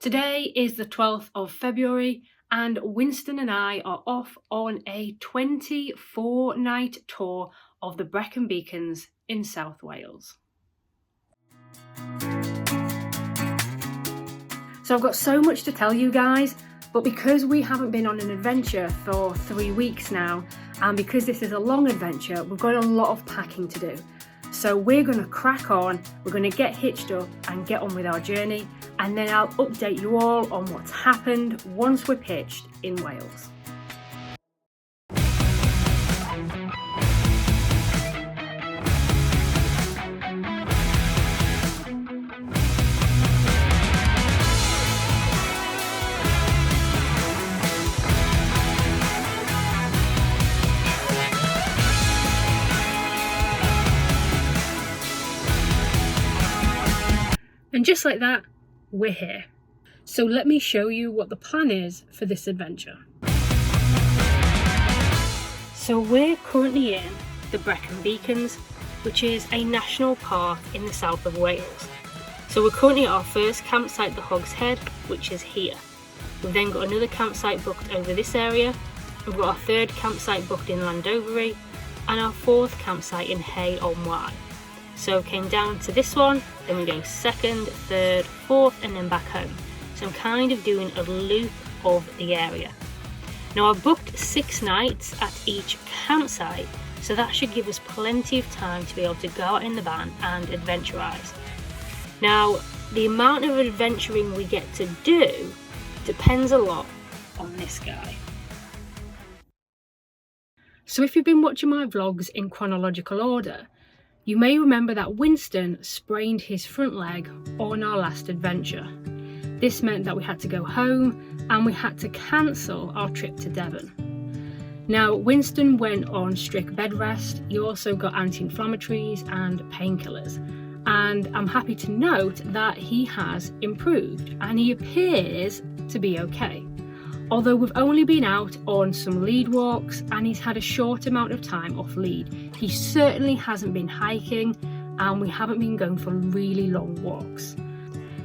Today is the 12th of February and Winston and I are off on a 24-night tour of the Brecon Beacons in South Wales. So I've got so much to tell you guys, but because we haven't been on an adventure for 3 weeks now, and because this is a long adventure, we've got a lot of packing to do. So we're going to crack on, we're going to get hitched up and get on with our journey, and then I'll update you all on what's happened once we're pitched in Wales. And just like that, we're here. So let me show you what the plan is for this adventure. So we're currently in the Brecon Beacons, which is a national park in the south of Wales. So we're currently at our first campsite, the Hog's Head, which is here. We've then got another campsite booked over this area. We've got our third campsite booked in Llandovery and our fourth campsite in Hay-on-Wye. So came down to this one, then we go second, third, fourth, and then back home. So I'm kind of doing a loop of the area. Now I've booked 6 nights at each campsite, so that should give us plenty of time to be able to go out in the van and adventurise. Now, the amount of adventuring we get to do depends a lot on this guy. So if you've been watching my vlogs in chronological order, you may remember that Winston sprained his front leg on our last adventure. This meant that we had to go home and we had to cancel our trip to Devon. Now, Winston went on strict bed rest. He also got anti-inflammatories and painkillers. And I'm happy to note that he has improved and he appears to be okay. Although we've only been out on some lead walks and he's had a short amount of time off lead, he certainly hasn't been hiking and we haven't been going for really long walks.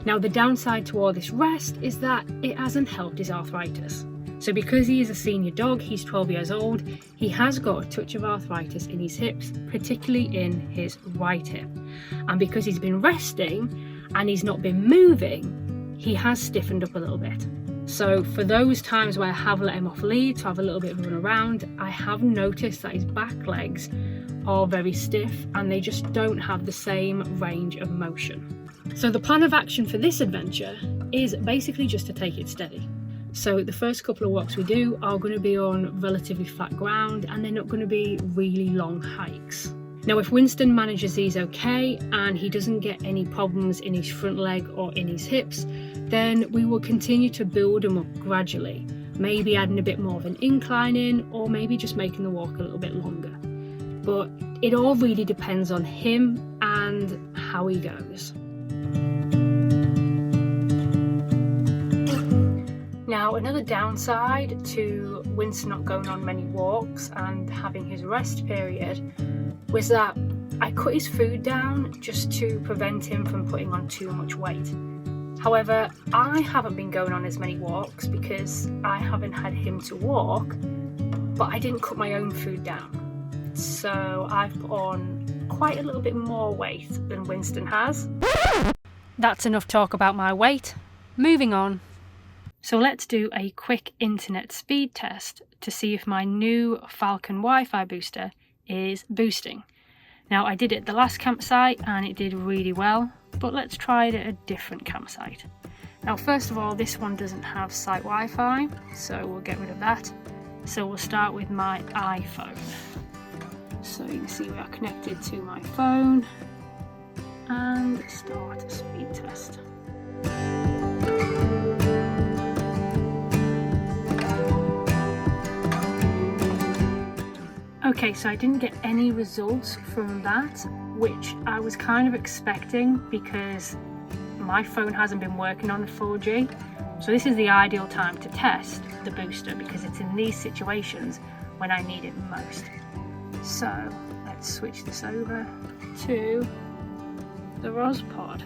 Now, the downside to all this rest is that it hasn't helped his arthritis. So because he is a senior dog, he's 12 years old, he has got a touch of arthritis in his hips, particularly in his right hip. And because he's been resting and he's not been moving, he has stiffened up a little bit. So for those times where I have let him off lead to have a little bit of a run around, I have noticed that his back legs are very stiff and they just don't have the same range of motion. So the plan of action for this adventure is basically just to take it steady. So the first couple of walks we do are going to be on relatively flat ground and they're not going to be really long hikes. Now, if Winston manages these okay and he doesn't get any problems in his front leg or in his hips, then we will continue to build them up gradually, maybe adding a bit more of an incline in or maybe just making the walk a little bit longer. But it all really depends on him and how he goes. Now, another downside to Winston not going on many walks and having his rest period was that I cut his food down just to prevent him from putting on too much weight. However, I haven't been going on as many walks because I haven't had him to walk, but I didn't cut my own food down. So I've put on quite a little bit more weight than Winston has. That's enough talk about my weight. Moving on. So let's do a quick internet speed test to see if my new Falcon Wi-Fi booster is boosting. Now, I did it at the last campsite and it did really well, but let's try it at a different campsite. Now, first of all, this one doesn't have site Wi-Fi, so we'll get rid of that. So we'll start with my iPhone. So you can see we are connected to my phone and start a speed test. Okay, so I didn't get any results from that, which I was kind of expecting because my phone hasn't been working on 4G. So this is the ideal time to test the booster because it's in these situations when I need it most. So let's switch this over to the Roz pod.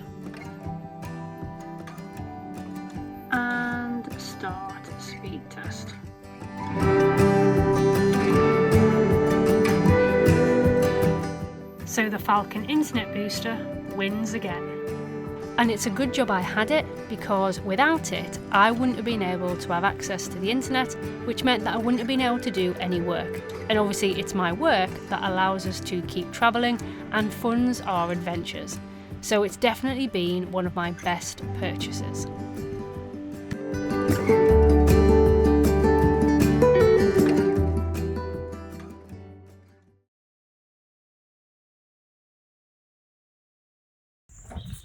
Start speed test. So the Falcon internet booster wins again. And it's a good job I had it, because without it I wouldn't have been able to have access to the internet, which meant that I wouldn't have been able to do any work. And obviously it's my work that allows us to keep travelling and funds our adventures. So it's definitely been one of my best purchases.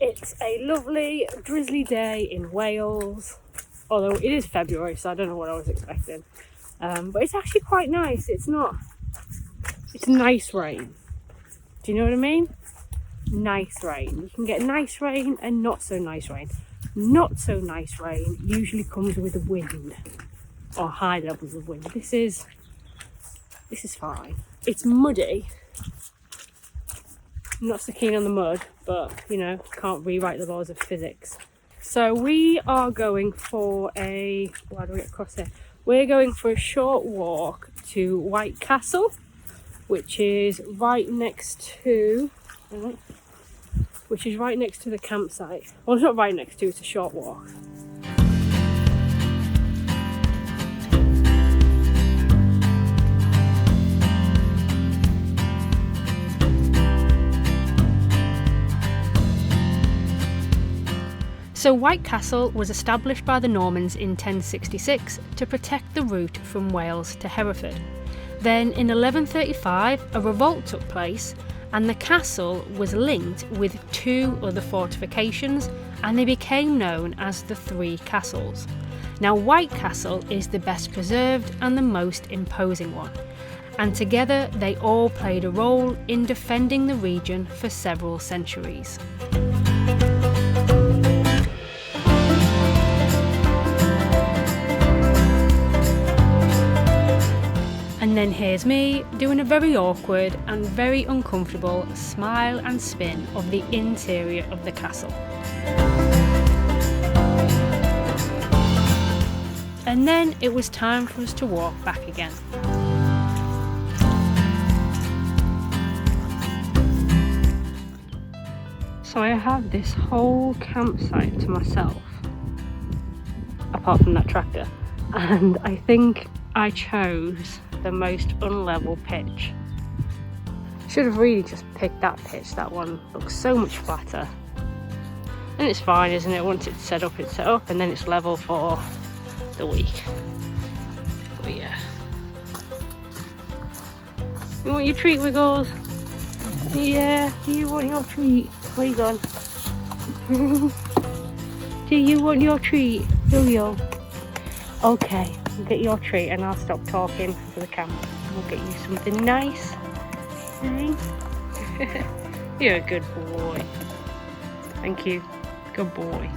It's a lovely drizzly day in Wales, although it is February, so I don't know what I was expecting. But it's actually quite nice. It's nice rain. Do you know what I mean? Nice rain. You can get nice rain and not so nice rain. Not so nice rain usually comes with a wind, or high levels of wind. This is fine. It's muddy. I'm not so keen on the mud, but you know, can't rewrite the laws of physics. So we are going for why do we get across here? We're going for a short walk to White Castle, which is right next to the campsite. Well, it's not right next to, it's a short walk. So White Castle was established by the Normans in 1066 to protect the route from Wales to Hereford. Then in 1135 a revolt took place and the castle was linked with 2 other fortifications, and they became known as the Three Castles. Now White Castle is the best preserved and the most imposing one, and together they all played a role in defending the region for several centuries. And then here's me doing a very awkward and very uncomfortable smile and spin of the interior of the castle. And then it was time for us to walk back again. So I have this whole campsite to myself, apart from that tractor, and I think I chose the most unlevel pitch. Should have really just picked that pitch. That one looks so much flatter. And it's fine, isn't it? Once it's set up, and then it's level for the week. But yeah. You want your treat, Wiggles? Yeah, you want your treat. Where you gone? Do you want your treat? Do you? Okay. Get your treat and I'll stop talking for the camera. We'll get you something nice. You're a good boy. Thank you. Good boy.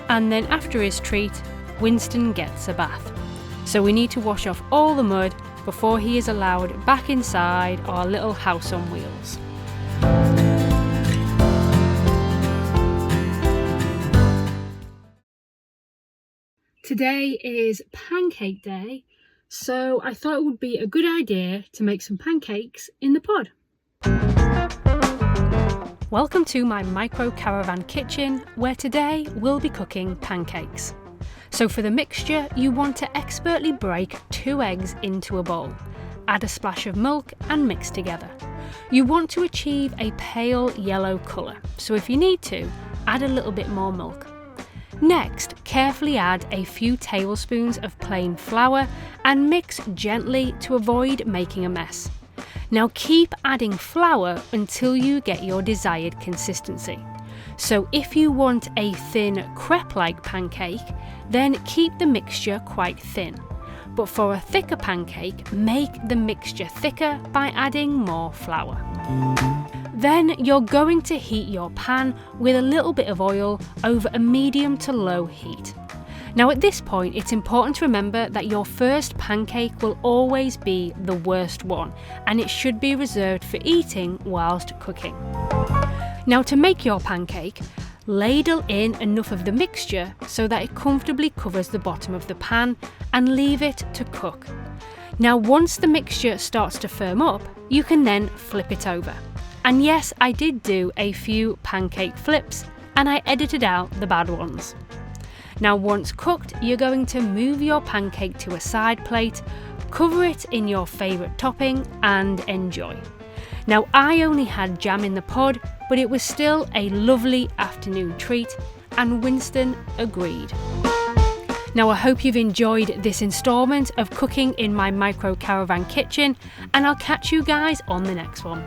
And then after his treat, Winston gets a bath. So we need to wash off all the mud before he is allowed back inside our little house on wheels. Today is Pancake Day, so I thought it would be a good idea to make some pancakes in the pod. Welcome to my micro-caravan kitchen, where today we'll be cooking pancakes. So for the mixture, you want to expertly break 2 eggs into a bowl, add a splash of milk and mix together. You want to achieve a pale yellow colour, so if you need to, add a little bit more milk. Next, carefully add a few tablespoons of plain flour and mix gently to avoid making a mess. Now keep adding flour until you get your desired consistency. So if you want a thin crepe-like pancake, then keep the mixture quite thin. But for a thicker pancake, make the mixture thicker by adding more flour. Then you're going to heat your pan with a little bit of oil over a medium to low heat. Now at this point, it's important to remember that your first pancake will always be the worst one, and it should be reserved for eating whilst cooking. Now to make your pancake, ladle in enough of the mixture so that it comfortably covers the bottom of the pan and leave it to cook. Now once the mixture starts to firm up, you can then flip it over. And yes, I did do a few pancake flips and I edited out the bad ones. Now once cooked, you're going to move your pancake to a side plate, cover it in your favourite topping and enjoy. Now I only had jam in the pod, but it was still a lovely afternoon treat and Winston agreed. Now I hope you've enjoyed this instalment of cooking in my micro-caravan kitchen and I'll catch you guys on the next one.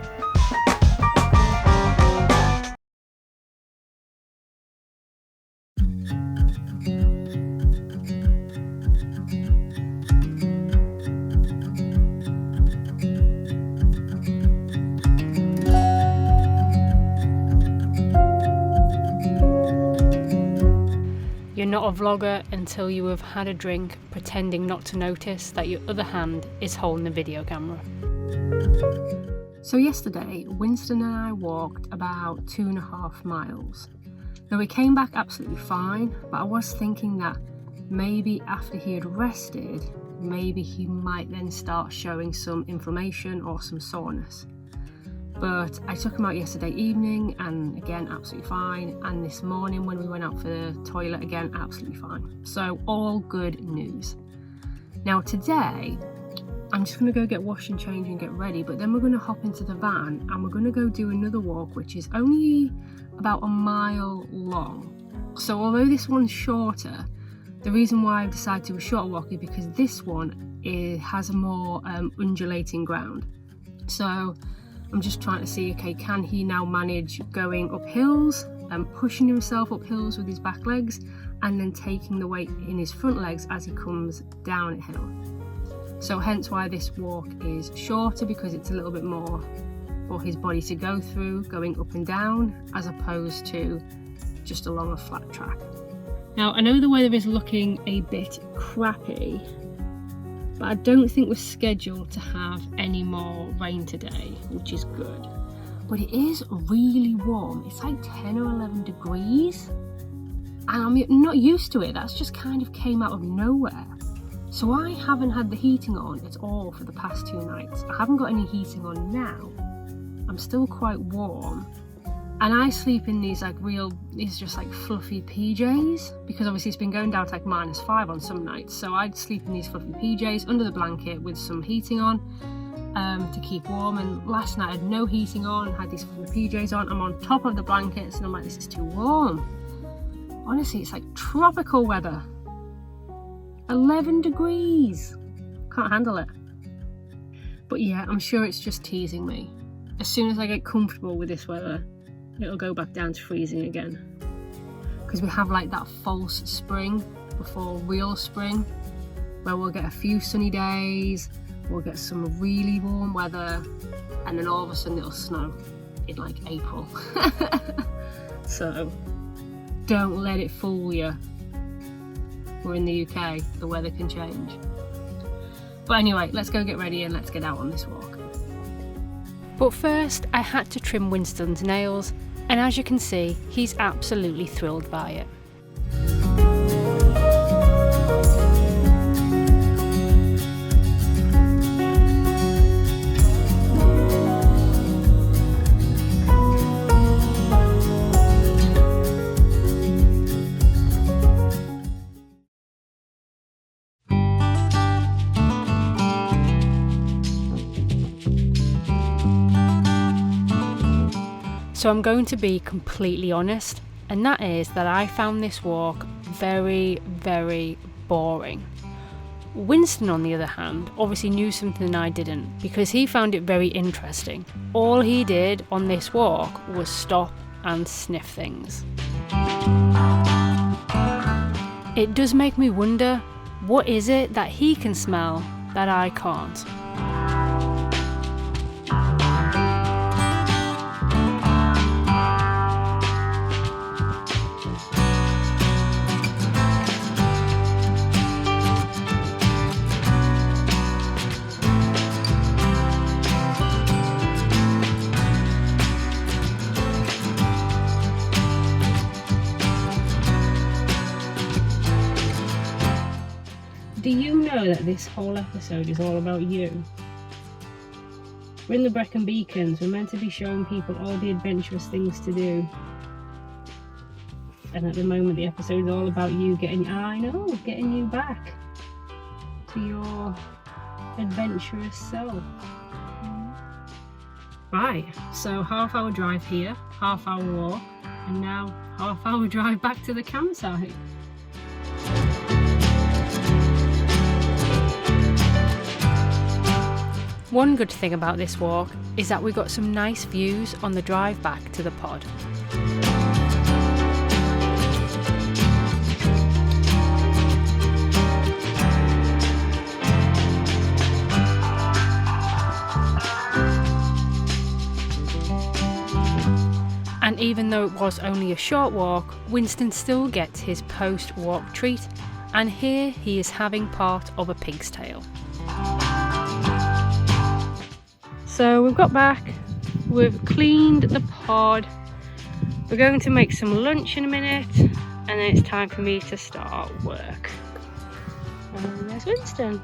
You're not a vlogger until you have had a drink, pretending not to notice that your other hand is holding the video camera. So yesterday, Winston and I walked about 2.5 miles. Now we came back absolutely fine, but I was thinking that maybe after he had rested, maybe he might then start showing some inflammation or some soreness. But I took him out yesterday evening and again absolutely fine, and this morning when we went out for the toilet again absolutely fine. So all good news. Now today I'm just going to go get washed and changed and get ready, but then we're going to hop into the van and we're going to go do another walk which is only about 1 mile long. So although this one's shorter, the reason why I've decided to do a shorter walk is because this one has a more undulating ground. So I'm just trying to see, okay, can he now manage going up hills and pushing himself up hills with his back legs and then taking the weight in his front legs as he comes down a hill. So hence why this walk is shorter, because it's a little bit more for his body to go through, going up and down, as opposed to just along a flat track. Now I know the weather is looking a bit crappy, but I don't think we're scheduled to have any more rain today, which is good. But it is really warm. It's like 10 or 11 degrees. And I'm not used to it. That's just kind of came out of nowhere. So I haven't had the heating on at all for the past 2 nights. I haven't got any heating on now. I'm still quite warm. And I sleep in these just like fluffy PJs, because obviously it's been going down to like -5 on some nights. So I'd sleep in these fluffy PJs under the blanket with some heating on to keep warm. And last night I had no heating on and had these fluffy PJs on. I'm on top of the blankets and I'm like, this is too warm. Honestly, it's like tropical weather. 11 degrees. Can't handle it. But yeah, I'm sure it's just teasing me. As soon as I get comfortable with this weather, it'll go back down to freezing again, because we have like that false spring before real spring, where we'll get a few sunny days, we'll get some really warm weather, and then all of a sudden it'll snow in like April. So don't let it fool you. We're in the UK, the weather can change. But anyway, let's go get ready and let's get out on this walk. But first, I had to trim Winston's nails, and as you can see, he's absolutely thrilled by it. So I'm going to be completely honest, and that is that I found this walk very, very boring. Winston, on the other hand, obviously knew something I didn't, because he found it very interesting. All he did on this walk was stop and sniff things. It does make me wonder, what is it that he can smell that I can't? you know that this whole episode is all about you? We're in the Brecon Beacons. We're meant to be showing people all the adventurous things to do. And at the moment the episode is all about you getting you back to your adventurous self. Right, so half-hour drive here, half-hour walk, and now half-hour drive back to the campsite. One good thing about this walk is that we got some nice views on the drive back to the pod. And even though it was only a short walk, Winston still gets his post-walk treat, and here he is having part of a pig's tail. So we've got back, we've cleaned the pod, we're going to make some lunch in a minute, and then it's time for me to start work. And there's Winston.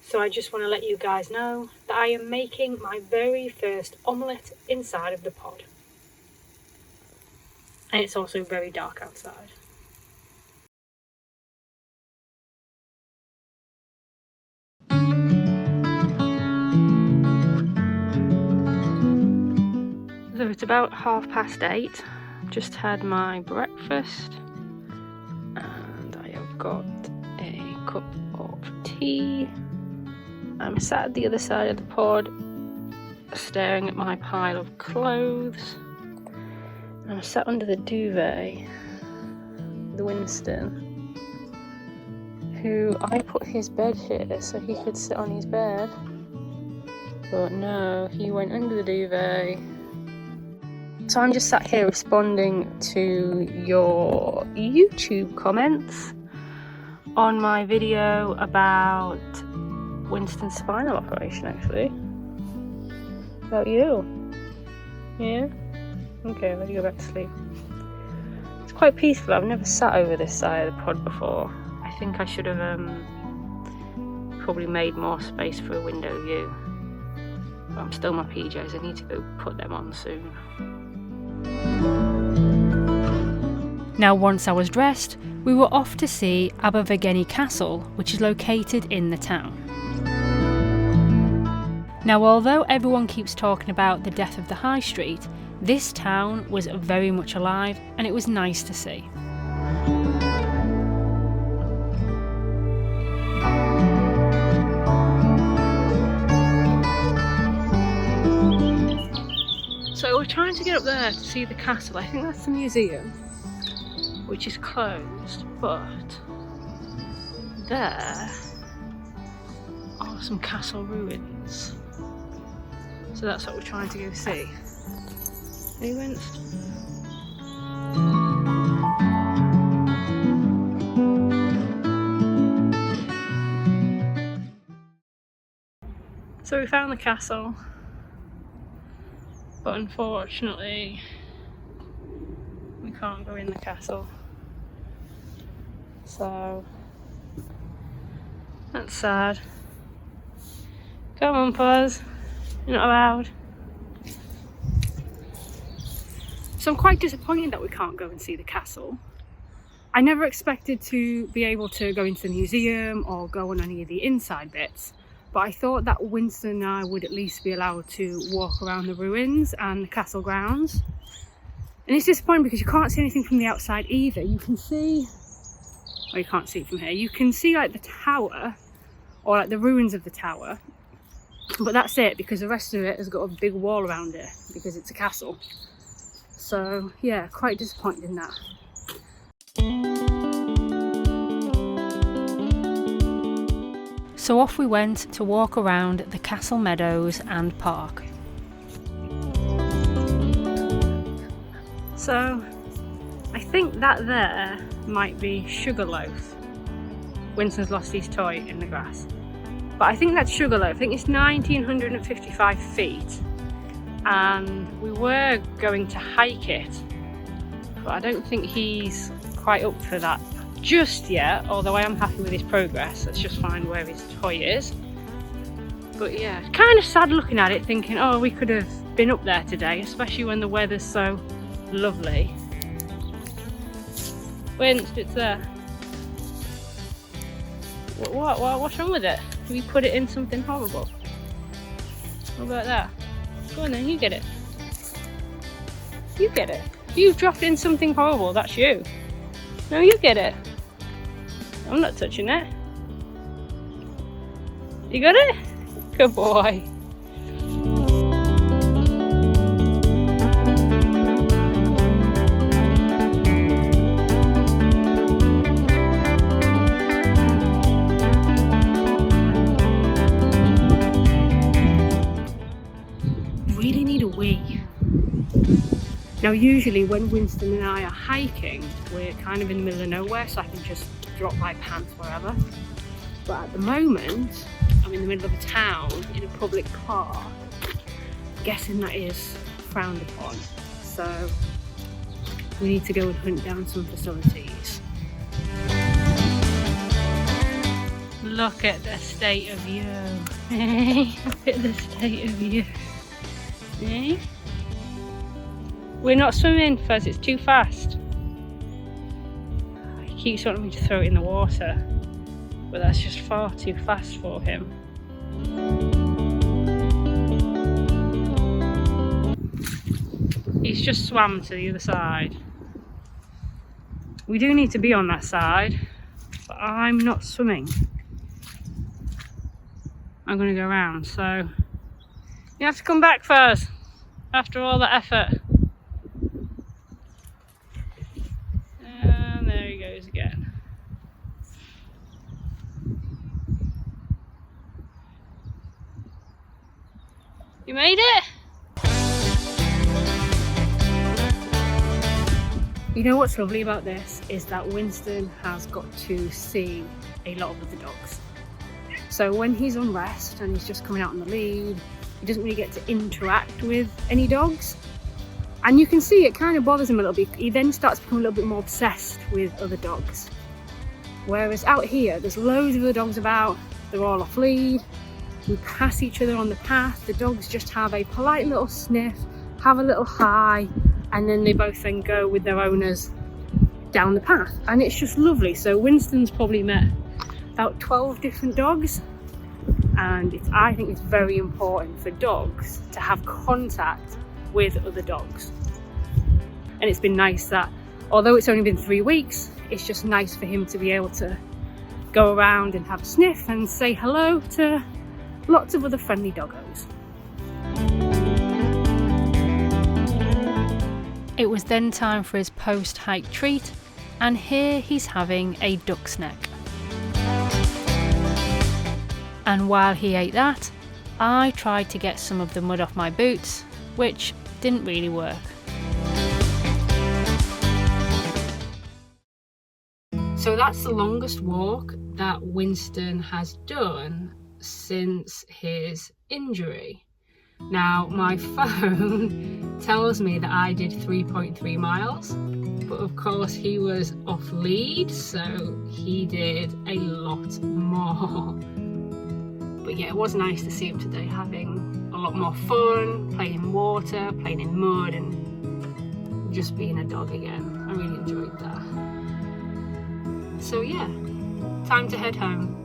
So I just want to let you guys know that I am making my very first omelette inside of the pod. And it's also very dark outside. So it's about 8:30. Just had my breakfast and I have got a cup of tea. I'm sat at the other side of the pod staring at my pile of clothes. I'm sat under the duvet with Winston, who I put his bed here so he could sit on his bed, but no, he went under the duvet. So I'm just sat here responding to your YouTube comments on my video about Winston's spinal operation, actually. About you. Yeah? Okay, let me go back to sleep. It's quite peaceful. I've never sat over this side of the pod before. I think I should have probably made more space for a window view. But I'm still in my PJs. I need to go put them on soon. Now, once I was dressed, we were off to see Abergavenny Castle, which is located in the town. Now, although everyone keeps talking about the death of the high street, this town was very much alive and it was nice to see. So we're trying to get up there to see the castle. I think that's the museum, which is closed, but there are some castle ruins. So that's what we're trying to go see. Hey, Winston. So we found the castle, but unfortunately we can't go in the castle. So that's sad. Come on, Puzz. You're not allowed. So I'm quite disappointed that we can't go and see the castle. I never expected to be able to go into the museum or go on any of the inside bits, but I thought that Winston and I would at least be allowed to walk around the ruins and the castle grounds. And it's disappointing because you can't see anything from the outside either. You can see, well, you can't see it from here. You can see like the tower, or like the ruins of the tower, but that's it, because the rest of it has got a big wall around it because it's a castle. So yeah, quite disappointed in that. So off we went to walk around the castle meadows and park. So I think that there might be Sugarloaf. Winston's lost his toy in the grass. But I think that's Sugarloaf. I think it's 1955 feet. And we were going to hike it. But I don't think he's quite up for that just yet. Although I am happy with his progress. Let's just find where his toy is. But yeah, kind of sad looking at it, thinking, oh, we could have been up there today, especially when the weather's so lovely. Winst, it's there. What's wrong with it? Have you put it in something horrible? What about that? Go on then, you get it. You get it. You've dropped in something horrible, that's you. No, you get it. I'm not touching it. You got it? Good boy. Really need a wee. Now usually when Winston and I are hiking, we're kind of in the middle of nowhere, so I can just drop my pants wherever. But at the moment, I'm in the middle of a town in a public park. I'm guessing that is frowned upon. So we need to go and hunt down some facilities. Look at the state of you. Look at the state of you. We're not swimming, Fuzz, it's too fast. He keeps wanting me to throw it in the water, but that's just far too fast for him. He's just swam to the other side. We do need to be on that side, but I'm not swimming. I'm going to go around, so you have to come back first after all that effort. And there he goes again. You made it? You know what's lovely about this is that Winston has got to see a lot of the dogs. So when he's on rest and he's just coming out on the lead, he doesn't really get to interact with any dogs. And you can see it kind of bothers him a little bit. He then starts becoming a little bit more obsessed with other dogs. Whereas out here, there's loads of other dogs about, they're all off lead. We pass each other on the path, the dogs just have a polite little sniff, have a little hi, and then they both then go with their owners down the path. And it's just lovely. So Winston's probably met about 12 different dogs, and I think it's very important for dogs to have contact with other dogs. And it's been nice that, although it's only been 3 weeks, it's just nice for him to be able to go around and have a sniff and say hello to lots of other friendly doggos. It was then time for his post-hike treat, and here he's having a duck's neck. And while he ate that, I tried to get some of the mud off my boots, which didn't really work. So that's the longest walk that Winston has done since his injury. Now my phone tells me that I did 3.3 miles, but of course he was off lead, so he did a lot more. But yeah, it was nice to see him today having a lot more fun, playing in water, playing in mud, and just being a dog again. I really enjoyed that. So yeah, time to head home.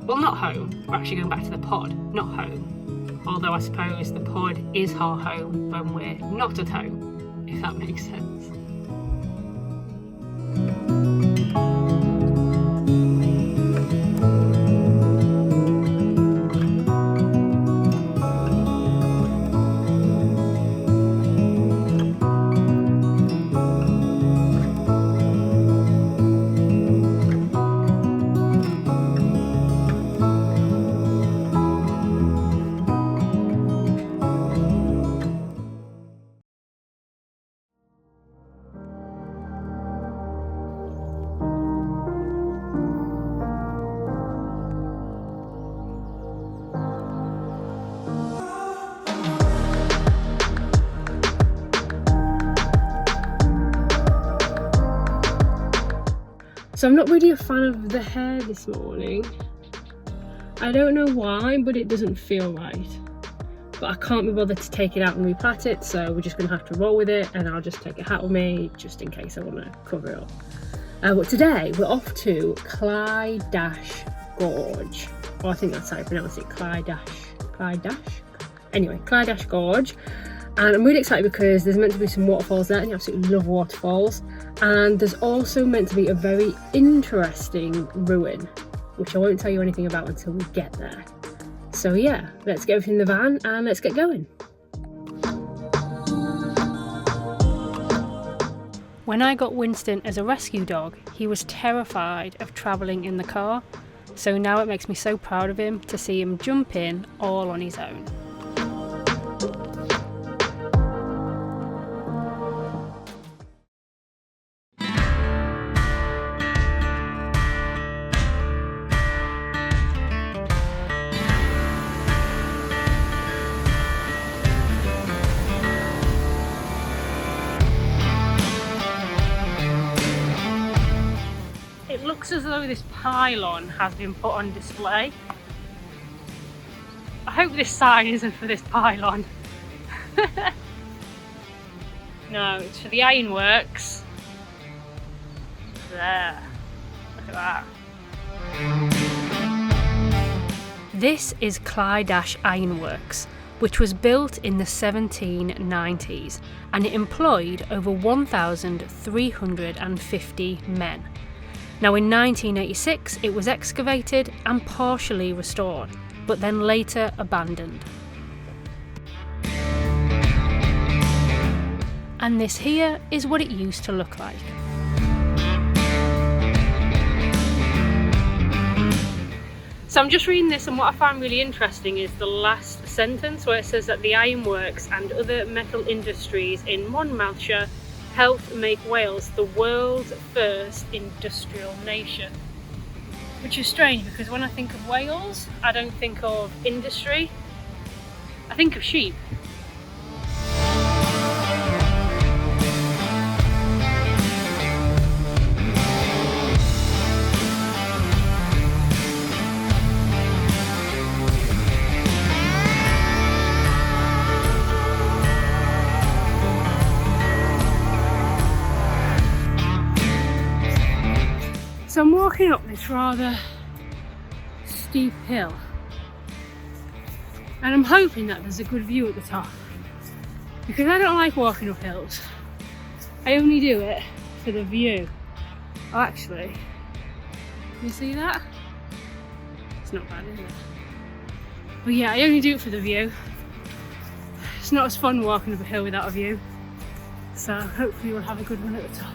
Well, not home, we're actually going back to the pod, not home. Although I suppose the pod is our home when we're not at home, if that makes sense. So I'm not really a fan of the hair this morning. I don't know why, but it doesn't feel right. But I can't be bothered to take it out and replait it, so we're just going to have to roll with it, and I'll just take a hat with me just in case I want to cover it up. But today we're off to Clydach Gorge. Oh, I think that's how you pronounce it, Clydach? Anyway, Clydach Gorge. And I'm really excited because there's meant to be some waterfalls there, and I absolutely love waterfalls. And there's also meant to be a very interesting ruin, which I won't tell you anything about until we get there. So yeah, let's get everything in the van and let's get going. When I got Winston as a rescue dog, he was terrified of travelling in the car. So now it makes me so proud of him to see him jump in all on his own. It looks as though this pylon has been put on display. I hope this sign isn't for this pylon. No, it's for the ironworks. There. Look at that. This is Clydach Ironworks, which was built in the 1790s, and it employed over 1,350 men. Now in 1986 it was excavated and partially restored, but then later abandoned. And this here is what it used to look like. So I'm just reading this, and what I find really interesting is the last sentence where it says that the ironworks and other metal industries in Monmouthshire helped make Wales the world's first industrial nation. Which is strange because when I think of Wales, I don't think of industry, I think of sheep. So I'm walking up this rather steep hill, and I'm hoping that there's a good view at the top, because I don't like walking up hills. I only do it for the view. Oh, actually, you see that? It's not bad, is it? But yeah, I only do it for the view. It's not as fun walking up a hill without a view, so hopefully we'll have a good one at the top.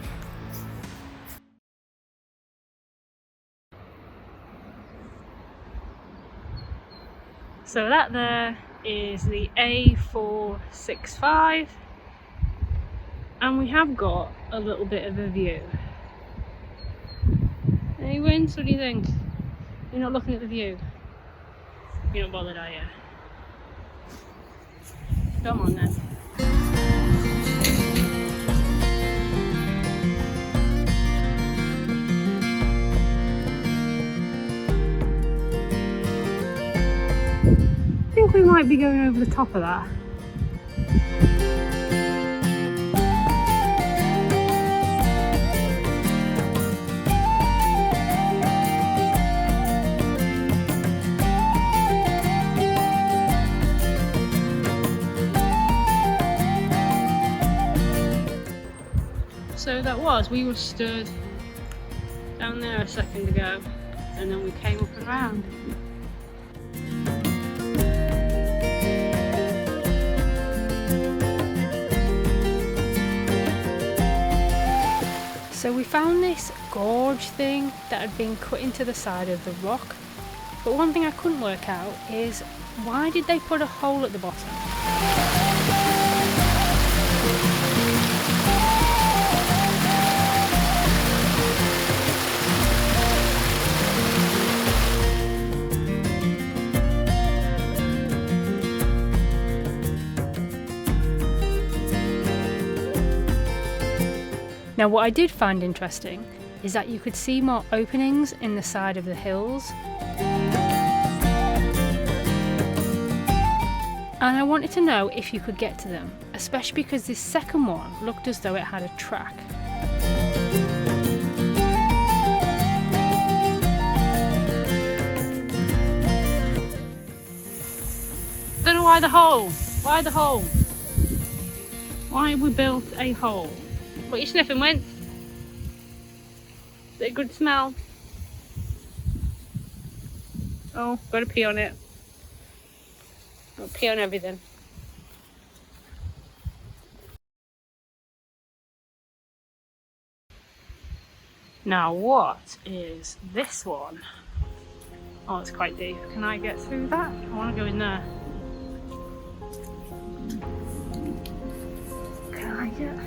So that there is the A465, and we have got a little bit of a view. Hey Wins, what do you think? You're not looking at the view? You're not bothered, are you? Come on then. I think we might be going over the top of that. So that was, we were stood down there a second ago, and then we came up and round. So we found this gorge thing that had been cut into the side of the rock, but one thing I couldn't work out is why did they put a hole at the bottom? Now what I did find interesting is that you could see more openings in the side of the hills. And I wanted to know if you could get to them, especially because this second one looked as though it had a track. Don't know why the hole. Why the hole? Why have we built a hole? What are you sniffing, Win? Is it a good smell? Oh, gotta pee on it. I'll pee on everything. Now what is this one? Oh, it's quite deep. Can I get through that? I want to go in there. Can I get...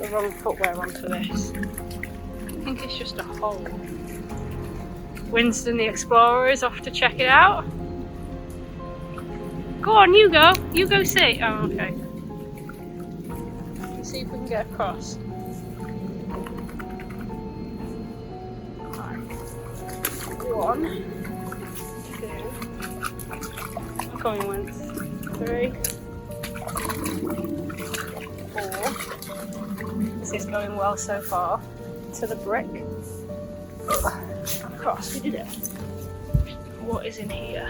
The wrong footwear onto this. I think it's just a hole. Winston the Explorer is off to check it out. Go on, you go. You go see. Oh, okay. Let's see if we can get across. Right. Go on. 2. I'm coming once. 3. 4. This is going well so far. To the brick. Across, we did it. What is in here?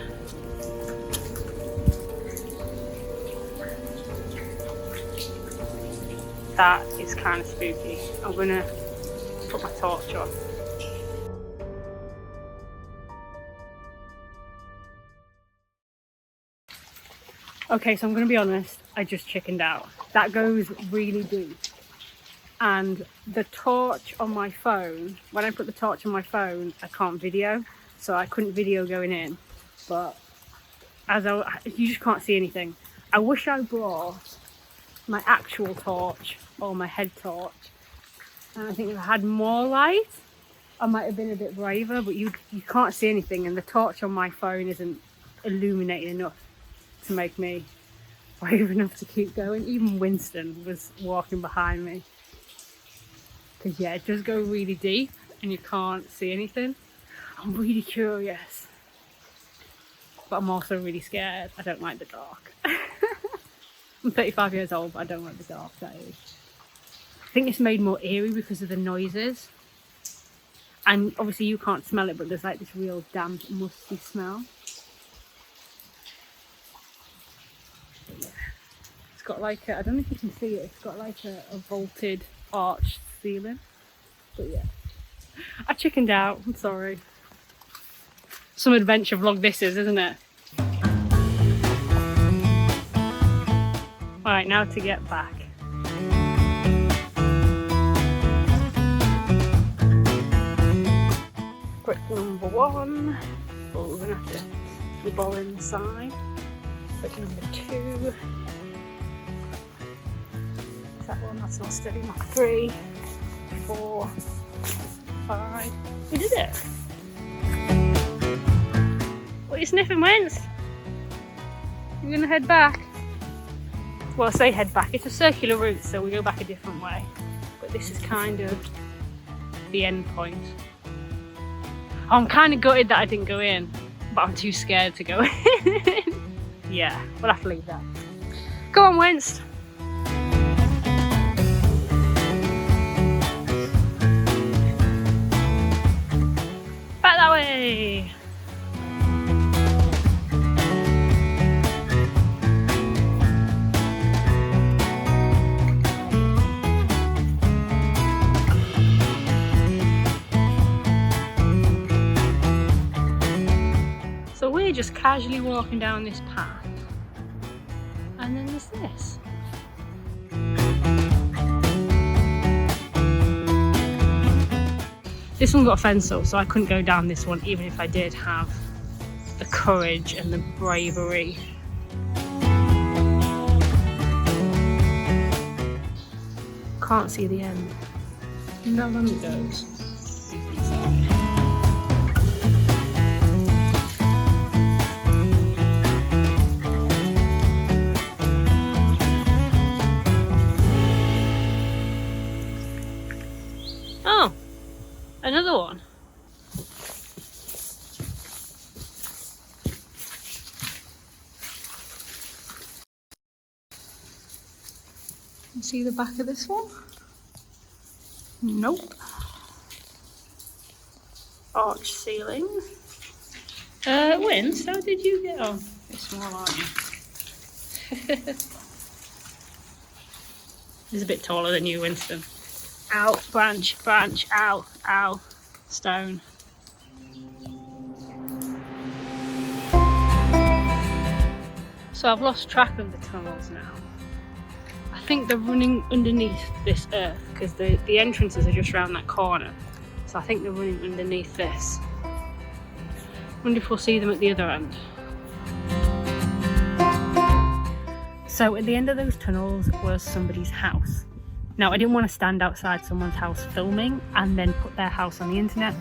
That is kind of spooky. I'm gonna put my torch on. Okay, so I'm gonna be honest, I just chickened out. That goes really deep. And the torch on my phone, when I put the torch on my phone, I can't video, so I couldn't video going in. But you just can't see anything. I wish I brought my actual torch or my head torch. And I think if I had more light, I might have been a bit braver, but you can't see anything, and the torch on my phone isn't illuminating enough to make me brave enough to keep going. Even Winston was walking behind me. Because yeah, it does go really deep and you can't see anything. I'm really curious, but I'm also really scared. I don't like the dark. I'm 35 years old, but I don't like the dark, that is. I think it's made more eerie because of the noises. And obviously you can't smell it, but there's like this real damp, musty smell. Yeah. It's got like I don't know if you can see it, it's got like a vaulted arch ceiling. But yeah, I chickened out, I'm sorry. Some adventure vlog this is, isn't it? Alright, now to get back. Brick number 1. Oh, we're gonna have to eyeball inside. Brick number 2. That one, that's not steady. Mark 3, 4, 5. We did it. What are you sniffing, Wins? You're gonna head back? Well, I say head back. It's a circular route, so we go back a different way. But this is kind of the end point. I'm kind of gutted that I didn't go in, but I'm too scared to go in. Yeah, we'll have to leave that. Go on, Winston. Back that way. So we're just casually walking down this path, and then there's this. This one got a fence up, so I couldn't go down this one, even if I did have the courage and the bravery. Can't see the end. No one goes. can see the back of this one. Nope. Arch ceiling. Wince, how did you get on? You're small, aren't you? He's a bit taller than you, Winston. Ow, branch, ow, ow, stone. So I've lost track of the tunnels now. I think they're running underneath this earth because the entrances are just around that corner. So I think they're running underneath this. Wonder if we'll see them at the other end. So at the end of those tunnels was somebody's house. Now I didn't want to stand outside someone's house filming and then put their house on the internet,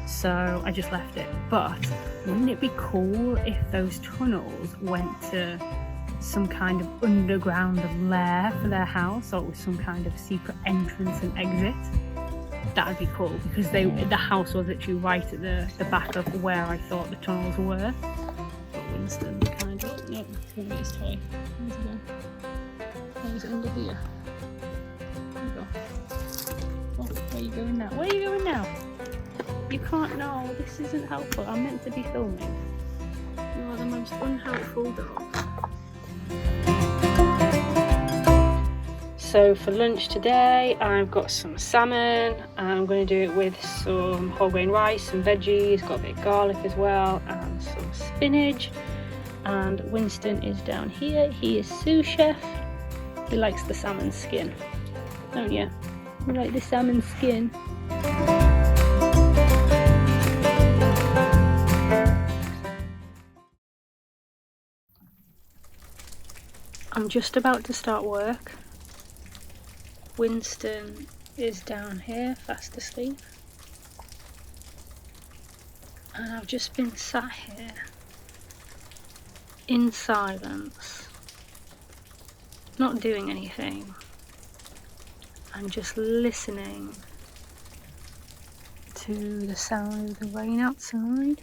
so I just left it. But wouldn't it be cool if those tunnels went to some kind of underground lair for their house, or it was some kind of secret entrance and exit? That would be cool, because the house was literally right at the back of where I thought the tunnels were. But Winston kind of, no, it's going to be his toy. Where's it going? Oh, is it under here? There we go. Oh, where are you going now? Where are you going now? You can't, no, this isn't helpful. I'm meant to be filming. You are the most unhelpful dog. So for lunch today, I've got some salmon. I'm going to do it with some whole grain rice, some veggies, got a bit of garlic as well, and some spinach. And Winston is down here. He is sous chef. He likes the salmon skin, don't you? You like the salmon skin? I'm just about to start work. Winston is down here, fast asleep. And I've just been sat here in silence, not doing anything, and just listening to the sound of the rain outside.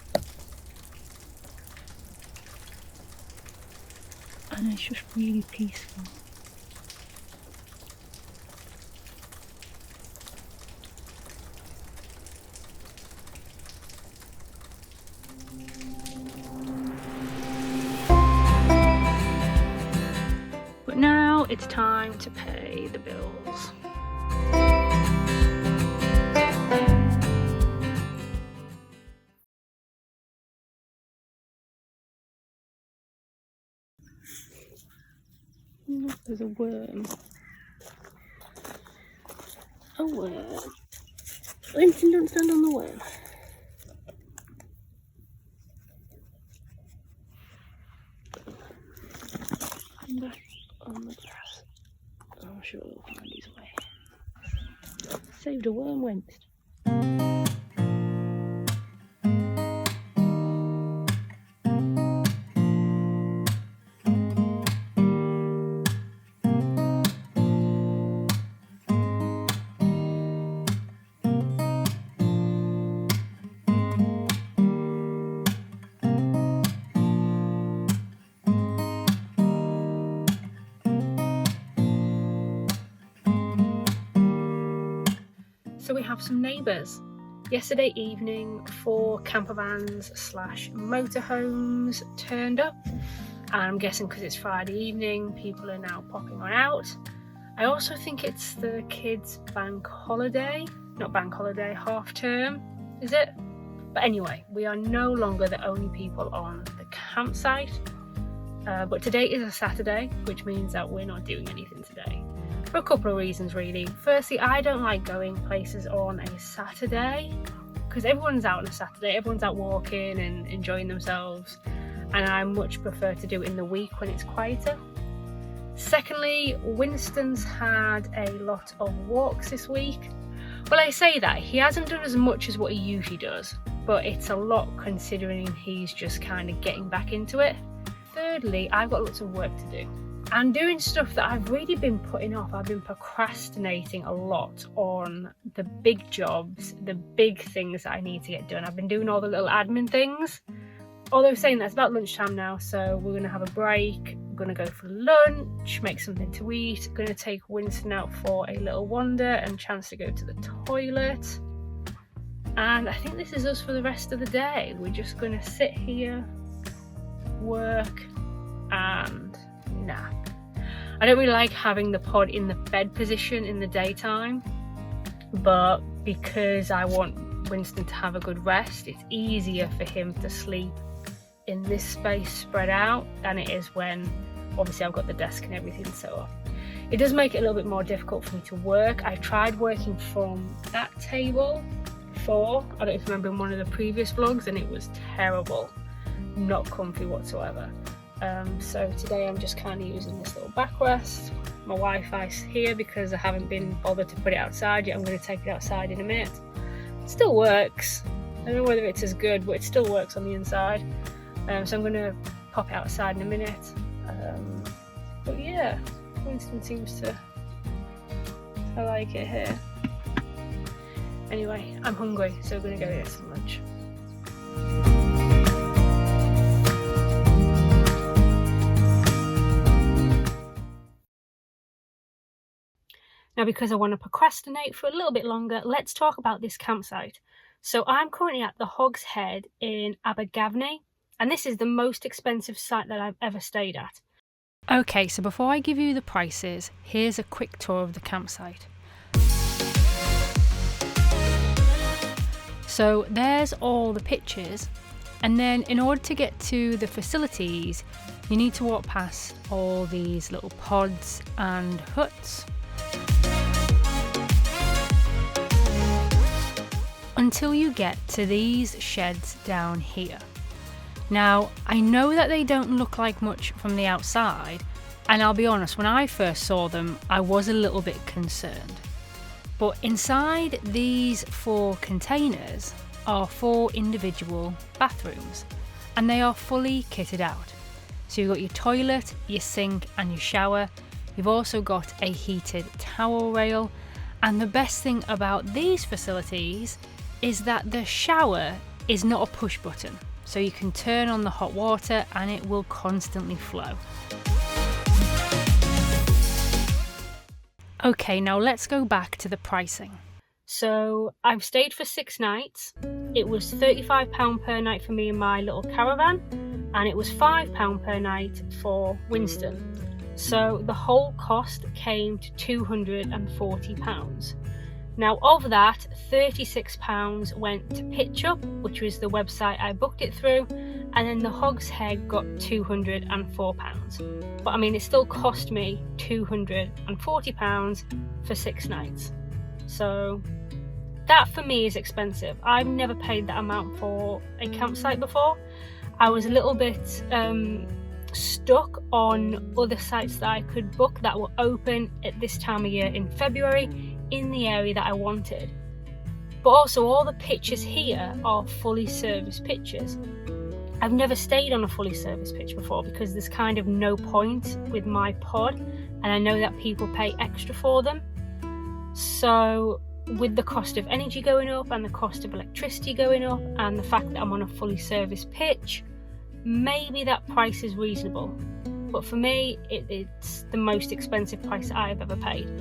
And it's just really peaceful. But now it's time to pay the bills. Look, there's a worm. A worm. Winston, don't stand on the worm. Back on the grass. I'm sure he'll find his way. Saved a worm, Winston. So we have some neighbours. Yesterday evening, 4 camper vans / motorhomes turned up. And I'm guessing because it's Friday evening, people are now popping on out. I also think it's the kids' bank holiday. Not bank holiday, half term, is it? But anyway, we are no longer the only people on the campsite. But today is a Saturday, which means that we're not doing anything today. For a couple of reasons really. Firstly, I don't like going places on a Saturday because everyone's out on a Saturday, everyone's out walking and enjoying themselves, and I much prefer to do it in the week when it's quieter. Secondly, Winston's had a lot of walks this week. Well, I say that, he hasn't done as much as what he usually does, but it's a lot considering he's just kind of getting back into it. Thirdly, I've got lots of work to do. I'm doing stuff that I've really been putting off. I've been procrastinating a lot on the big jobs, the big things that I need to get done. I've been doing all the little admin things. Although saying that, it's about lunchtime now, so we're going to have a break. We're going to go for lunch, make something to eat. Going to take Winston out for a little wander and chance to go to the toilet. And I think this is us for the rest of the day. We're just going to sit here, work and nap. I don't really like having the pod in the bed position in the daytime, but because I want Winston to have a good rest, it's easier for him to sleep in this space spread out than it is when obviously I've got the desk and everything set up. It does make it a little bit more difficult for me to work. I tried working from that table before, I don't know if you remember in one of the previous vlogs, and it was terrible, not comfy whatsoever. So today I'm just kind of using this little backrest. My Wi-Fi's here because I haven't been bothered to put it outside yet. I'm going to take it outside in a minute. It still works. I don't know whether it's as good, but it still works on the inside. So I'm going to pop it outside in a minute. But yeah, Winston seems to like it here. Anyway, I'm hungry, so we're going to go get some lunch. Now, because I want to procrastinate for a little bit longer, let's talk about this campsite. So I'm currently at the Hog's Head in Abergavenny, and this is the most expensive site that I've ever stayed at. Okay, so before I give you the prices, here's a quick tour of the campsite. So there's all the pictures, and then in order to get to the facilities, you need to walk past all these little pods and huts until you get to these sheds down here. Now, I know that they don't look like much from the outside, and I'll be honest, when I first saw them, I was a little bit concerned. But inside these 4 containers are 4 individual bathrooms, and they are fully kitted out. So you've got your toilet, your sink and your shower. You've also got a heated towel rail, and the best thing about these facilities is that the shower is not a push button, so you can turn on the hot water and it will constantly flow. Okay, now let's go back to the pricing. So I've stayed for 6 nights. It was £35 per night for me and my little caravan, and it was £5 per night for Winston. So the whole cost came to £240. Now of that, £36 went to Pitch Up, which was the website I booked it through, and then the Hog's Head got £204. But I mean, it still cost me £240 for 6 nights. So that for me is expensive. I've never paid that amount for a campsite before. I was a little bit stuck on other sites that I could book that were open at this time of year in February in the area that I wanted. But also all the pitches here are fully serviced pitches. I've never stayed on a fully serviced pitch before because there's kind of no point with my pod, and I know that people pay extra for them. So with the cost of energy going up and the cost of electricity going up and the fact that I'm on a fully serviced pitch, maybe that price is reasonable. But for me, it's the most expensive price I've ever paid.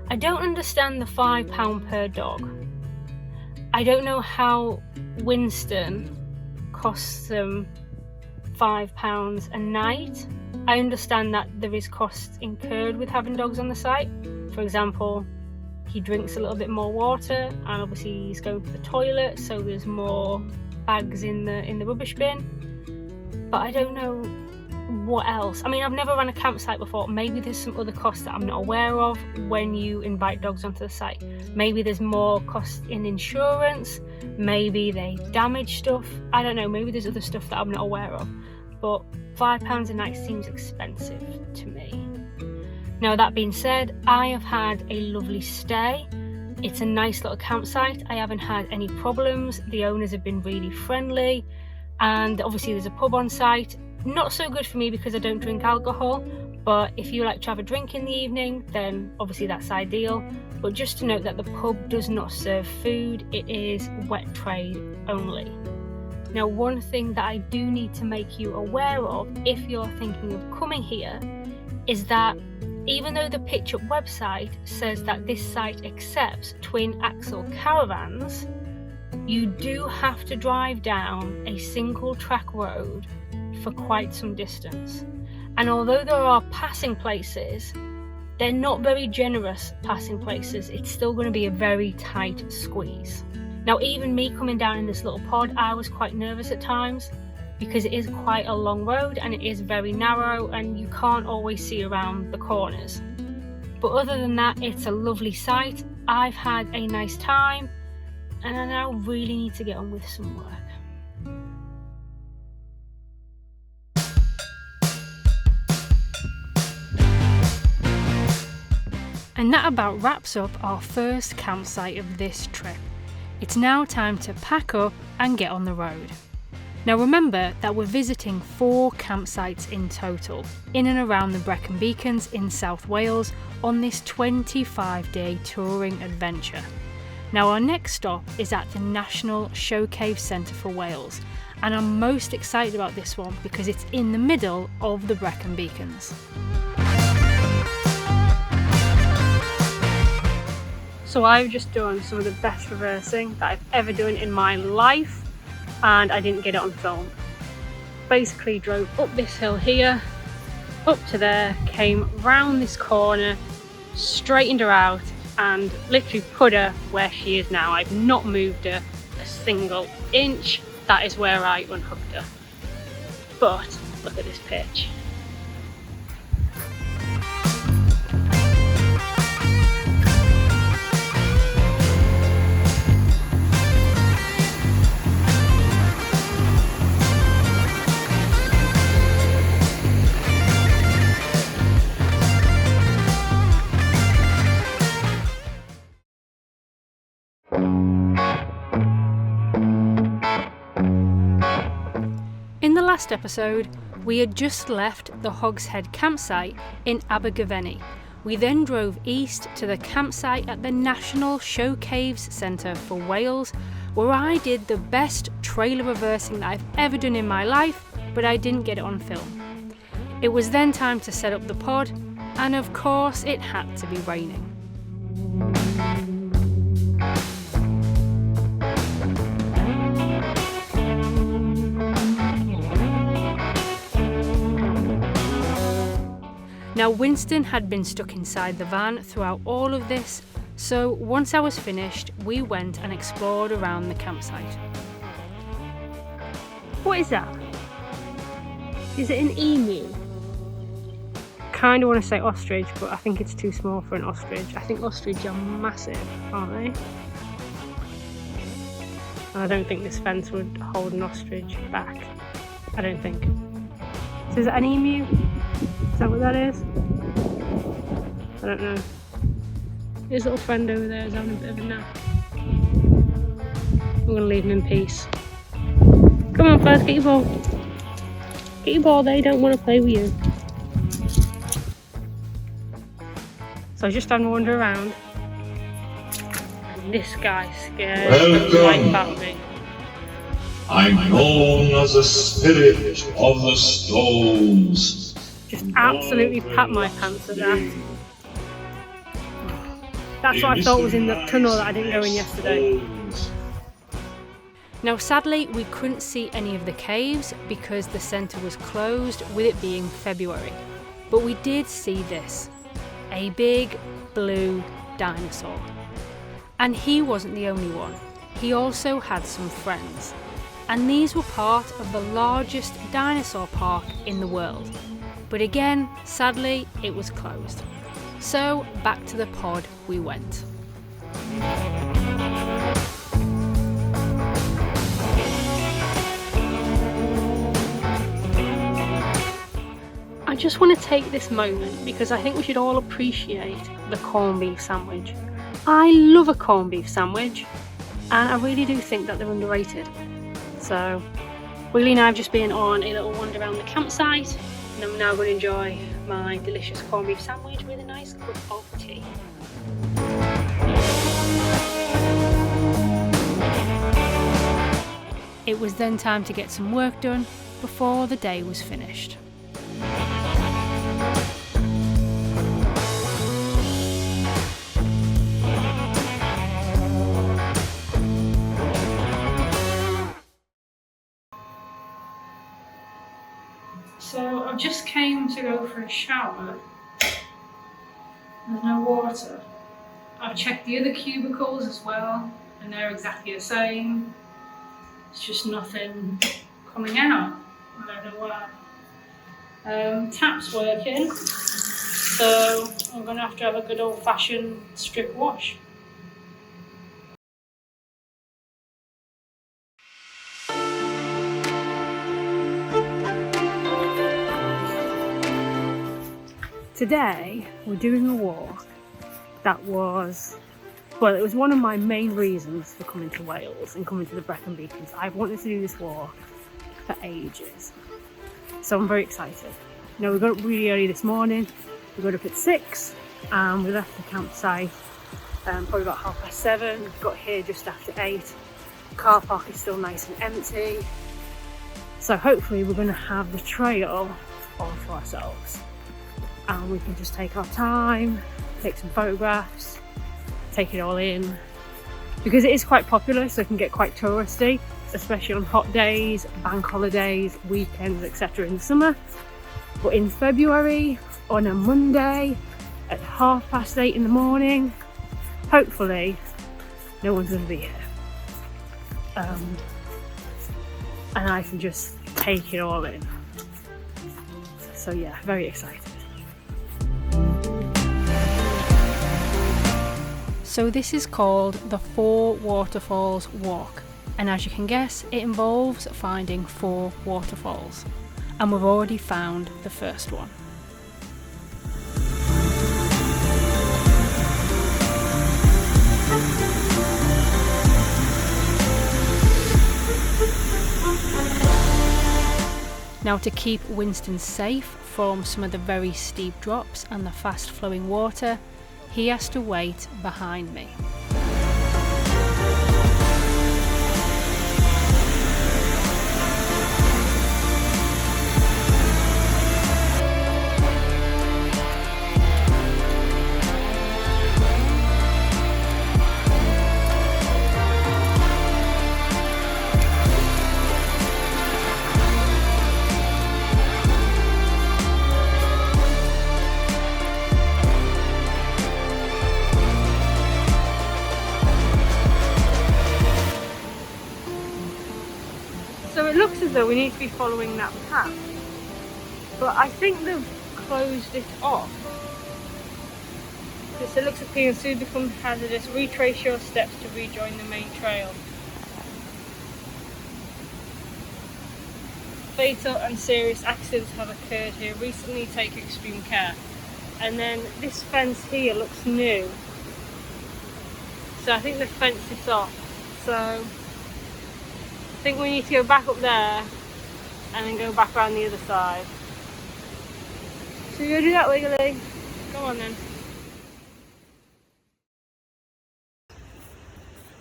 I don't understand the £5 per dog. I don't know how Winston costs them £5 a night. I understand that there is costs incurred with having dogs on the site. For example, he drinks a little bit more water, and obviously he's going to the toilet, so there's more bags in the rubbish bin. But I don't know what else. I mean, I've never run a campsite before. Maybe there's some other costs that I'm not aware of when you invite dogs onto the site. Maybe there's more costs in insurance. Maybe they damage stuff. I don't know. Maybe there's other stuff that I'm not aware of. But £5 a night seems expensive to me. Now, that being said, I have had a lovely stay. It's a nice little campsite. I haven't had any problems. The owners have been really friendly. And obviously there's a pub on site. Not so good for me because I don't drink alcohol, but if you like to have a drink in the evening, then obviously that's ideal. But just to note that the pub does not serve food, it is wet trade only. Now, one thing that I do need to make you aware of if you're thinking of coming here is that even though the PitchUp website says that this site accepts twin axle caravans, you do have to drive down a single track road for quite some distance. And although there are passing places, they're not very generous passing places. It's still going to be a very tight squeeze. Now, even me coming down in this little pod, I was quite nervous at times because it is quite a long road and it is very narrow and you can't always see around the corners. But other than that, it's a lovely site. I've had a nice time and I now really need to get on with some work. And that about wraps up our first campsite of this trip. It's now time to pack up and get on the road. Now remember that we're visiting 4 campsites in total, in and around the Brecon Beacons in South Wales on this 25-day touring adventure. Now our next stop is at the National Showcaves Centre for Wales, and I'm most excited about this one because it's in the middle of the Brecon Beacons. So I've just done some of the best reversing that I've ever done in my life and I didn't get it on film. Basically drove up this hill here, up to there, came round this corner, straightened her out and literally put her where she is now. I've not moved her a single inch. That is where I unhooked her. But look at this pitch. In the last episode, we had just left the Hogshead campsite in Abergavenny. We then drove east to the campsite at the National Showcaves Centre for Wales, where I did the best trailer reversing that I've ever done in my life, but I didn't get it on film. It was then time to set up the pod, and of course it had to be raining. Now Winston had been stuck inside the van throughout all of this, so once I was finished, we went and explored around the campsite. What is that? Is it an emu? Kind of want to say ostrich, but I think it's too small for an ostrich. I think ostriches are massive, aren't they? And I don't think this fence would hold an ostrich back. I don't think. So is it an emu? Is that what that is? I don't know. His little friend over there is having a bit of a nap. I'm going to leave him in peace. Come on, Faz, get your ball. Get your ball, they don't want to play with you. So I was just having a wander around. And this guy scared the life out of me. I'm known as the spirit of the stones. Just absolutely pat my pants at that. That's what I thought was in the tunnel that I didn't go in yesterday. Now sadly we couldn't see any of the caves because the centre was closed with it being February. But we did see this. A big blue dinosaur. And he wasn't the only one. He also had some friends. And these were part of the largest dinosaur park in the world. But again, sadly, it was closed. So back to the pod we went. I just want to take this moment because I think we should all appreciate the corned beef sandwich. I love a corned beef sandwich and I really do think that they're underrated. So, Willie and I have just been on a little wander around the campsite and I'm now going to enjoy my delicious corned beef sandwich with a nice cup of tea. It was then time to get some work done before the day was finished. So I just came to go for a shower. There's no water. I've checked the other cubicles as well, and they're exactly the same. It's just nothing coming out. I don't know why. Tap's working, so I'm going to have a good old-fashioned strip wash. Today we're doing a walk that was, well, it was one of my main reasons for coming to Wales and coming to the Brecon Beacons. I've wanted to do this walk for ages, so I'm very excited. You know, we got up really early this morning. We got up at 6 and we left the campsite probably about 7:30. Got here just after 8. The car park is still nice and empty, so hopefully we're going to have the trail all to ourselves. And we can just take our time, take some photographs, take it all in. Because it is quite popular, so it can get quite touristy, especially on hot days, bank holidays, weekends, etc. in the summer. But in February, on a Monday, at 8:30 in the morning, hopefully no one's going to be here. And I can just take it all in. So yeah, very excited. So this is called the 4 Waterfalls Walk, and as you can guess, it involves finding 4 waterfalls, and we've already found the first one. Now, to keep Winston safe from some of the very steep drops and the fast flowing water, he has to wait behind me. So it looks as though we need to be following that path, but I think they've closed it off. This looks appealing soon become hazardous. Retrace your steps to rejoin the main trail. Fatal and serious accidents have occurred here recently, take extreme care. And then this fence here looks new, so I think they've fenced it off. So I think we need to go back up there and then go back around the other side. So you go do that, Wiggly? Go on then.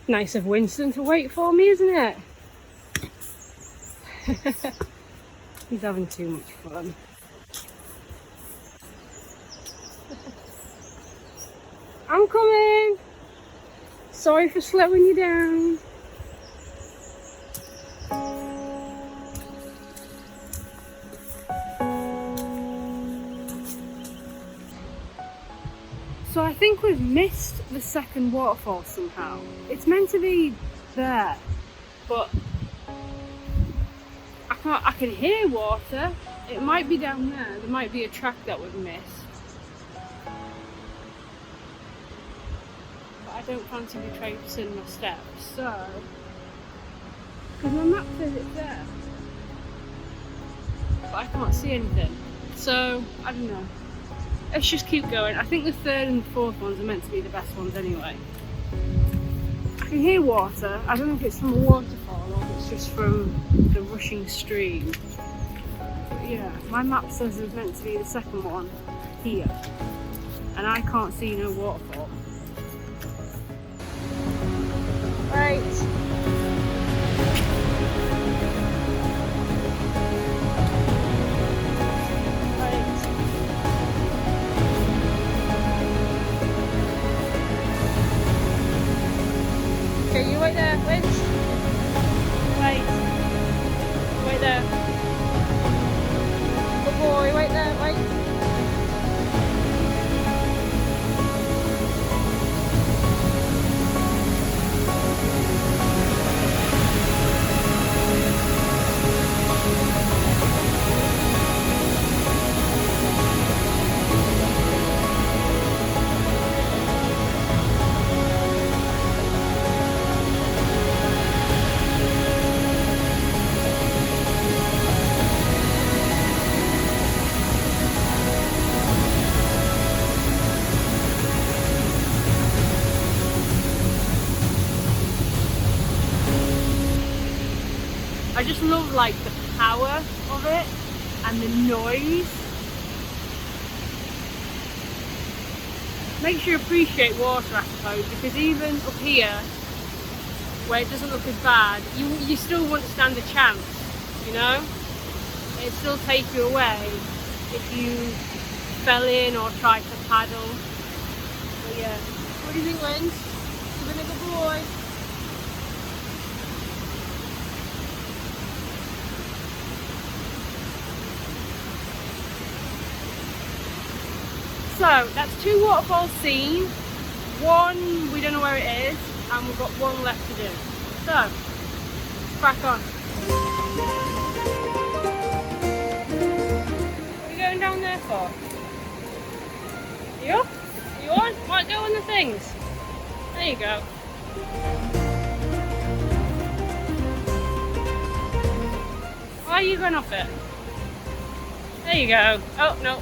Nice of Winston to wait for me, isn't it? He's having too much fun. I'm coming! Sorry for slowing you down. So I think we've missed the second waterfall somehow. It's meant to be there, but I can hear water. It might be down there. There might be a track that we've missed. But I don't fancy retracing my steps, so... Because my map says it's there. But I can't see anything. So, I don't know. Let's just keep going. I think the 3rd and 4th ones are meant to be the best ones anyway. I can hear water. I don't know if it's from a waterfall or if it's just from the rushing stream. But yeah, my map says it's meant to be the second one here. And I can't see no waterfall. Right. I just love like the power of it and the noise. Makes you appreciate water, I suppose, because even up here, where it doesn't look as bad, you still wouldn't stand a chance, you know? It'd still take you away if you fell in or tried to paddle. But yeah, what do you think, Lynn? You've been a good boy. So that's 2 waterfalls seen. One we don't know where it is, and we've got one left to do. So let's crack on. What are you going down there for? You up? You on? Might go on the things. There you go. Why are you going off it? There you go. Oh no.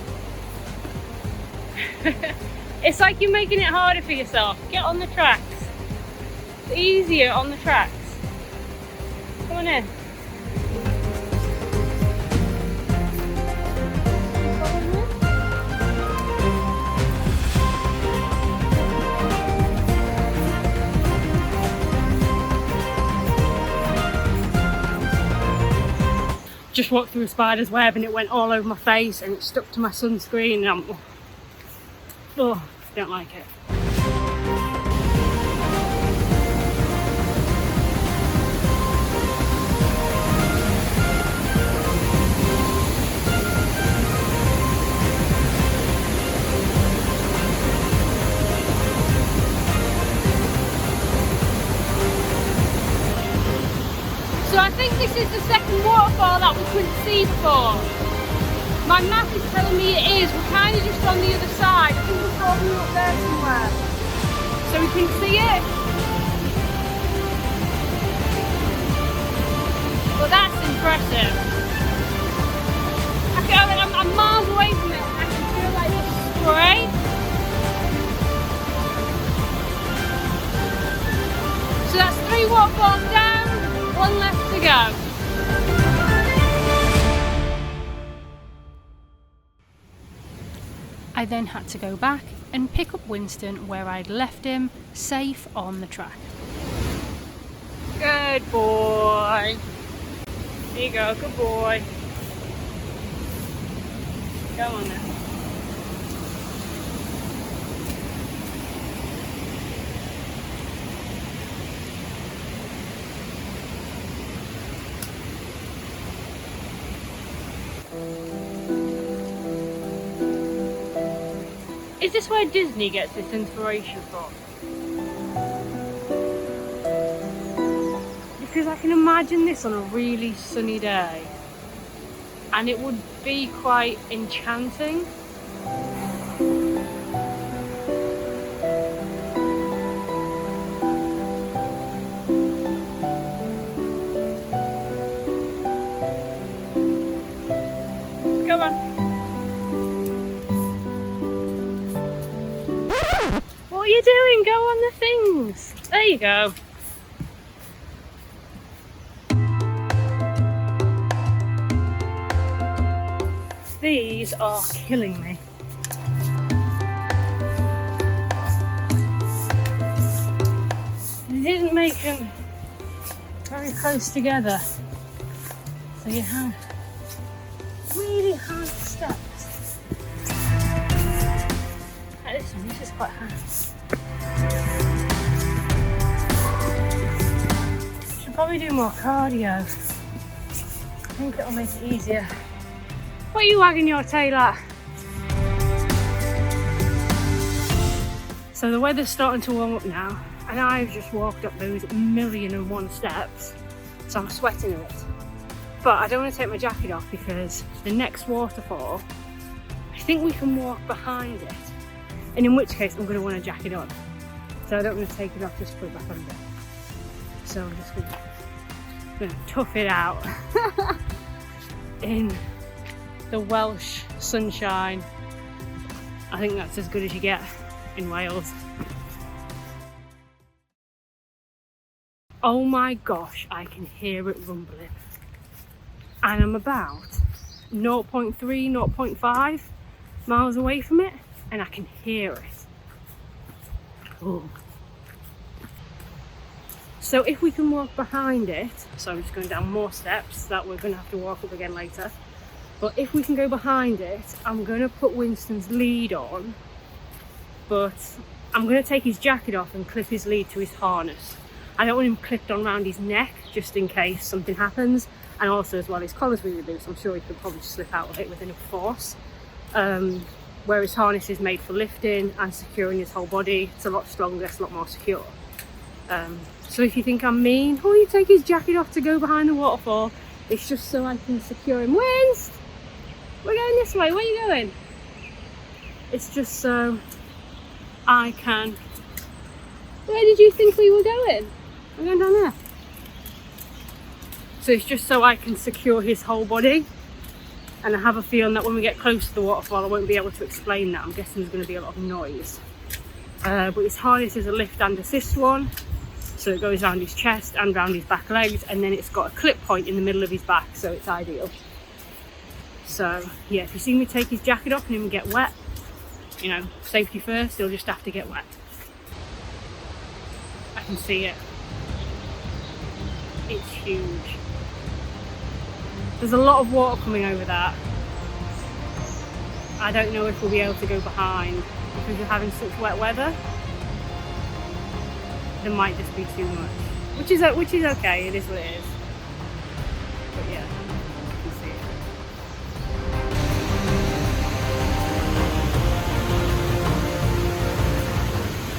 It's like you're making it harder for yourself. Get on the tracks. It's easier on the tracks. Come on in. Just walked through a spider's web and it went all over my face and it stuck to my sunscreen and I'm... Oh, don't like it. So I think this is the second waterfall that we couldn't see before. My map is telling me it is. We're kind of just on the other side. I think we're probably up there somewhere. So we can see it. But that's impressive. I'm miles away from it and I can feel like the spray. So that's 3 waterfalls down, 1 left to go. I then had to go back and pick up Winston where I'd left him, safe on the track. Good boy. There you go, good boy. Go on then. Is this where Disney gets this inspiration from? Because I can imagine this on a really sunny day and it would be quite enchanting. Come on. What are you doing? Go on the things. There you go. These are killing me. They didn't make them very close together. So you have really hard steps. Like this one, this is quite hard. Should probably do more cardio. I think it'll make it easier. What are you wagging your tail at? So the weather's starting to warm up now and I've just walked up those 1,000,001 steps, so I'm sweating a bit. But I don't want to take my jacket off because the next waterfall, I think we can walk behind it, and in which case I'm going to want a jacket on. So I don't want to take it off, just put it back under. So I'm just going to tough it out in the Welsh sunshine. I think that's as good as you get in Wales. Oh my gosh, I can hear it rumbling. and I'm about 0.3, 0.5 miles away from it, and I can hear it. Ooh. So if we can walk behind it, so I'm just going down more steps that we're going to have to walk up again later, but if we can go behind it, I'm going to put Winston's lead on, but I'm going to take his jacket off and clip his lead to his harness. I don't want him clipped on around his neck just in case something happens, and also as well his collar's really loose, I'm sure he could probably slip out of it with enough force. Where his harness is made for lifting and securing his whole body, it's a lot stronger, it's a lot more secure. So if you think I'm mean, oh, you take his jacket off to go behind the waterfall, it's just so I can secure him. Winst! We're going this way, where are you going? It's just so I can... Where did you think we were going? We're going down there. So it's just so I can secure his whole body. And I have a feeling that when we get close to the waterfall, I won't be able to explain that. I'm guessing there's going to be a lot of noise. But his harness is a lift and assist one. So it goes around his chest and around his back legs. And then it's got a clip point in the middle of his back. So it's ideal. So yeah, if you see me take his jacket off and him get wet, you know, safety first, he'll just have to get wet. I can see it. It's huge. There's a lot of water coming over that. I don't know if we'll be able to go behind because we're having such wet weather. There might just be too much, which is okay. It is what it is. But yeah, I can see it.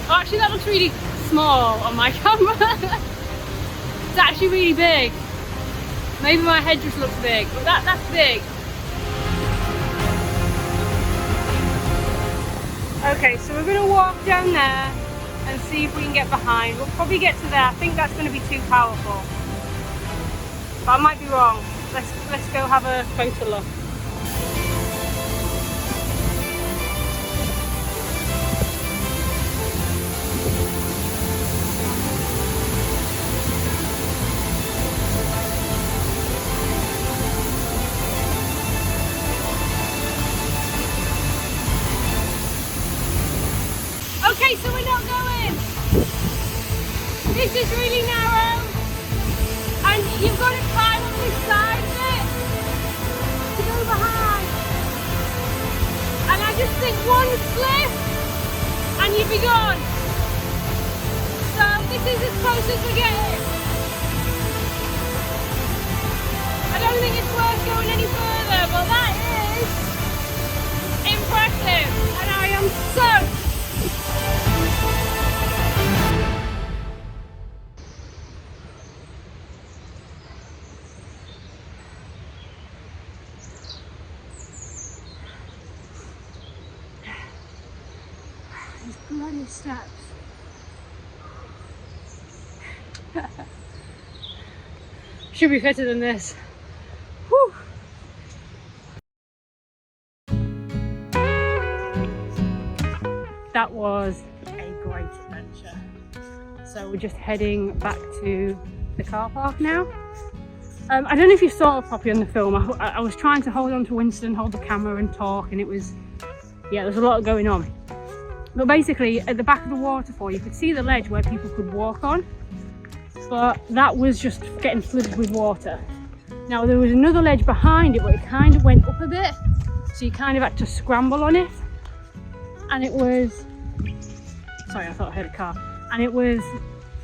Oh, actually, that looks really small on my camera. It's actually really big. Maybe my head just looks big, but that's big. Okay, so we're going to walk down there and see if we can get behind. We'll probably get to there. I think that's going to be too powerful. But I might be wrong. Let's go have a closer look. Okay, so we're not going. This is really narrow, and you've got to climb on this side of it to go behind. And I just think one slip and you'll be gone. So this is as close as we're getting. I don't think it's worth going any further, but that is impressive, and I am so bloody steps. Should be better than this. Whew. That was a great adventure. So we're just heading back to the car park now. I don't know if you saw it properly on the film. I was trying to hold on to Winston, hold the camera and talk, and it was, yeah, there's a lot going on. But basically, at the back of the waterfall, you could see the ledge where people could walk on, but that was just getting flooded with water. Now, there was another ledge behind it, but it kind of went up a bit, so you kind of had to scramble on it. And it was, sorry, I thought I heard a car. And it was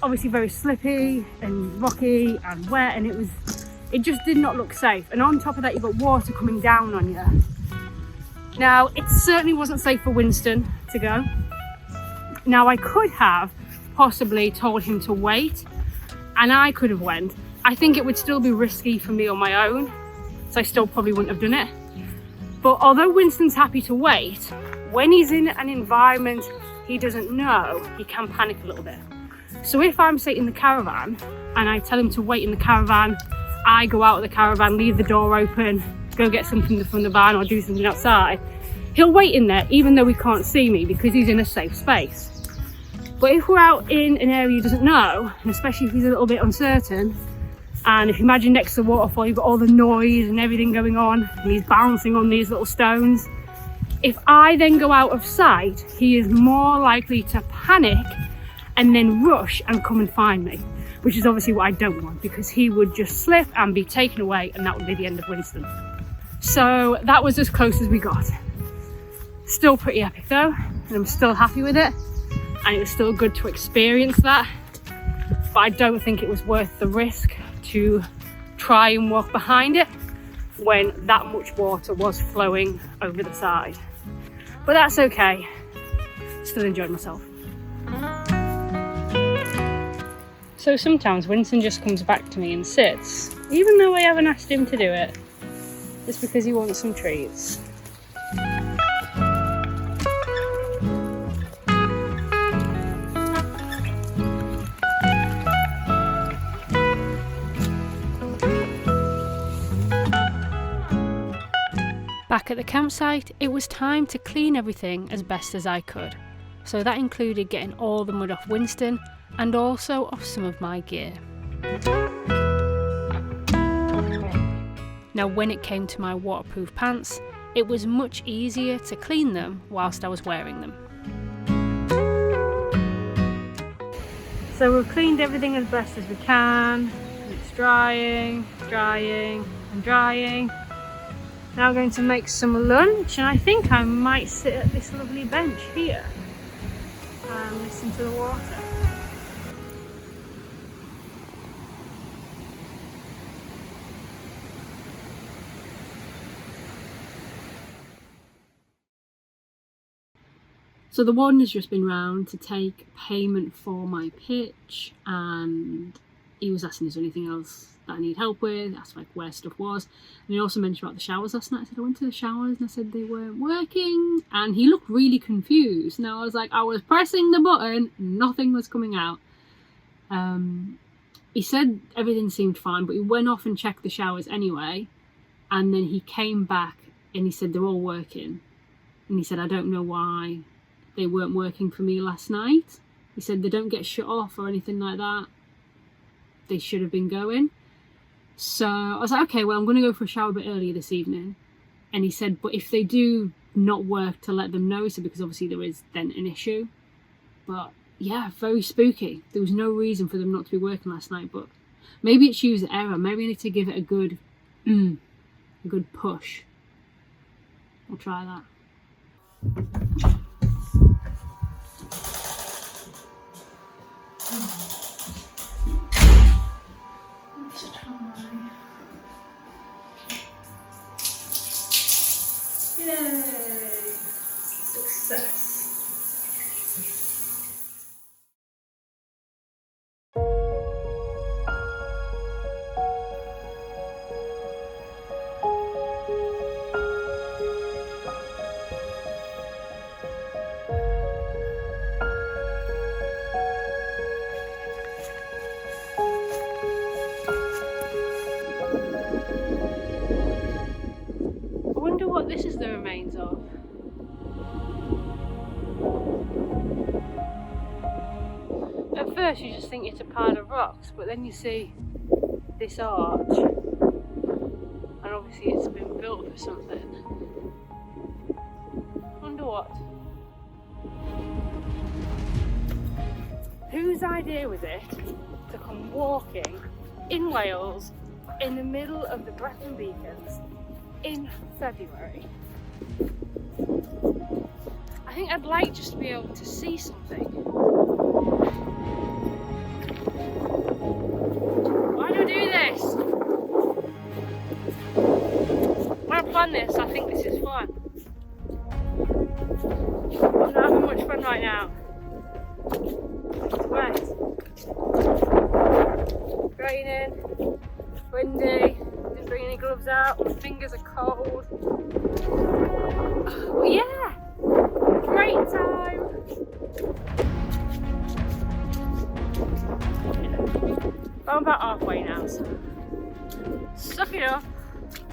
obviously very slippy and rocky and wet, and it just did not look safe. And on top of that, you've got water coming down on you. Now, it certainly wasn't safe for Winston to go. Now, I could have possibly told him to wait, and I could have went. I think it would still be risky for me on my own, so I still probably wouldn't have done it. But although Winston's happy to wait, when he's in an environment he doesn't know, he can panic a little bit. So if I'm sitting in the caravan and I tell him to wait in the caravan, I go out of the caravan, leave the door open, go get something from the van or do something outside, he'll wait in there even though he can't see me because he's in a safe space. But if we're out in an area he doesn't know, and especially if he's a little bit uncertain, And if you imagine next to the waterfall, you've got all the noise and everything going on, and he's bouncing on these little stones. If I then go out of sight, he is more likely to panic and then rush and come and find me, which is obviously what I don't want, because he would just slip and be taken away, and that would be the end of Winston. So that was as close as we got. Still pretty epic though, and I'm still happy with it, and it was still good to experience that, but I don't think it was worth the risk to try and walk behind it when that much water was flowing over the side. But that's okay, still enjoyed myself. So sometimes Winston just comes back to me and sits, even though I haven't asked him to do it, just because he wants some treats. Back at the campsite, it was time to clean everything as best as I could. So that included getting all the mud off Winston and also off some of my gear. Now when it came to my waterproof pants, it was much easier to clean them whilst I was wearing them. So we've cleaned everything as best as we can. It's drying, drying and drying. Now I'm going to make some lunch, and I think I might sit at this lovely bench here and listen to the water. So the warden has just been round to take payment for my pitch, and he was asking, is there anything else that I need help with? Asked like where stuff was, and he also mentioned about the showers last night. I said I went to the showers and I said they weren't working, and he looked really confused. Now I was like, I was pressing the button, nothing was coming out. He said everything seemed fine, but he went off and checked the showers anyway, and then he came back and he said they're all working, and he said I don't know why they weren't working for me last night. He said they don't get shut off or anything like that. They should have been going. So I was like, okay, well, I'm going to go for a shower a bit earlier this evening. And he said, but if they do not work, to let them know. So because obviously there is then an issue. But yeah, very spooky. There was no reason for them not to be working last night, but maybe it's user error. Maybe I need to give it a good push. I'll try that. Yay! Success! This is the remains of. At first you just think it's a pile of rocks, but then you see this arch, and obviously it's been built for something. Wonder what? Whose idea was it to come walking in Wales in the middle of the Brecon Beacons in February? I think I'd like just to be able to see something. Why do I do this? When I plan this, I think this is fun. I'm not having much fun right now. It's wet. Raining. Windy. Didn't bring any gloves out. My fingers are cold. Oh, yeah! Great time! I'm about halfway now, so suck it up.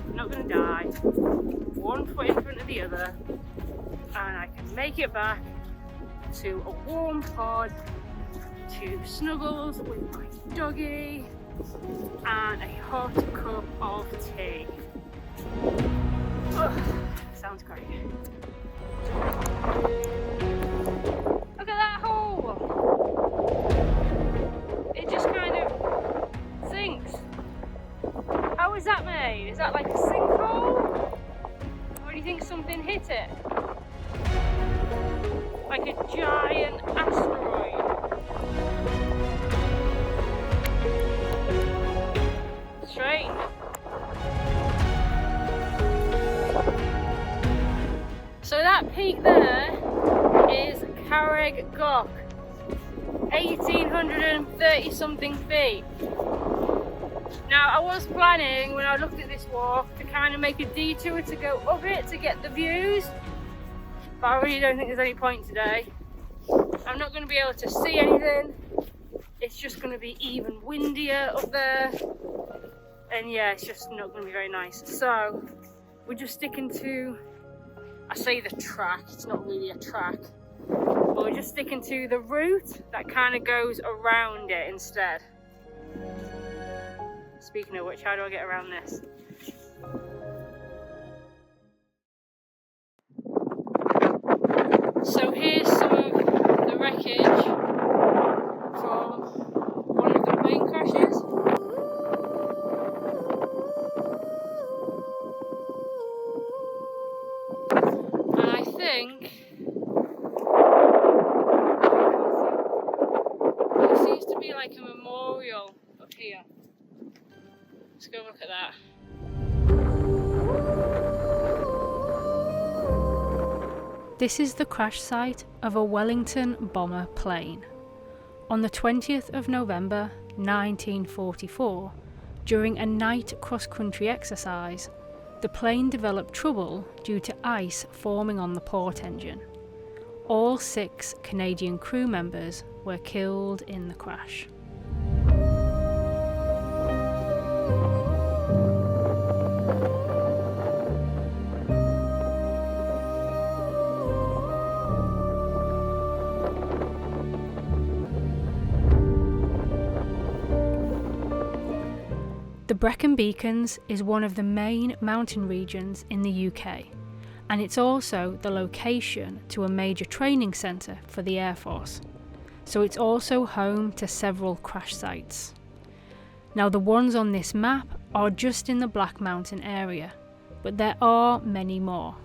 I'm not gonna die. One foot in front of the other, and I can make it back to a warm pod, to snuggles with my doggy, and a hot cup of tea. Ugh, sounds great. Look at that hole! It just kind of sinks. How is that made? Is that like a sinkhole? Or do you think something hit it? Like a giant asteroid? Strange. So that peak there is Clydach Gorge, 1830 something feet. Now I was planning when I looked at this walk to kind of make a detour to go up it to get the views, but I really don't think there's any point today. I'm not going to be able to see anything. It's just going to be even windier up there, and yeah, it's just not going to be very nice. So we're just sticking to, I say the track, it's not really a track, but we're just sticking to the route that kind of goes around it instead. Speaking of which, how do I get around this? So here's some of the wreckage from one of the plane crashes. And I think there seems to be like a memorial up here. Let's go look at that. This is the crash site of a Wellington bomber plane. On the 20th of November 1944, during a night cross-country exercise, the plane developed trouble due to ice forming on the port engine. All 6 Canadian crew members were killed in the crash. The Brecon Beacons is one of the main mountain regions in the UK, and it's also the location to a major training centre for the Air Force, so it's also home to several crash sites. Now the ones on this map are just in the Black Mountain area, but there are many more.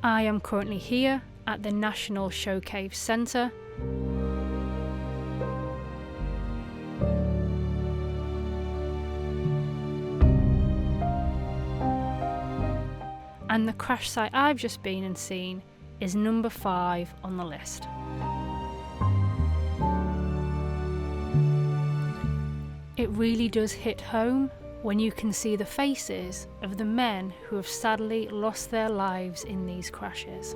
I am currently here at the National Showcaves Centre, and the crash site I've just been and seen is number 5 on the list. It really does hit home when you can see the faces of the men who have sadly lost their lives in these crashes.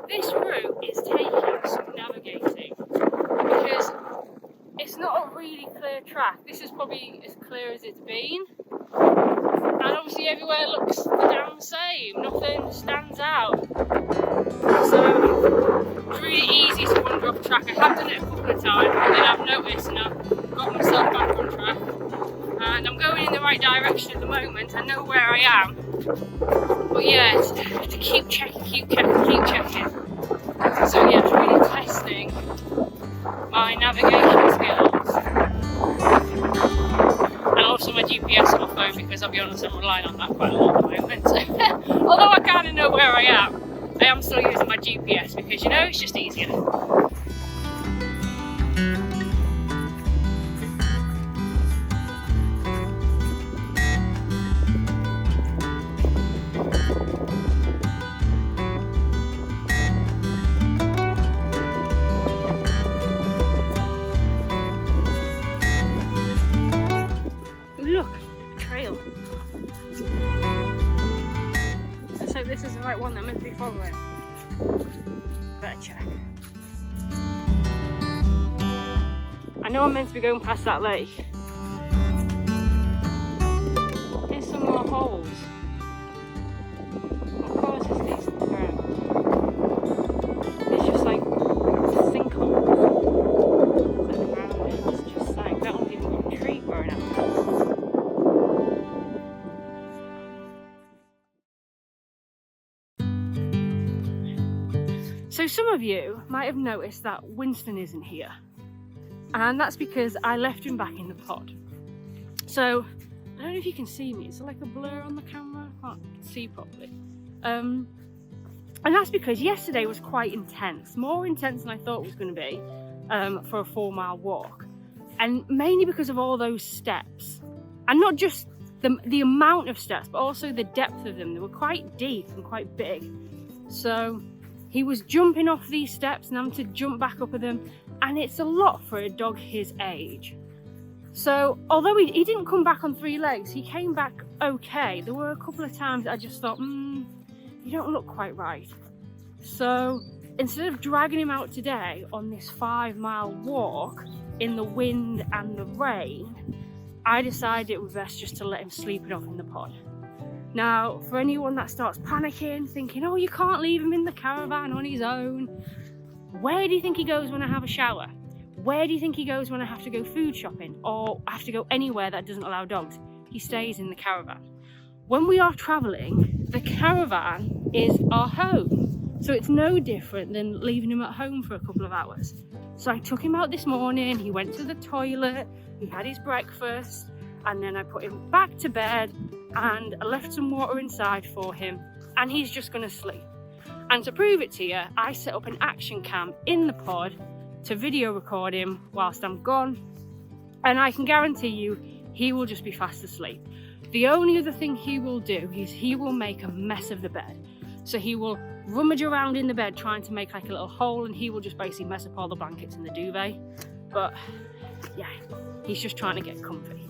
This route is taking some navigating because it's not a really clear track. This is probably as clear as it's been, and obviously everywhere looks the damn same, nothing stands out, so it's really easy to wander off track. I have done it a couple of times and then I've noticed and I've got myself back on track, and I'm going in the right direction at the moment. I know where I am, but yeah, it's to keep checking. So yeah, it's really testing my navigation skills, and also my GPS on my phone, because I'll be honest, I'm relying on that quite a lot at the moment. Although I kind of know where I am still using my GPS because, you know, it's just easier. this is the right one that I'm meant to be following. Better check. I know I'm meant to be going past that lake. Here's some more holes. What causes these in the ground? It's just like sinkholes. It's like the ground is just like, that one's even got a tree growing out of it. So some of you might have noticed that Winston isn't here, and that's because I left him back in the pod. So I don't know if you can see me, it's like a blur on the camera, I can't see properly. And that's because yesterday was quite intense, more intense than I thought it was going to be for a 4-mile walk, and mainly because of all those steps, and not just the amount of steps but also the depth of them. They were quite deep and quite big, so he was jumping off these steps and having to jump back up at them, and it's a lot for a dog his age. So although he didn't come back on 3 legs, he came back okay. There were a couple of times I just thought, you don't look quite right. So instead of dragging him out today on this 5-mile walk in the wind and the rain, I decided it was best just to let him sleep it off in the pod. Now, for anyone that starts panicking, thinking, oh, you can't leave him in the caravan on his own, where do you think he goes when I have a shower? Where do you think he goes when I have to go food shopping or I have to go anywhere that doesn't allow dogs? He stays in the caravan. When we are travelling, the caravan is our home. So it's no different than leaving him at home for a couple of hours. So I took him out this morning, he went to the toilet, he had his breakfast, and then I put him back to bed and I left some water inside for him, and he's just going to sleep. And to prove it to you, I set up an action cam in the pod to video record him whilst I'm gone, and I can guarantee you he will just be fast asleep. The only other thing he will do is he will make a mess of the bed. So he will rummage around in the bed trying to make like a little hole, and he will just basically mess up all the blankets in the duvet. But yeah, he's just trying to get comfy.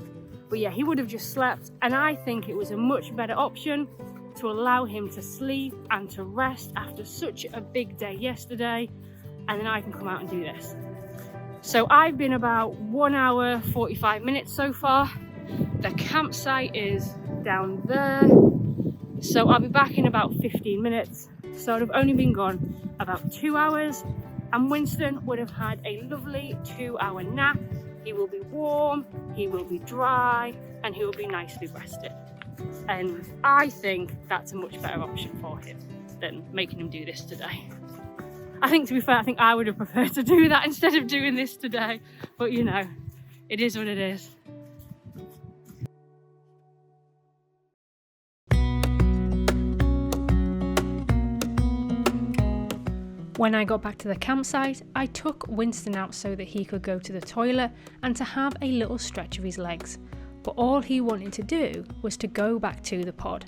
But yeah, he would have just slept, and I think it was a much better option to allow him to sleep and to rest after such a big day yesterday, and then I can come out and do this. So I've been about 1 hour 45 minutes so far. The campsite is down there, so I'll be back in about 15 minutes. So I'd have only been gone about 2 hours, and Winston would have had a lovely 2-hour nap. He will be warm, he will be dry, and he will be nicely rested. And I think that's a much better option for him than making him do this today. I think, to be fair, I think I would have preferred to do that instead of doing this today. But you know, it is what it is. When I got back to the campsite, I took Winston out so that he could go to the toilet and to have a little stretch of his legs. But all he wanted to do was to go back to the pod.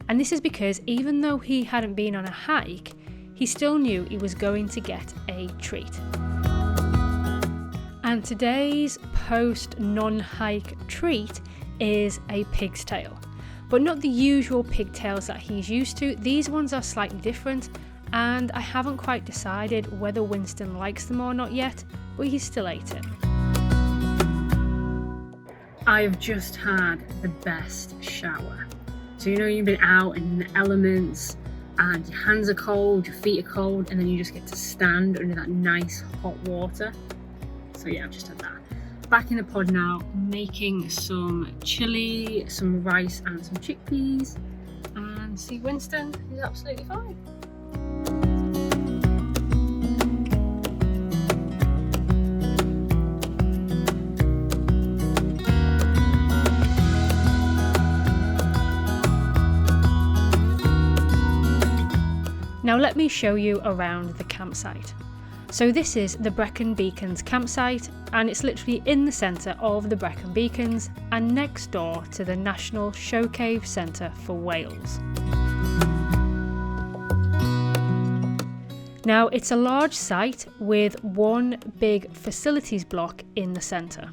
And this is because even though he hadn't been on a hike, he still knew he was going to get a treat. And today's post non-hike treat is a pig's tail. But not the usual pigtails that he's used to. These ones are slightly different, and I haven't quite decided whether Winston likes them or not yet, but he still ate it. I've just had the best shower. So you know you've been out in the elements and your hands are cold, your feet are cold, and then you just get to stand under that nice hot water. So yeah, I've just had that. Back in the pod now, making some chili, some rice and some chickpeas, and see, Winston is absolutely fine. Now let me show you around the campsite. So this is the Brecon Beacons Campsite, and it's literally in the centre of the Brecon Beacons and next door to the National Showcaves Centre for Wales. Now it's a large site with one big facilities block in the centre.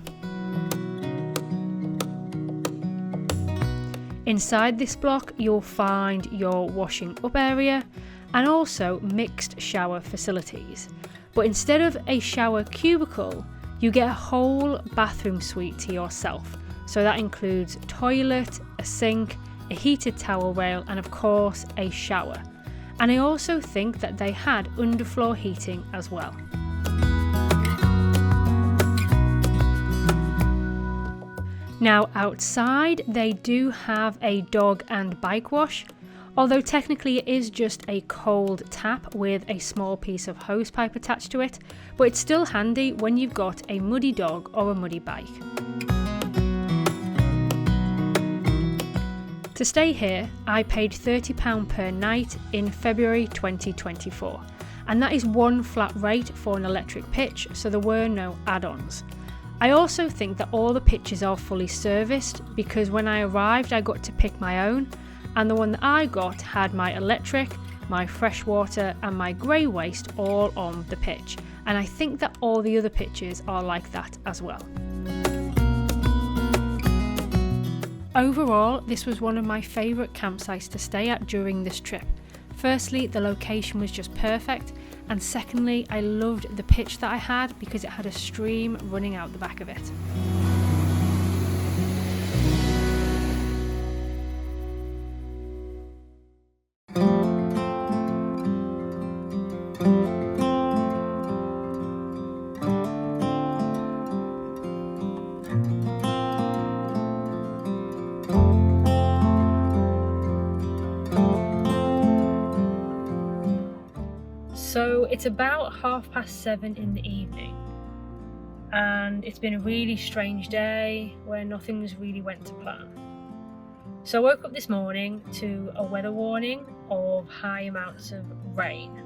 Inside this block you'll find your washing up area and also mixed shower facilities. But instead of a shower cubicle, you get a whole bathroom suite to yourself. So that includes a toilet, a sink, a heated towel rail and of course a shower. And I also think that they had underfloor heating as well. Now outside they do have a dog and bike wash, although technically it is just a cold tap with a small piece of hose pipe attached to it, but it's still handy when you've got a muddy dog or a muddy bike. To stay here, I paid £30 per night in February 2024, and that is one flat rate for an electric pitch, so there were no add-ons. I also think that all the pitches are fully serviced because when I arrived I got to pick my own, and the one that I got had my electric, my freshwater and my grey waste all on the pitch, and I think that all the other pitches are like that as well. Overall, this was one of my favourite campsites to stay at during this trip. Firstly, the location was just perfect, and secondly, I loved the pitch that I had because it had a stream running out the back of it. So it's about 7:30 in the evening, and it's been a really strange day where nothing's really went to plan. So I woke up this morning to a weather warning of high amounts of rain.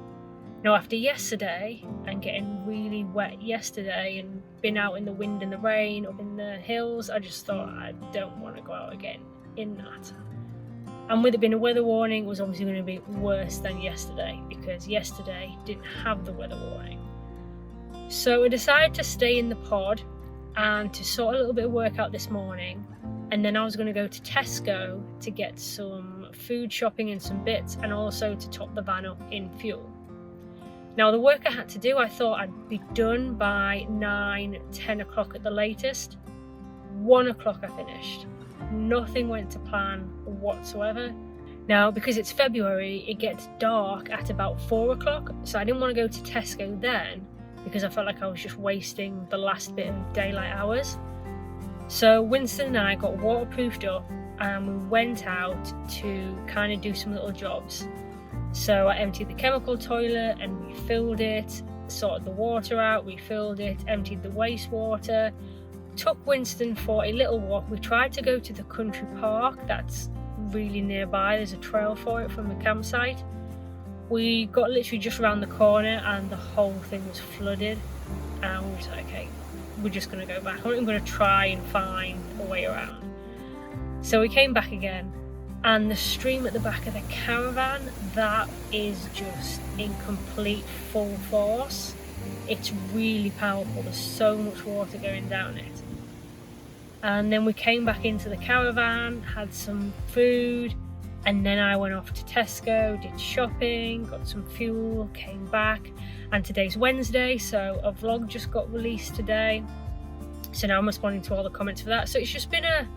Now after yesterday and getting really wet yesterday and been out in the wind and the rain up in the hills, I just thought I don't want to go out again in that. And with it being a weather warning, it was obviously going to be worse than yesterday because yesterday didn't have the weather warning. So I decided to stay in the pod and to sort a little bit of work out this morning, and then I was going to go to Tesco to get some food shopping and some bits, and also to top the van up in fuel. Now the work I had to do, I thought I'd be done by 9-10 o'clock at the latest. 1 o'clock I finished. Nothing went to plan whatsoever. Now because it's February, it gets dark at about 4 o'clock, so I didn't want to go to Tesco then because I felt like I was just wasting the last bit of daylight hours. So Winston and I got waterproofed up and we went out to kind of do some little jobs. So I emptied the chemical toilet and refilled it, sorted the water out, refilled it, emptied the wastewater, took Winston for a little walk. We tried to go to the country park that's really nearby. There's a trail for it from the campsite. We got literally just around the corner and the whole thing was flooded, and we were just like, okay, we're just going to go back. I'm not even going to try and find a way around. So we came back again, and the stream at the back of the caravan, that is just in complete full force. It's really powerful. There's so much water going down it. And then we came back into the caravan, had some food, and then I went off to Tesco, did shopping, got some fuel, came back, and today's Wednesday, so a vlog just got released today. So now I'm responding to all the comments for that. So it's just been a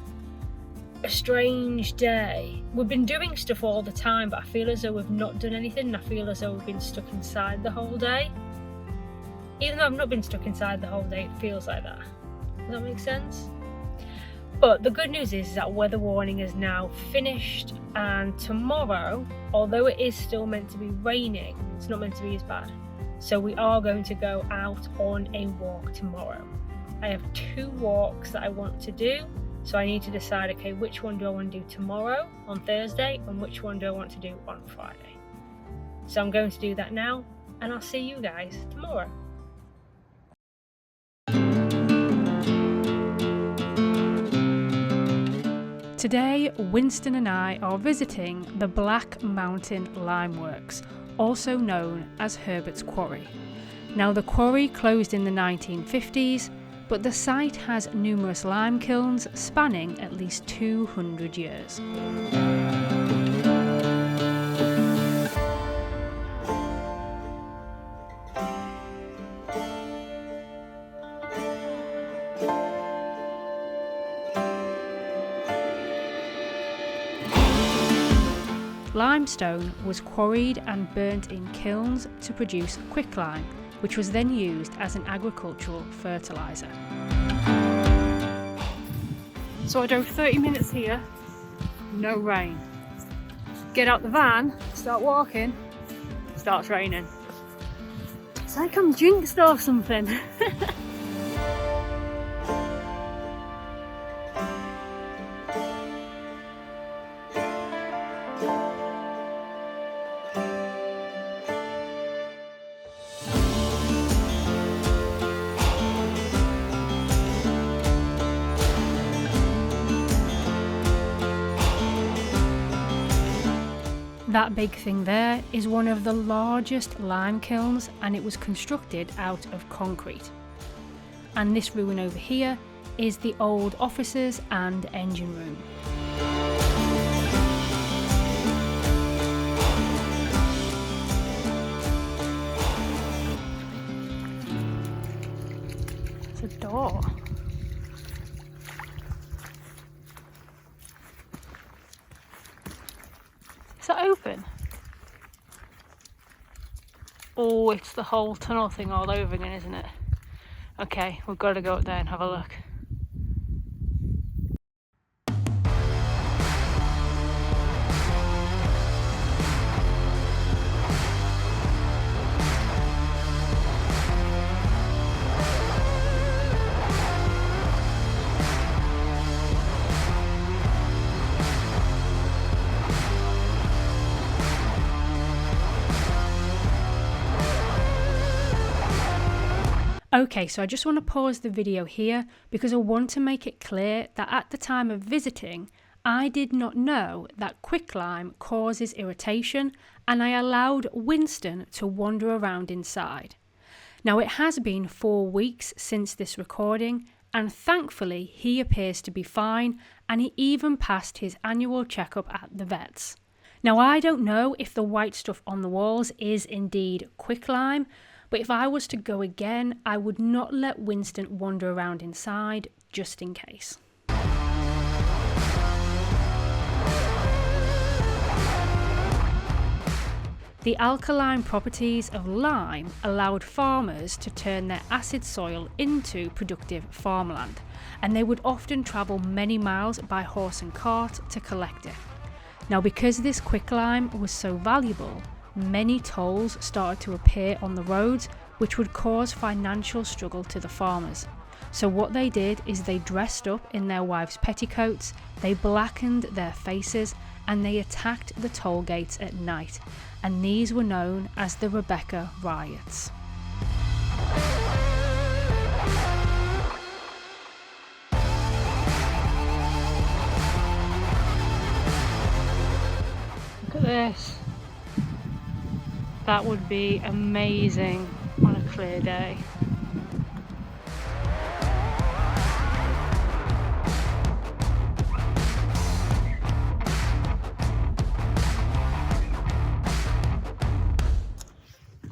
strange day. We've been doing stuff all the time, but I feel as though we've not done anything, and I feel as though we've been stuck inside the whole day. Even though I've not been stuck inside the whole day, it feels like that. Does that make sense? But the good news is that weather warning is now finished, and tomorrow, although it is still meant to be raining, it's not meant to be as bad. So we are going to go out on a walk tomorrow. I have 2 walks that I want to do, so I need to decide, okay, which one do I want to do tomorrow on Thursday and which one do I want to do on Friday. So I'm going to do that now, and I'll see you guys tomorrow. Today, Winston and I are visiting the Black Mountain Limeworks, also known as Herbert's Quarry. Now the quarry closed in the 1950s, but the site has numerous lime kilns spanning at least 200 years. Limestone was quarried and burnt in kilns to produce quicklime, which was then used as an agricultural fertiliser. So I drove 30 minutes here, no rain. Get out the van, start walking, starts raining. It's like I'm jinxed or something. That big thing there is one of the largest lime kilns, and it was constructed out of concrete. And this ruin over here is the old offices and engine room. It's a door. Is that open? Oh, it's the whole tunnel thing all over again, isn't it? Okay, we've got to go up there and have a look. Okay, so I just want to pause the video here because I want to make it clear that at the time of visiting, I did not know that quicklime causes irritation, and I allowed Winston to wander around inside. Now, it has been 4 weeks since this recording, and thankfully he appears to be fine, and he even passed his annual checkup at the vet's. Now, I don't know if the white stuff on the walls is indeed quicklime, but if I was to go again, I would not let Winston wander around inside, just in case. The alkaline properties of lime allowed farmers to turn their acid soil into productive farmland, and they would often travel many miles by horse and cart to collect it. Now, because this quicklime was so valuable, many tolls started to appear on the roads, which would cause financial struggle to the farmers. So what they did is they dressed up in their wives' petticoats, they blackened their faces, and they attacked the toll gates at night, and these were known as the Rebecca riots. Look at this. That would be amazing on a clear day.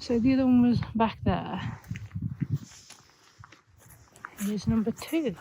So the other one was back there. Here's number 2.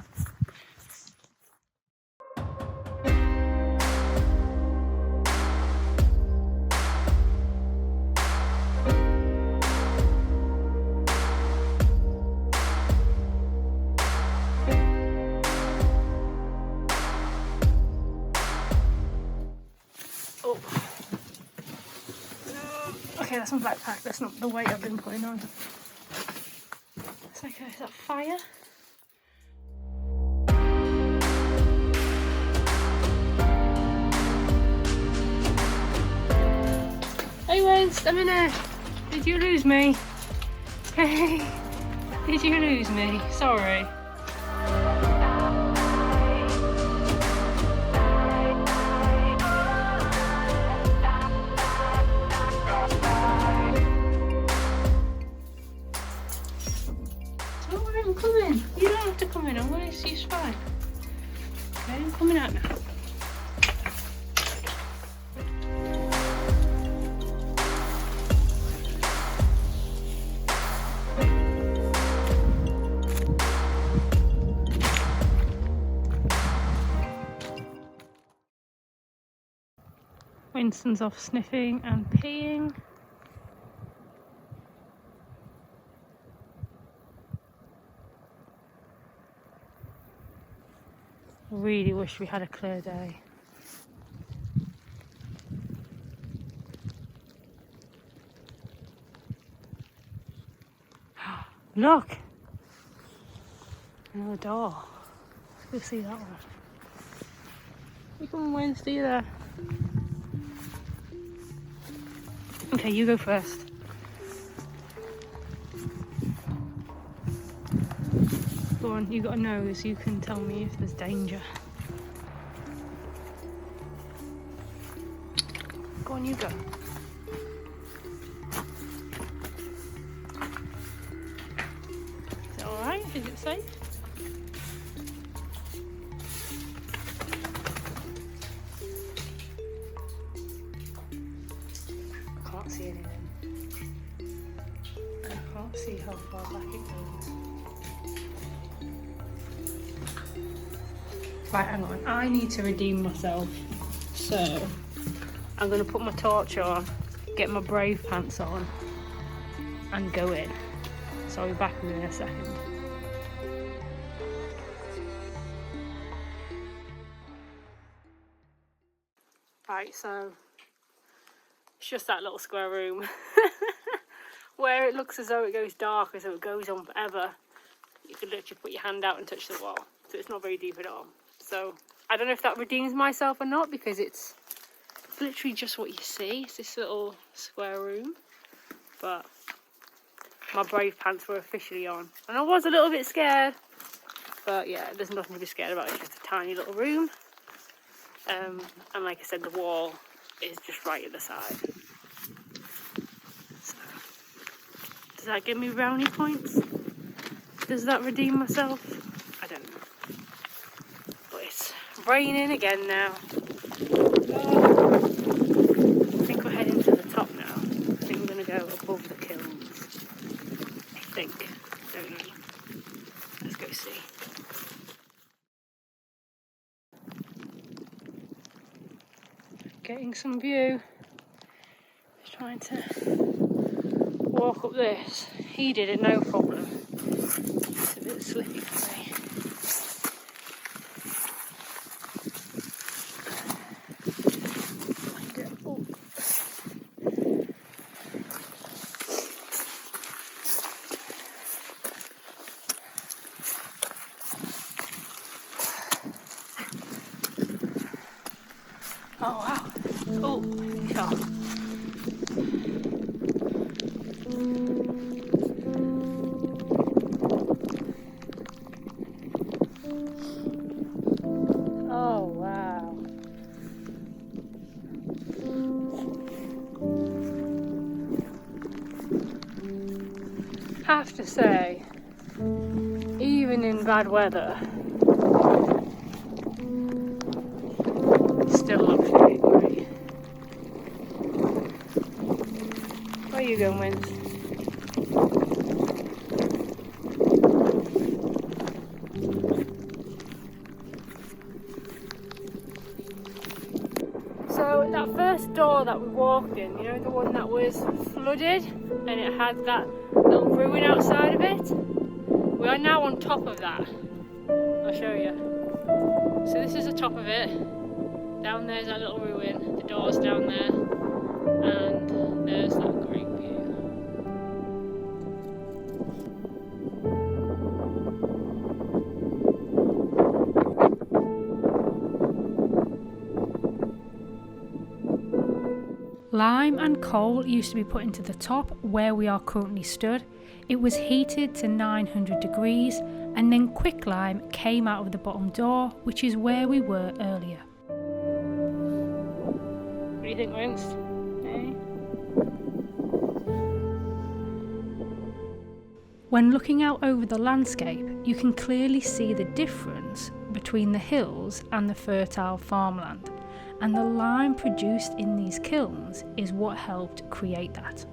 Okay, that's my backpack, that's not the weight I've been putting on. It's like, is that fire? Hey Winston, I'm in here. Did you lose me? Hey, did you lose me? Sorry. Winston's off sniffing and peeing. Really wish we had a clear day. Look! Another door. Let's go see that one. You come on, Wednesday there. Okay, you go first. Go on, you got a nose, you can tell me if there's danger. Go on, you go. Is it alright? Is it safe? I can't see anything. I can't see how far back it goes. Right, hang on. I need to redeem myself. So, I'm going to put my torch on, get my brave pants on, and go in. So I'll be back with you in a second. Right, so it's just that little square room where it looks as though it goes dark, as though it goes on forever. You could literally put your hand out and touch the wall, so it's not very deep at all. So I don't know if that redeems myself or not, because it's literally just what you see. It's this little square room, but my brave pants were officially on, and I was a little bit scared, but yeah, there's nothing to be scared about. It's just a tiny little room, and like I said, the wall is just right at the side. So, does that give me brownie points? Does that redeem myself? I don't know. But it's raining again now. I think we're heading to the top now. I think we're going to go above the kilns. I think. Don't know. Let's go see. Getting some view. Just trying to walk up this. He did it no problem. It's a bit slippy for me. Oh wow. Oh, yeah. Oh wow. Have to say, even in bad weather, still looks really great. Where are you going, Wins? So that first door that we walked in, you know, the one that was flooded and it had that little ruin outside of it? We are now on top of that. I'll show you. So this is the top of it. Down there's that little ruin, the door's down there, and there's that great view. Lime and coal used to be put into the top where we are currently stood. It was heated to 900 degrees, and then quicklime came out of the bottom door, which is where we were earlier. What do you think, Vince? Eh? When looking out over the landscape, you can clearly see the difference between the hills and the fertile farmland, and the lime produced in these kilns is what helped create that.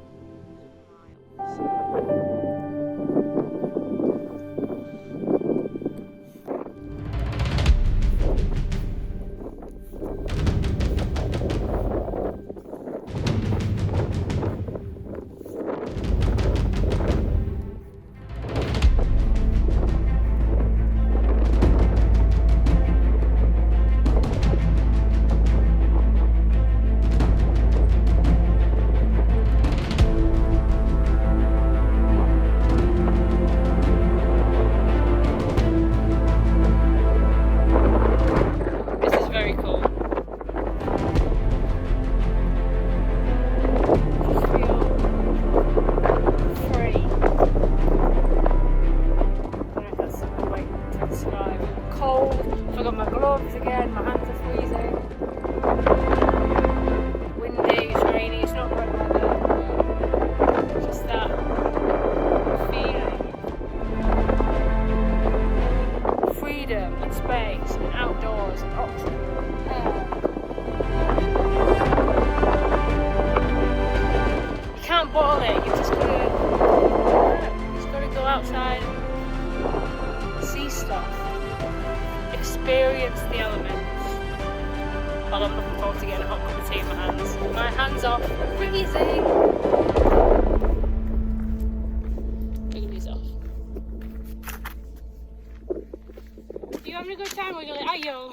bottle it. You just gotta go outside, see stuff, experience the elements. Well, I'm looking forward to getting a hot cup of tea in my hands. My hands are freezing. Look at these off. You having a good time? We're going like, ayo.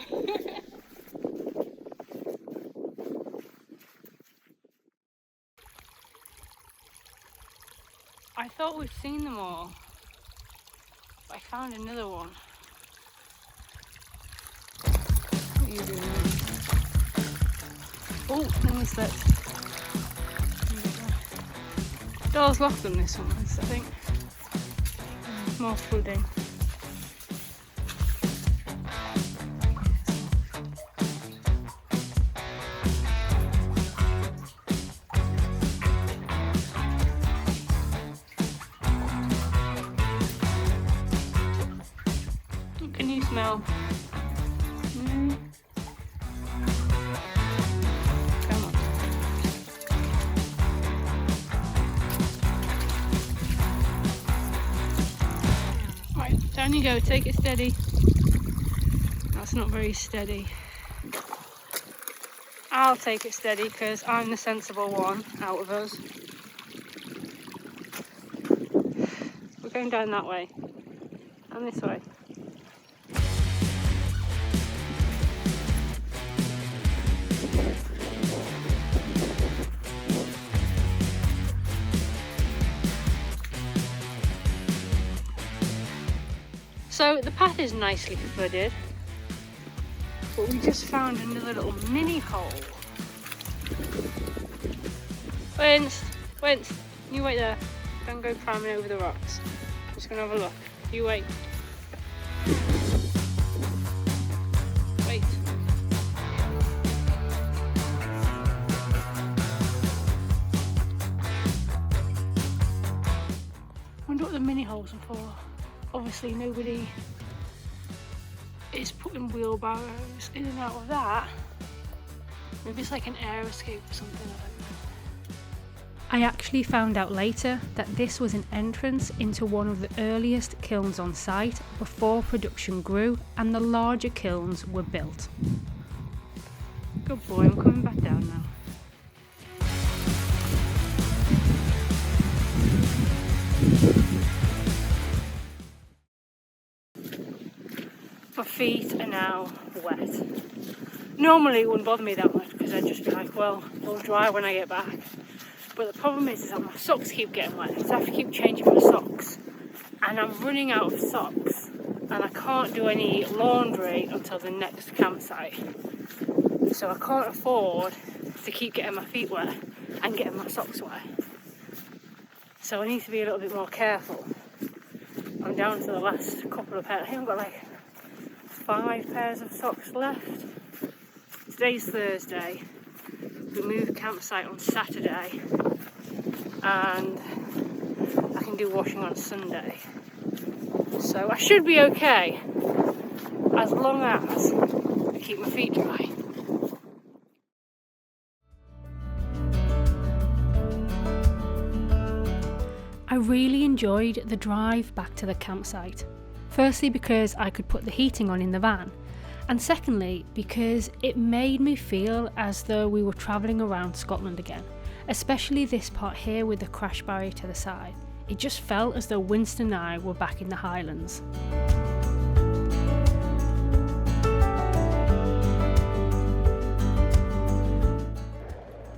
I thought we'd seen them all, but I found another one. What are you doing now? Oh, nearly slipped. Door's locked on this one, I think. More flooding. Can you smell? Come on. Right, down you go, take it steady. That's not very steady. I'll take it steady because I'm the sensible one out of us. We're going down that way and this way. So the path is nicely flooded, but we just found another little mini hole. Winst, you wait there. Don't go climbing over the rocks. I'm just gonna have a look. You wait. Wait. I wonder what the mini holes are for. Obviously nobody is putting wheelbarrows in and out of that. Maybe it's like an air escape or something, I don't know. I actually found out later that this was an entrance into one of the earliest kilns on site before production grew and the larger kilns were built. Good boy, I'm coming back down now. My feet are now wet. Normally it wouldn't bother me that much because I'd just be like, well, they'll dry when I get back. But the problem is that my socks keep getting wet, so I have to keep changing my socks. And I'm running out of socks, and I can't do any laundry until the next campsite. So I can't afford to keep getting my feet wet and getting my socks wet. So I need to be a little bit more careful. I'm down to the last couple of pairs. I think I've got like 5 pairs of socks left. Today's Thursday. We moved campsite on Saturday and I can do washing on Sunday. So I should be okay as long as I keep my feet dry. I really enjoyed the drive back to the campsite. Firstly because I could put the heating on in the van, and secondly because it made me feel as though we were travelling around Scotland again, especially this part here with the crash barrier to the side. It just felt as though Winston and I were back in the Highlands.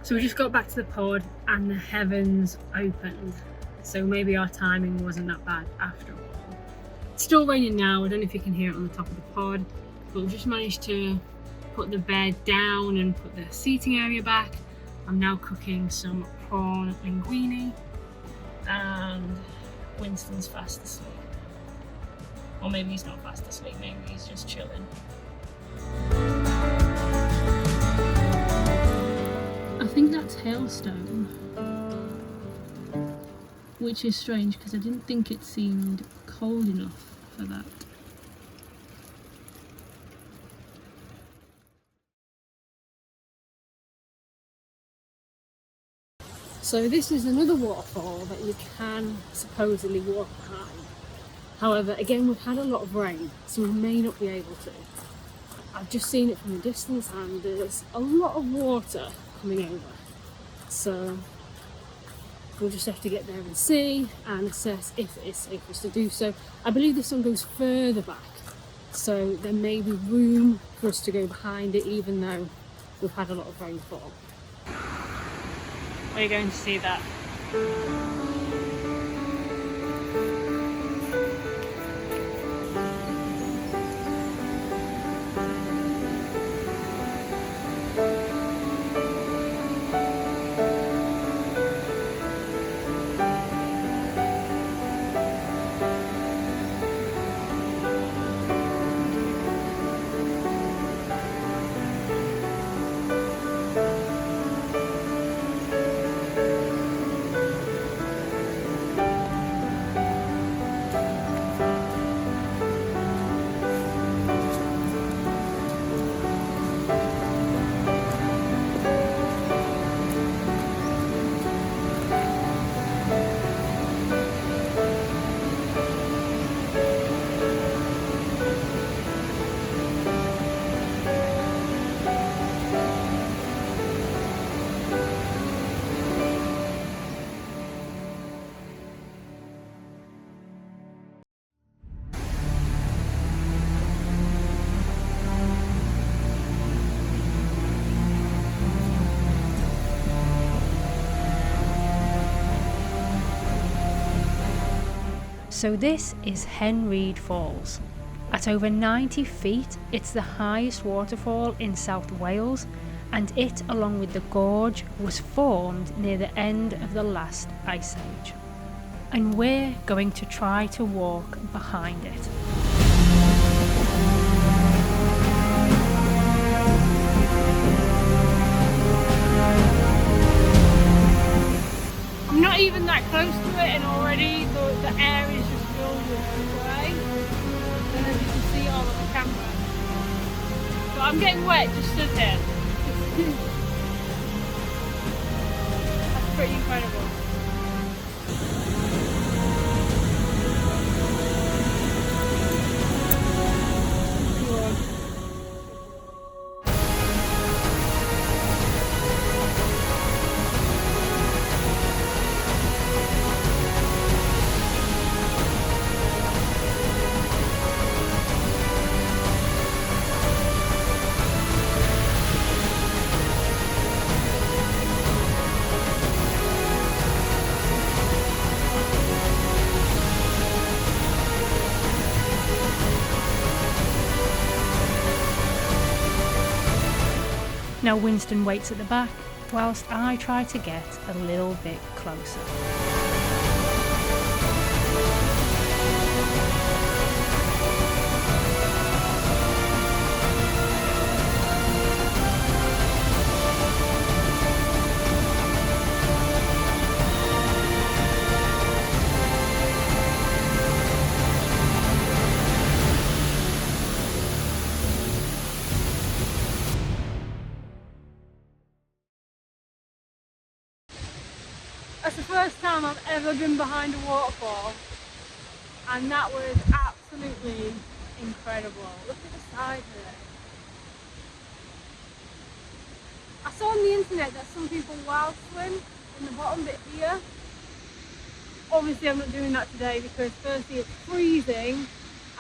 So we just got back to the pod and the heavens opened, so maybe our timing wasn't that bad after all. It's still raining now, I don't know if you can hear it on the top of the pod, but we've just managed to put the bed down and put the seating area back. I'm now cooking some prawn linguine and Winston's fast asleep. Or maybe he's not fast asleep, maybe he's just chilling. I think that's hailstone, which is strange because I didn't think it seemed cold enough for that. So this is another waterfall that you can supposedly walk behind. However, again, we've had a lot of rain, so we may not be able to. I've just seen it from a distance and there's a lot of water coming over. So we'll just have to get there and see and assess if it is safe for us to do so. I believe this one goes further back, so there may be room for us to go behind it even though we've had a lot of rainfall. We're going to see that. So this is Henrhyd Falls. At over 90 feet, it's the highest waterfall in South Wales, and it, along with the gorge, was formed near the end of the last ice age. And we're going to try to walk behind it. I'm not even that close to it and already the air is just filled with spray. And as you can see all on the camera. So I'm getting wet just stood here. That's pretty incredible. Now Winston waits at the back, whilst I try to get a little bit closer. That's the first time I've ever been behind a waterfall, and that was absolutely incredible. Look at the size of it. I saw on the internet that some people wild swim in the bottom bit here. Obviously I'm not doing that today because firstly it's freezing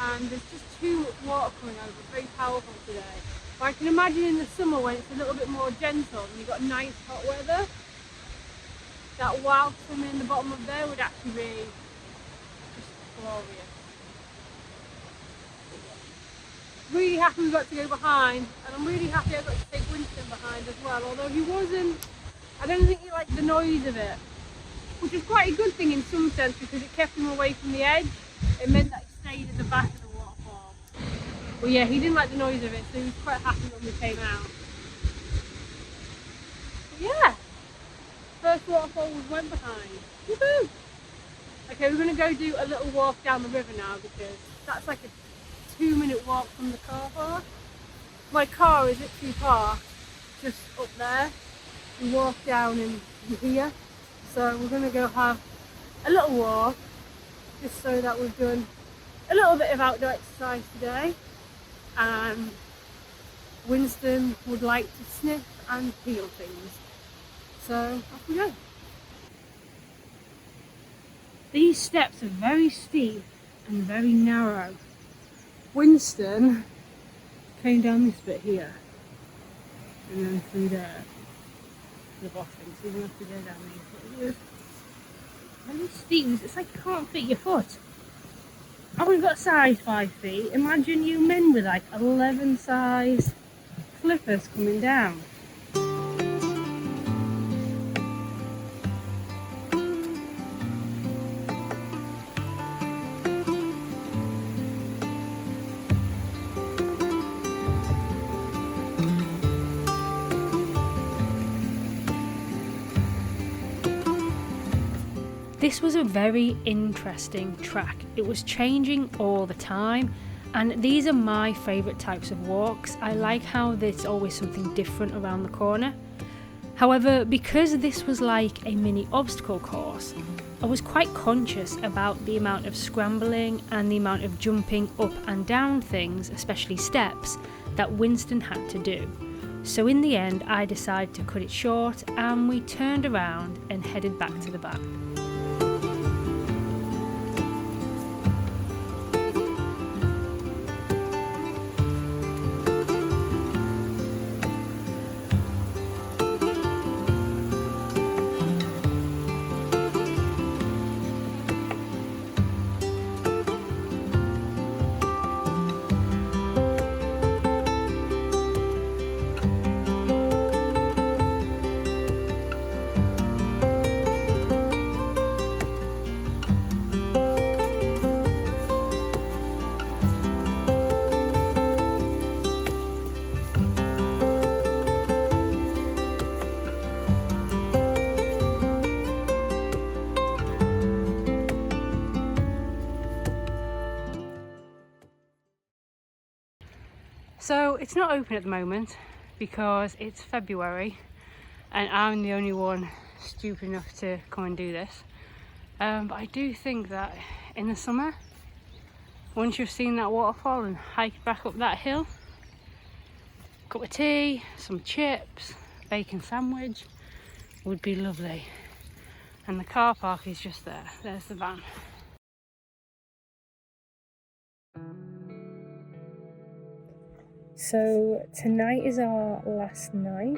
and there's just too much water coming over. It's very powerful today. But I can imagine in the summer when it's a little bit more gentle and you've got nice hot weather, that wild swim in the bottom of there would actually be just glorious. Really happy we got to go behind, and I'm really happy I got to take Winston behind as well, although he wasn't, I don't think he liked the noise of it, which is quite a good thing in some sense because it kept him away from the edge. It meant that he stayed at the back of the waterfall. But yeah, he didn't like the noise of it, so he was quite happy when we came out. But yeah. First waterfall we went behind. Woohoo! Okay, we're going to go do a little walk down the river now because that's like a 2-minute walk from the car park. My car is literally parked just up there. We walk down in here So we're going to go have a little walk, just so that we've done a little bit of outdoor exercise today. And Winston would like to sniff and peel things. So off we go. These steps are very steep and very narrow. Winston came down this bit here and then through there to the bottom, so you don't have to go down these. It's very steep, it's like you can't fit your foot. I haven't got size 5 feet. Imagine you men with like 11 size flippers coming down. This was a very interesting track. It was changing all the time, and these are my favourite types of walks. I like how there's always something different around the corner. However, because this was like a mini obstacle course, I was quite conscious about the amount of scrambling and the amount of jumping up and down things, especially steps, that Winston had to do. So in the end, I decided to cut it short and we turned around and headed back to the van. So it's not open at the moment because it's February and I'm the only one stupid enough to come and do this. But I do think that in the summer, once you've seen that waterfall and hiked back up that hill, cup of tea, some chips, bacon sandwich would be lovely. And the car park is just there. There's the van. So tonight is our last night.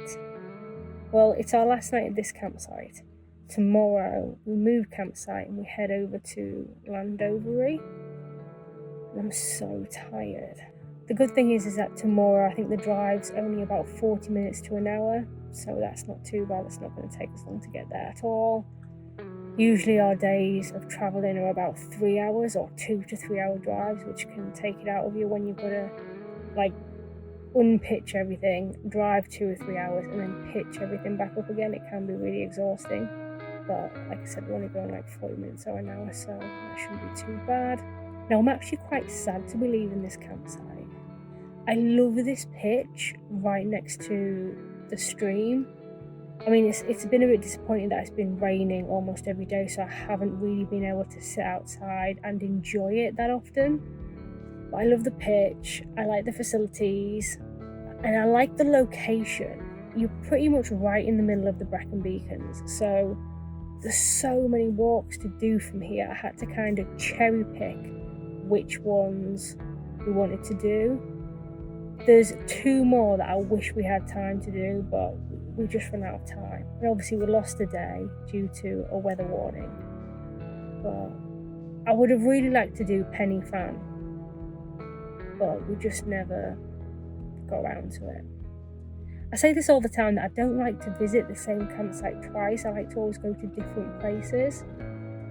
Well, it's our last night at this campsite. Tomorrow we move campsite and we head over to Llandovery. I'm so tired. The good thing is that tomorrow I think the drive's only about 40 minutes to an hour, so that's not too bad. It's not going to take us long to get there at all. Usually our days of travelling are about 3 hours or 2 to 3 hour drives, which can take it out of you when you've got to like unpitch everything, drive 2 or 3 hours and then pitch everything back up again. It can be really exhausting, but like I said, we're only going like 40 minutes or an hour, so that shouldn't be too bad. Now I'm actually quite sad to be leaving this campsite. I love this pitch right next to the stream. I mean, it's been a bit disappointing that it's been raining almost every day, so I haven't really been able to sit outside and enjoy it that often. But I love the pitch, I like the facilities, and I like the location. You're pretty much right in the middle of the Brecon Beacons, so there's so many walks to do from here. I had to kind of cherry pick which ones we wanted to do. There's 2 more that I wish we had time to do, but we just ran out of time. And obviously we lost a day due to a weather warning. But I would have really liked to do Penny Fan, but we just never got around to it. I say this all the time, that I don't like to visit the same campsite twice. I like to always go to different places.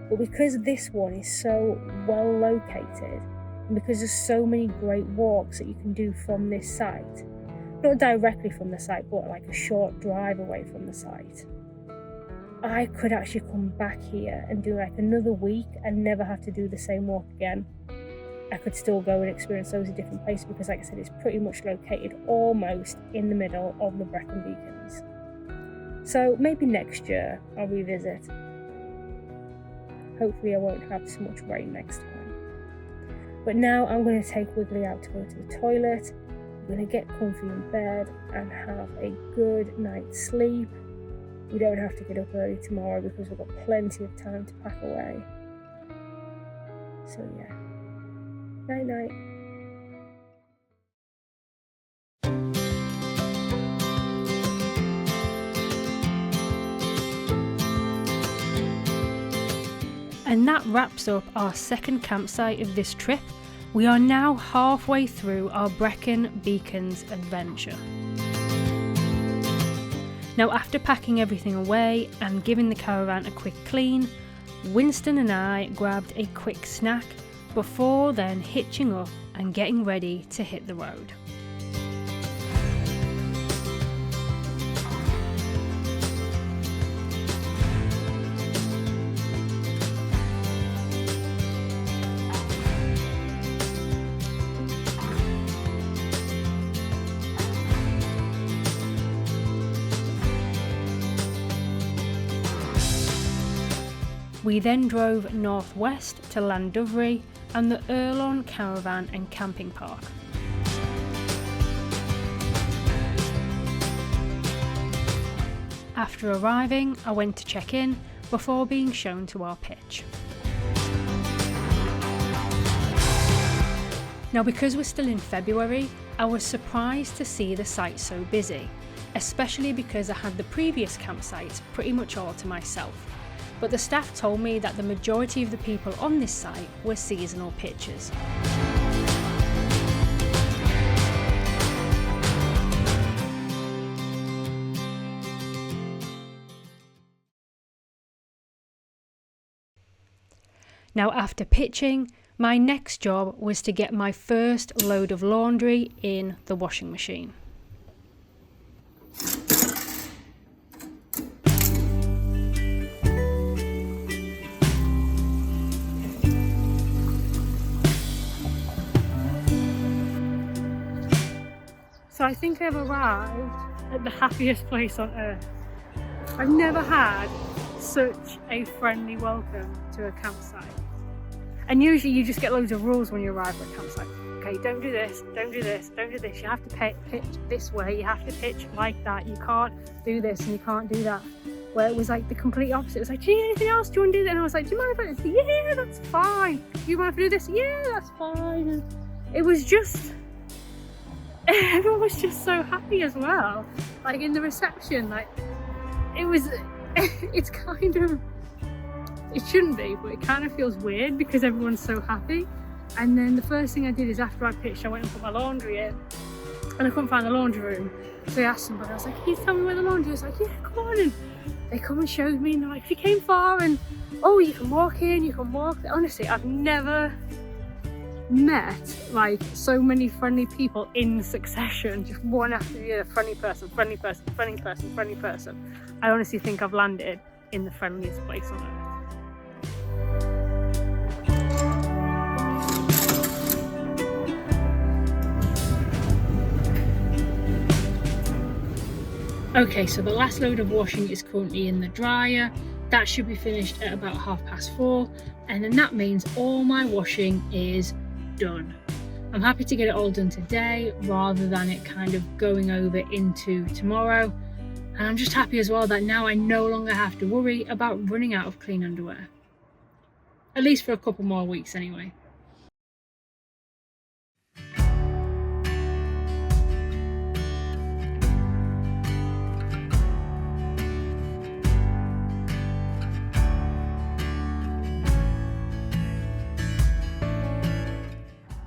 But because this one is so well located, and because there's so many great walks that you can do from this site, not directly from the site, but like a short drive away from the site, I could actually come back here and do like another week and never have to do the same walk again. I could still go and experience those in different places because, like I said, it's pretty much located almost in the middle of the Brecon Beacons. So maybe next year I'll revisit. Hopefully I won't have so much rain next time. But now I'm going to take Wiggly out to go to the toilet. I'm going to get comfy in bed and have a good night's sleep. We don't have to get up early tomorrow because we've got plenty of time to pack away. So yeah, night night. And that wraps up our second campsite of this trip. We are now halfway through our Brecon Beacons adventure. Now, after packing everything away and giving the caravan a quick clean, Winston and I grabbed a quick snack before then hitching up and getting ready to hit the road. We then drove northwest to Llandovery and the Erwlon Caravan and Camping Park. After arriving, I went to check in before being shown to our pitch. Now, because we're still in February, I was surprised to see the site so busy, especially because I had the previous campsite pretty much all to myself. But the staff told me that the majority of the people on this site were seasonal pitchers. Now, after pitching, my next job was to get my first load of laundry in the washing machine. So I think I've arrived at the happiest place on earth. I've never had such a friendly welcome to a campsite. And usually you just get loads of rules when you arrive at a campsite. Okay, don't do this, don't do this, don't do this. You have to pitch this way, you have to pitch like that. You can't do this and you can't do that. Where it was like the complete opposite. It was like, do you need anything else? Do you want to do that? And I was like, do you mind if I do this? Yeah, that's fine. Do you mind if I do this? Yeah, that's fine. And it was just, everyone was just so happy as well. Like in the reception, like it was, it's kind of, it shouldn't be, but it kind of feels weird because everyone's so happy. And then the first thing I did is after I pitched, I went and put my laundry in and I couldn't find the laundry room. So I asked somebody, I was like, can you tell me where the laundry is? Like, yeah, come on. And they come and showed me and they're like, if you came far and, oh, you can walk in, you can walk. Honestly, I've never met like so many friendly people in succession, just one after the other. Friendly person, friendly person, friendly person, friendly person. I honestly think I've landed in the friendliest place on earth. Okay, so the last load of washing is currently in the dryer. That should be finished at about 4:30, and then that means all my washing is done. I'm happy to get it all done today rather than it kind of going over into tomorrow. And I'm just happy as well that now I no longer have to worry about running out of clean underwear. At least for a couple more weeks anyway.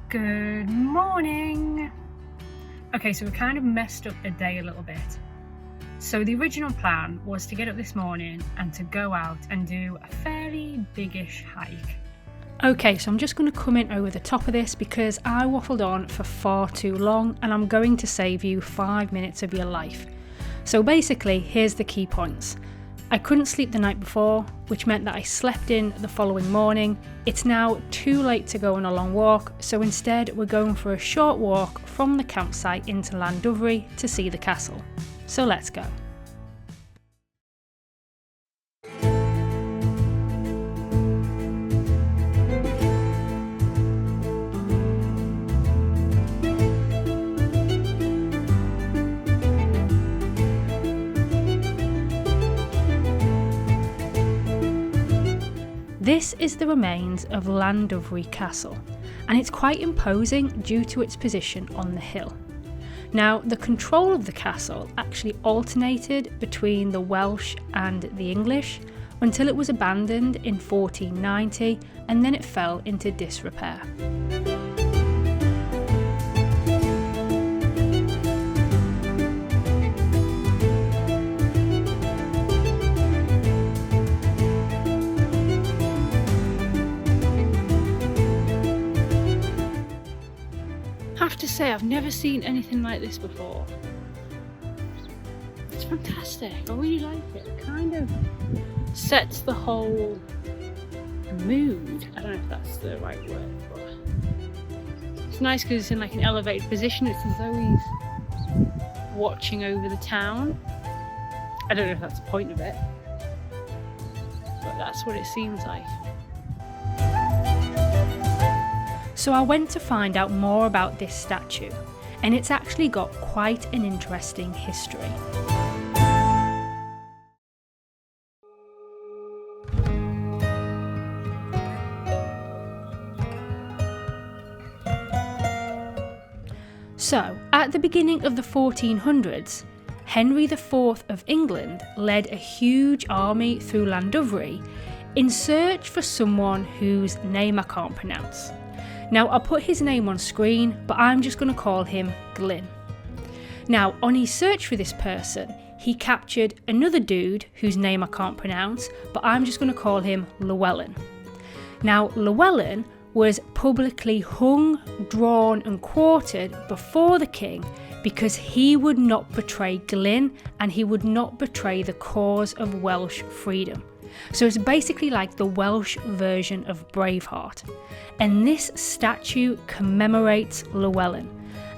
Good morning! Okay, so we kind of messed up the day a little bit. So the original plan was to get up this morning and to go out and do a fairly biggish hike. Okay, so I'm just going to come in over the top of this because I waffled on for far too long and I'm going to save you 5 minutes of your life. So basically, here's the key points. I couldn't sleep the night before, which meant that I slept in the following morning. It's now too late to go on a long walk, so instead we're going for a short walk from the campsite into Llandovery to see the castle. So let's go. This is the remains of Llandovery Castle, and it's quite imposing due to its position on the hill. Now, the control of the castle actually alternated between the Welsh and the English until it was abandoned in 1490, and then it fell into disrepair. I have to say, I've never seen anything like this before. It's fantastic. I really like it. It kind of sets the whole mood. I don't know if that's the right word, but it's nice because it's in like an elevated position. It's as though he's watching over the town. I don't know if that's the point of it, but that's what it seems like. So I went to find out more about this statue, and it's actually got quite an interesting history. So, at the beginning of the 1400s, Henry IV of England led a huge army through Llandovery in search for someone whose name I can't pronounce. Now, I'll put his name on screen, but I'm just going to call him Llyn. Now, on his search for this person, he captured another dude whose name I can't pronounce, but I'm just going to call him Llywelyn. Now, Llywelyn was publicly hung, drawn and quartered before the king because he would not betray Llyn and he would not betray the cause of Welsh freedom. So it's basically like the Welsh version of Braveheart. And this statue commemorates Llywelyn.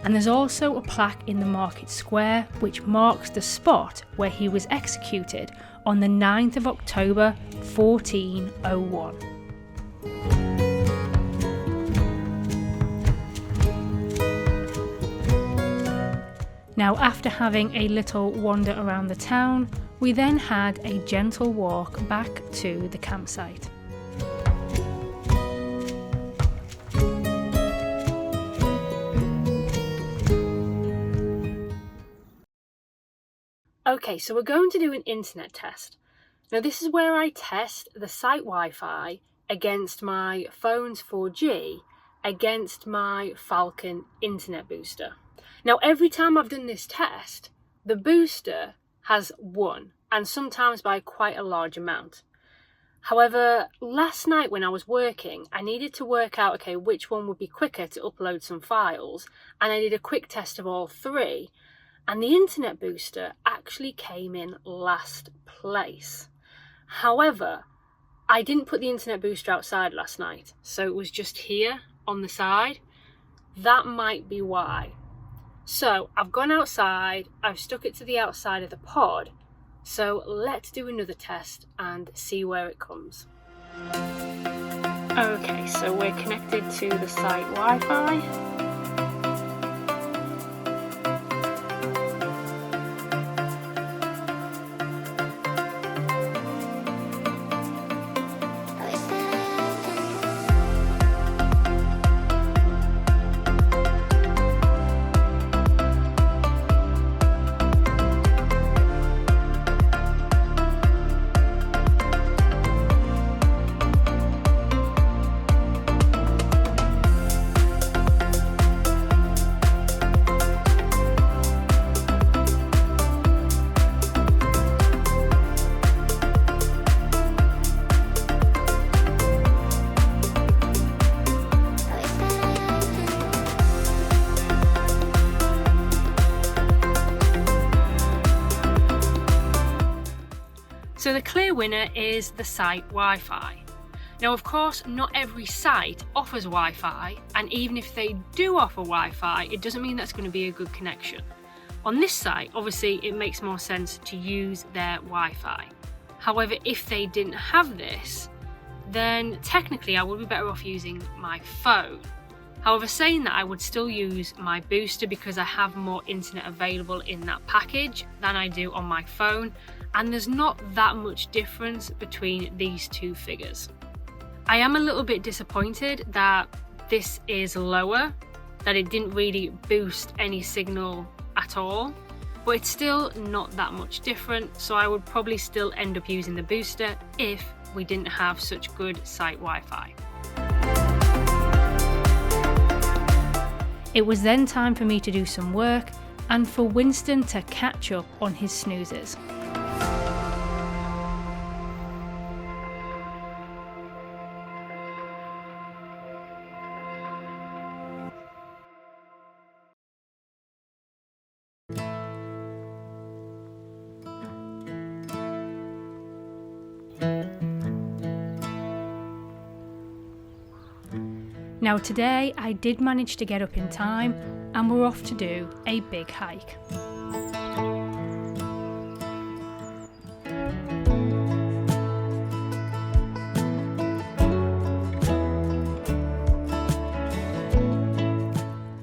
And there's also a plaque in the market square which marks the spot where he was executed on the 9th of October 1401. Now, after having a little wander around the town, we then had a gentle walk back to the campsite. Okay, so we're going to do an internet test. Now, this is where I test the site Wi-Fi against my phone's 4G against my Falcon internet booster. Now, every time I've done this test, the booster has won, and sometimes by quite a large amount. However, last night when I was working, I needed to work out, okay, which one would be quicker to upload some files, and I did a quick test of all three, and the internet booster actually came in last place. However, I didn't put the internet booster outside last night, so it was just here on the side. That might be why. So I've gone outside, I've stuck it to the outside of the pod, so let's do another test and see where it comes. Okay, so we're connected to the site Wi-Fi. So the clear winner is the site Wi-Fi. Now, of course, not every site offers Wi-Fi, and even if they do offer Wi-Fi, it doesn't mean that's going to be a good connection. On this site, obviously, it makes more sense to use their Wi-Fi. However, if they didn't have this, then technically I would be better off using my phone. However, saying that, I would still use my booster because I have more internet available in that package than I do on my phone, and there's not that much difference between these two figures. I am a little bit disappointed that this is lower, that it didn't really boost any signal at all, but it's still not that much different, so I would probably still end up using the booster if we didn't have such good site Wi-Fi. It was then time for me to do some work and for Winston to catch up on his snoozes. Now today I did manage to get up in time and we're off to do a big hike.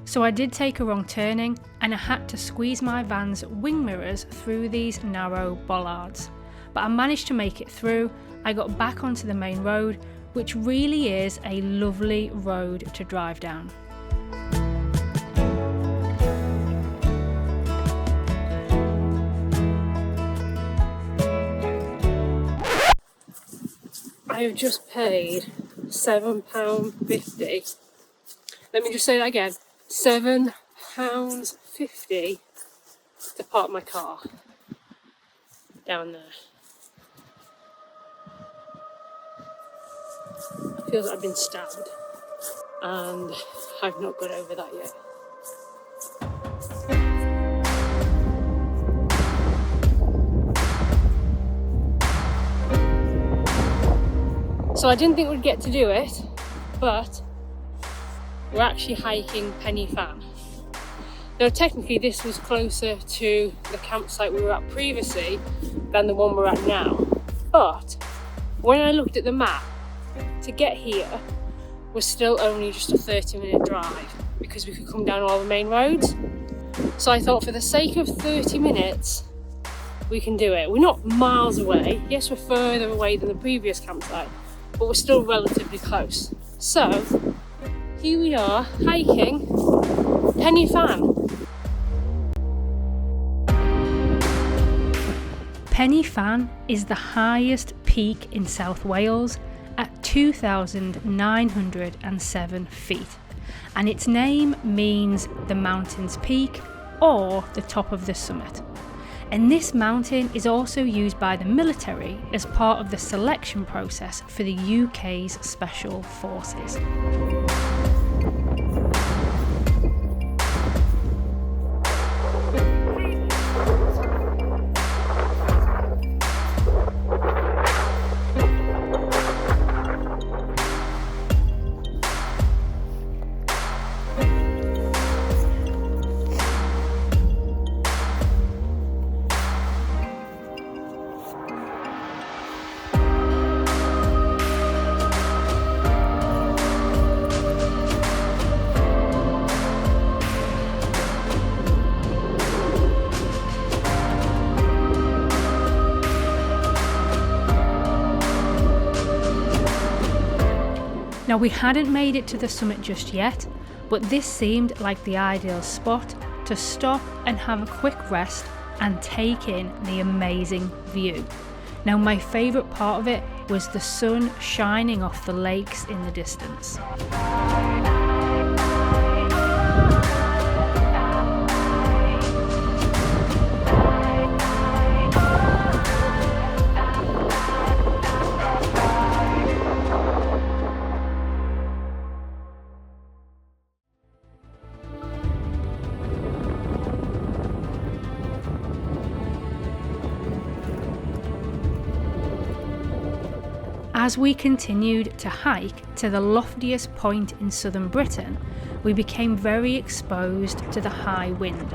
So I did take a wrong turning and I had to squeeze my van's wing mirrors through these narrow bollards. But I managed to make it through. I got back onto the main road, which really is a lovely road to drive down. I have just paid £7.50. Let me just say that again. £7.50 to park my car down there. It feels like I've been stabbed and I've not got over that yet. So I didn't think we'd get to do it, but we're actually hiking Penny Fan. Now technically this was closer to the campsite we were at previously than the one we're at now, but when I looked at the map, to get here was still only just a 30-minute drive because we could come down all the main roads. So I thought for the sake of 30 minutes we can do it. We're not miles away. Yes, we're further away than the previous campsite, but we're still relatively close. So here we are hiking Penny Fan. Penny Fan is the highest peak in South Wales at 2,907 feet, and its name means the mountain's peak or the top of the summit. And this mountain is also used by the military as part of the selection process for the UK's Special Forces. Now we hadn't made it to the summit just yet, but this seemed like the ideal spot to stop and have a quick rest and take in the amazing view. Now my favourite part of it was the sun shining off the lakes in the distance. As we continued to hike to the loftiest point in southern Britain, we became very exposed to the high wind.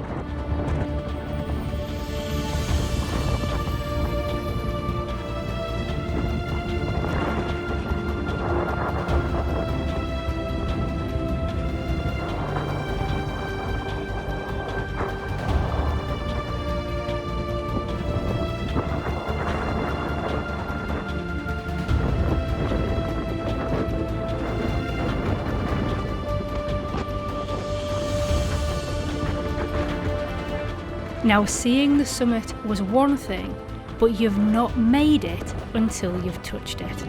Now, seeing the summit was one thing, but you've not made it until you've touched it.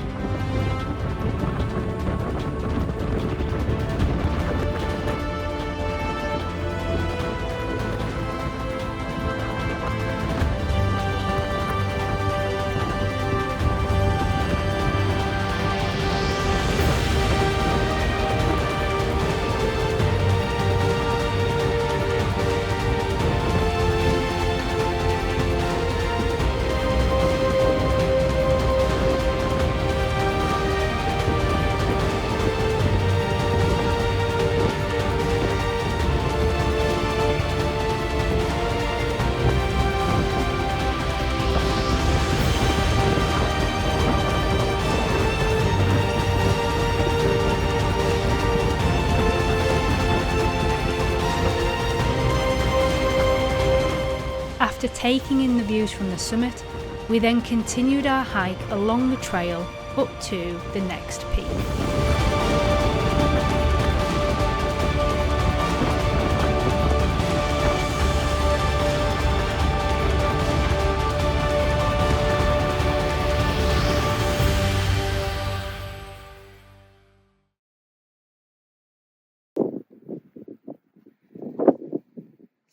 After taking in the views from the summit, we then continued our hike along the trail up to the next peak.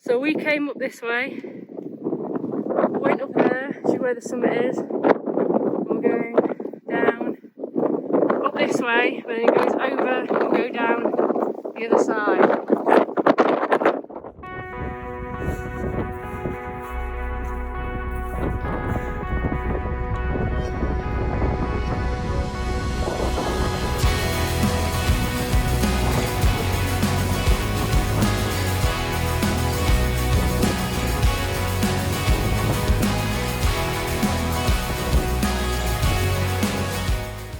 So we came up this way, went up there, see where the summit is, and we're going down, up this way, but then it goes over and go down the other side.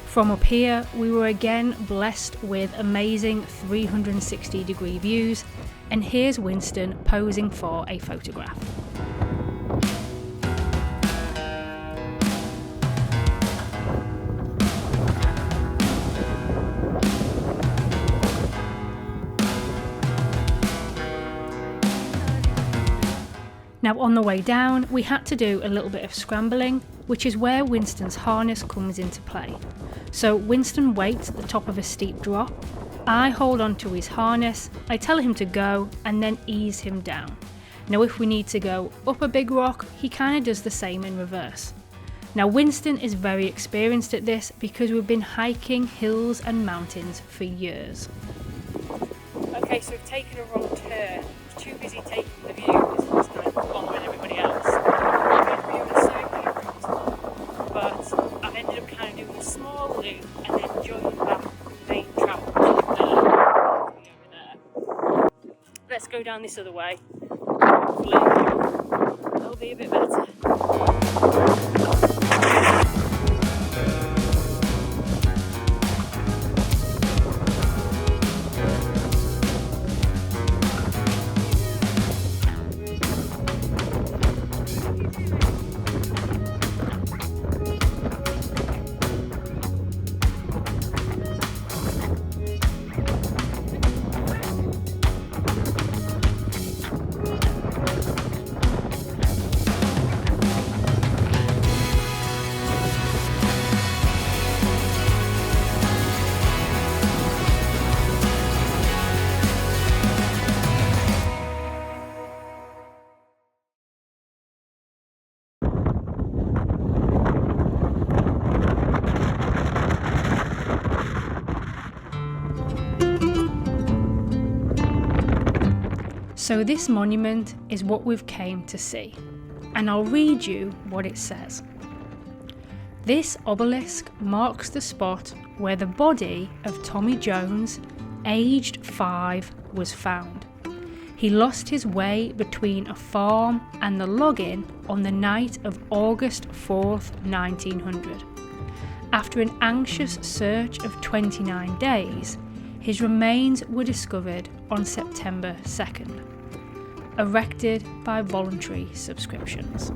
From up here, we were again blessed with amazing 360-degree views, and here's Winston posing for a photograph. Now, on the way down, we had to do a little bit of scrambling, which is where Winston's harness comes into play. So Winston waits at the top of a steep drop, I hold on to his harness, I tell him to go, and then ease him down. Now if we need to go up a big rock, he kind of does the same in reverse. Now Winston is very experienced at this because we've been hiking hills and mountains for years. Okay, so we've taken a wrong turn. I was too busy taking the views, I was kind of following everybody else. The view was so cute, but I've ended up kind of doing a small loop and then joining back the main track over there. Let's go down this other way. Hopefully it'll be a bit better. So this monument is what we've came to see, and I'll read you what it says. This obelisk marks the spot where the body of Tommy Jones, aged 5, was found. He lost his way between a farm and the log-in on the night of August 4th, 1900. After an anxious search of 29 days, his remains were discovered on September 2nd. Erected by voluntary subscriptions.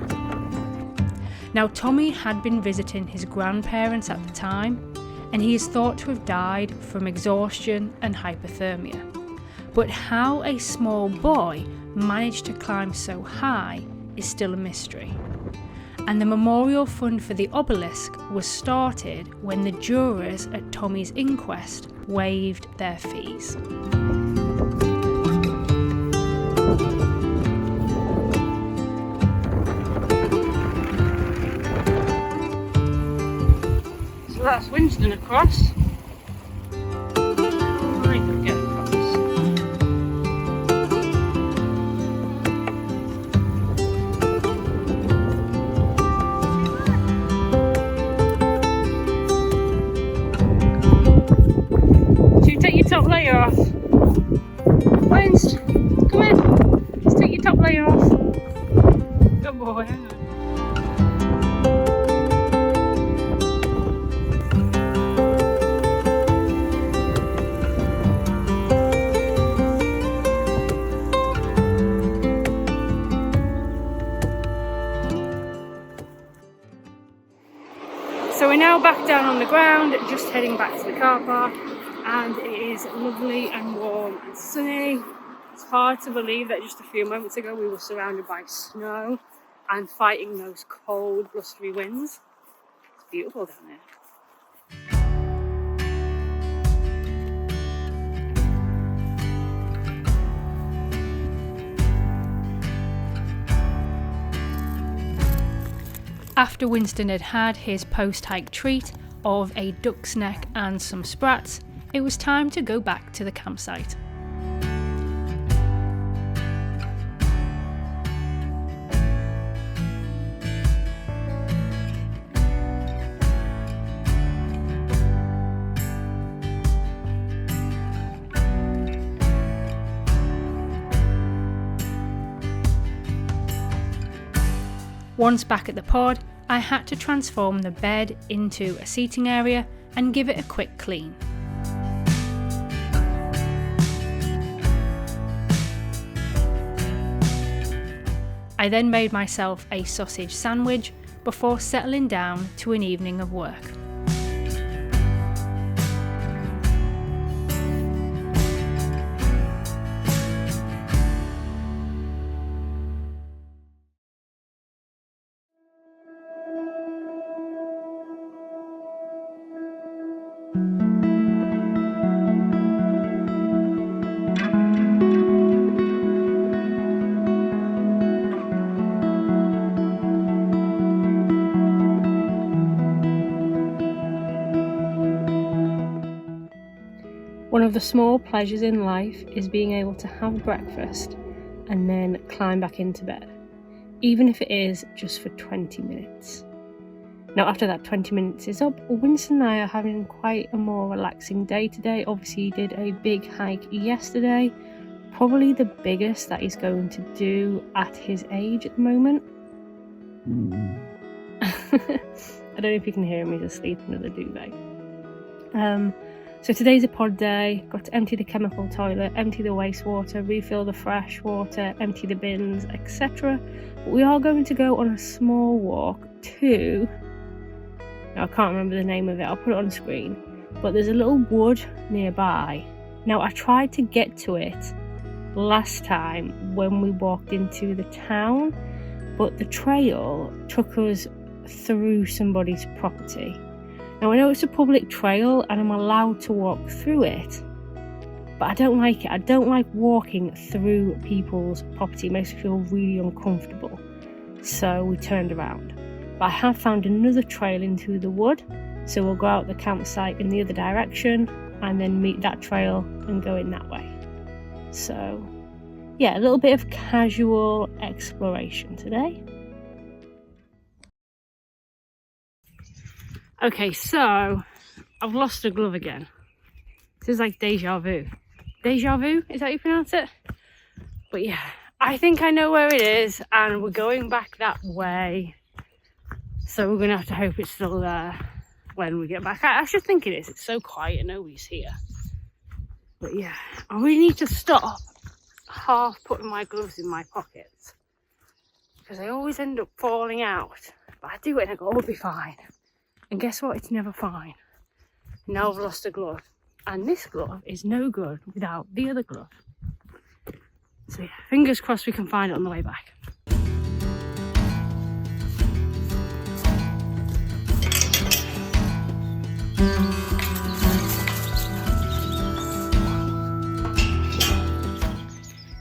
Now Tommy had been visiting his grandparents at the time, and he is thought to have died from exhaustion and hypothermia. But how a small boy managed to climb so high is still a mystery. And the memorial fund for the obelisk was started when the jurors at Tommy's inquest waived their fees. So that's Winston across. Top layer off. Winst, come in. Let's take your top layer off. Good boy, hang on. So we're now back down on the ground, just heading back to the car park. And it is lovely and warm and sunny. It's hard to believe that just a few moments ago we were surrounded by snow and fighting those cold, blustery winds. It's beautiful down there. After Winston had had his post-hike treat of a duck's neck and some sprats, it was time to go back to the campsite. Once back at the pod, I had to transform the bed into a seating area and give it a quick clean. I then made myself a sausage sandwich before settling down to an evening of work. One of the small pleasures in life is being able to have breakfast and then climb back into bed, even if it is just for 20 minutes. Now, after that 20 minutes is up, Winston and I are having quite a more relaxing day today. Obviously, he did a big hike yesterday, probably the biggest that he's going to do at his age at the moment. I don't know if you can hear him, he's asleep under the duvet. So today's a pod day. Got to empty the chemical toilet, empty the wastewater, refill the fresh water, empty the bins, etc. But we are going to go on a small walk to... Now, I can't remember the name of it, I'll put it on the screen. But there's a little wood nearby. Now, I tried to get to it last time when we walked into the town, but the trail took us through somebody's property. Now, I know it's a public trail and I'm allowed to walk through it, but I don't like it. I don't like walking through people's property. It makes me feel really uncomfortable. So we turned around. But I have found another trail into the wood, so we'll go out the campsite in the other direction and then meet that trail and go in that way. So yeah, a little bit of casual exploration today. Okay, so I've lost a glove again. This is like deja vu. Deja vu? Is that how you pronounce it? But yeah, I think I know where it is and we're going back that way. So we're going to have to hope it's still there when we get back. I should think it is. It's so quiet, nobody's here. But yeah, I really need to stop half putting my gloves in my pockets, because they always end up falling out. But I do it and I go, oh, it'll be fine. And guess what? It's never fine. Now I've lost a glove. And this glove is no good without the other glove. So yeah, fingers crossed we can find it on the way back.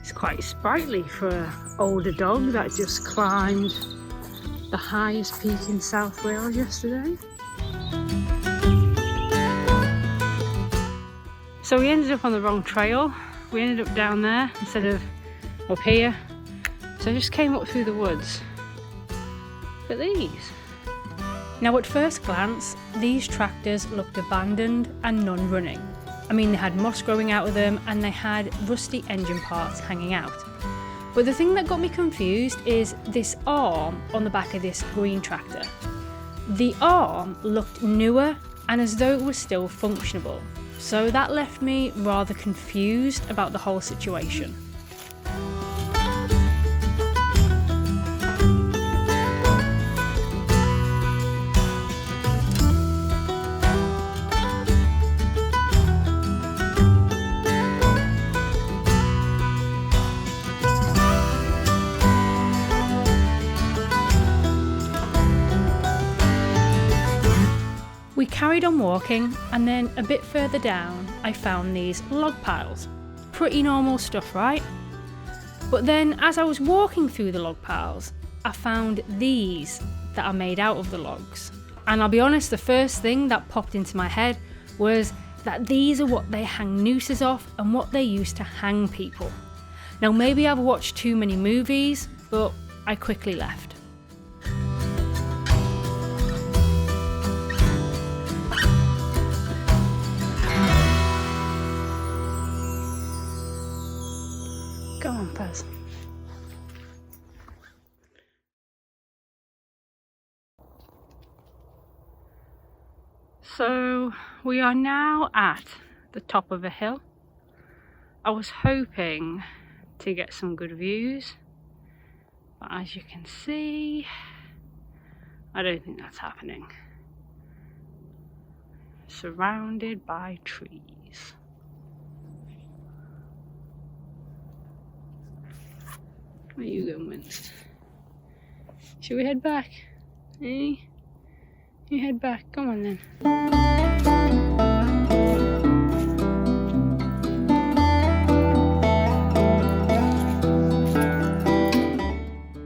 It's quite sprightly for an older dog that just climbed the highest peak in South Wales yesterday. So we ended up on the wrong trail. We ended up down there instead of up here. So I just came up through the woods. Look at these. Now at first glance, these tractors looked abandoned and non-running. I mean, they had moss growing out of them and they had rusty engine parts hanging out. But the thing that got me confused is this arm on the back of this green tractor. The arm looked newer and as though it was still functionable. So that left me rather confused about the whole situation. We carried on walking, and then a bit further down I found these log piles. Pretty normal stuff, right? But then as I was walking through the log piles, I found these that are made out of the logs. And I'll be honest, the first thing that popped into my head was that these are what they hang nooses off and what they use to hang people. Now maybe I've watched too many movies, but I quickly left. Go on, Pez. So we are now at the top of a hill. I was hoping to get some good views, but as you can see, I don't think that's happening. Surrounded by trees. Where are you going, Winston? Should we head back? Eh? You head back. Come on then.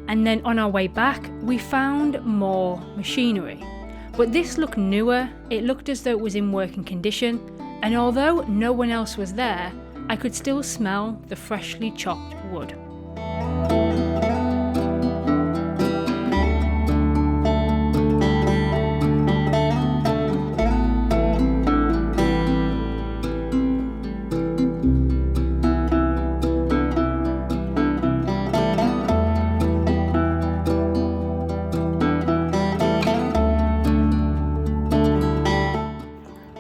And then on our way back, we found more machinery. But this looked newer. It looked as though it was in working condition. And although no one else was there, I could still smell the freshly chopped wood.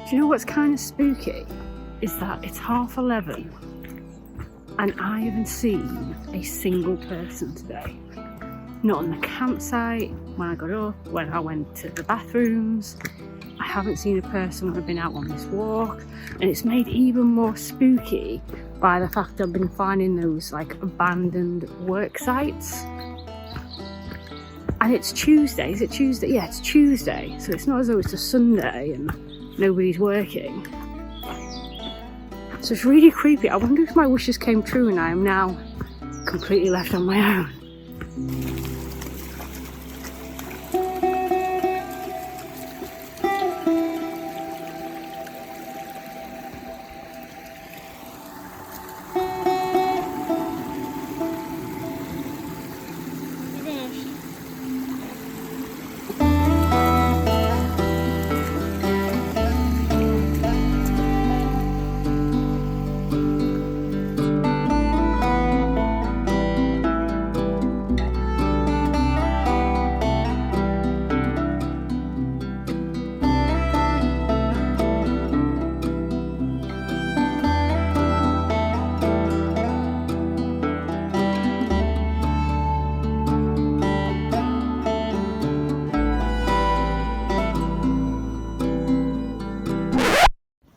Do you know what's kind of spooky? Is that it's 11:30 and I haven't seen a single person today. Not on the campsite, when I got up, when I went to the bathrooms. I haven't seen a person when I've been out on this walk, and it's made even more spooky by the fact I've been finding those like abandoned work sites. And it's Tuesday. Is it Tuesday? Yeah, it's Tuesday. So it's not as though it's a Sunday and nobody's working. So it's really creepy. I wonder if my wishes came true and I am now completely left on my own.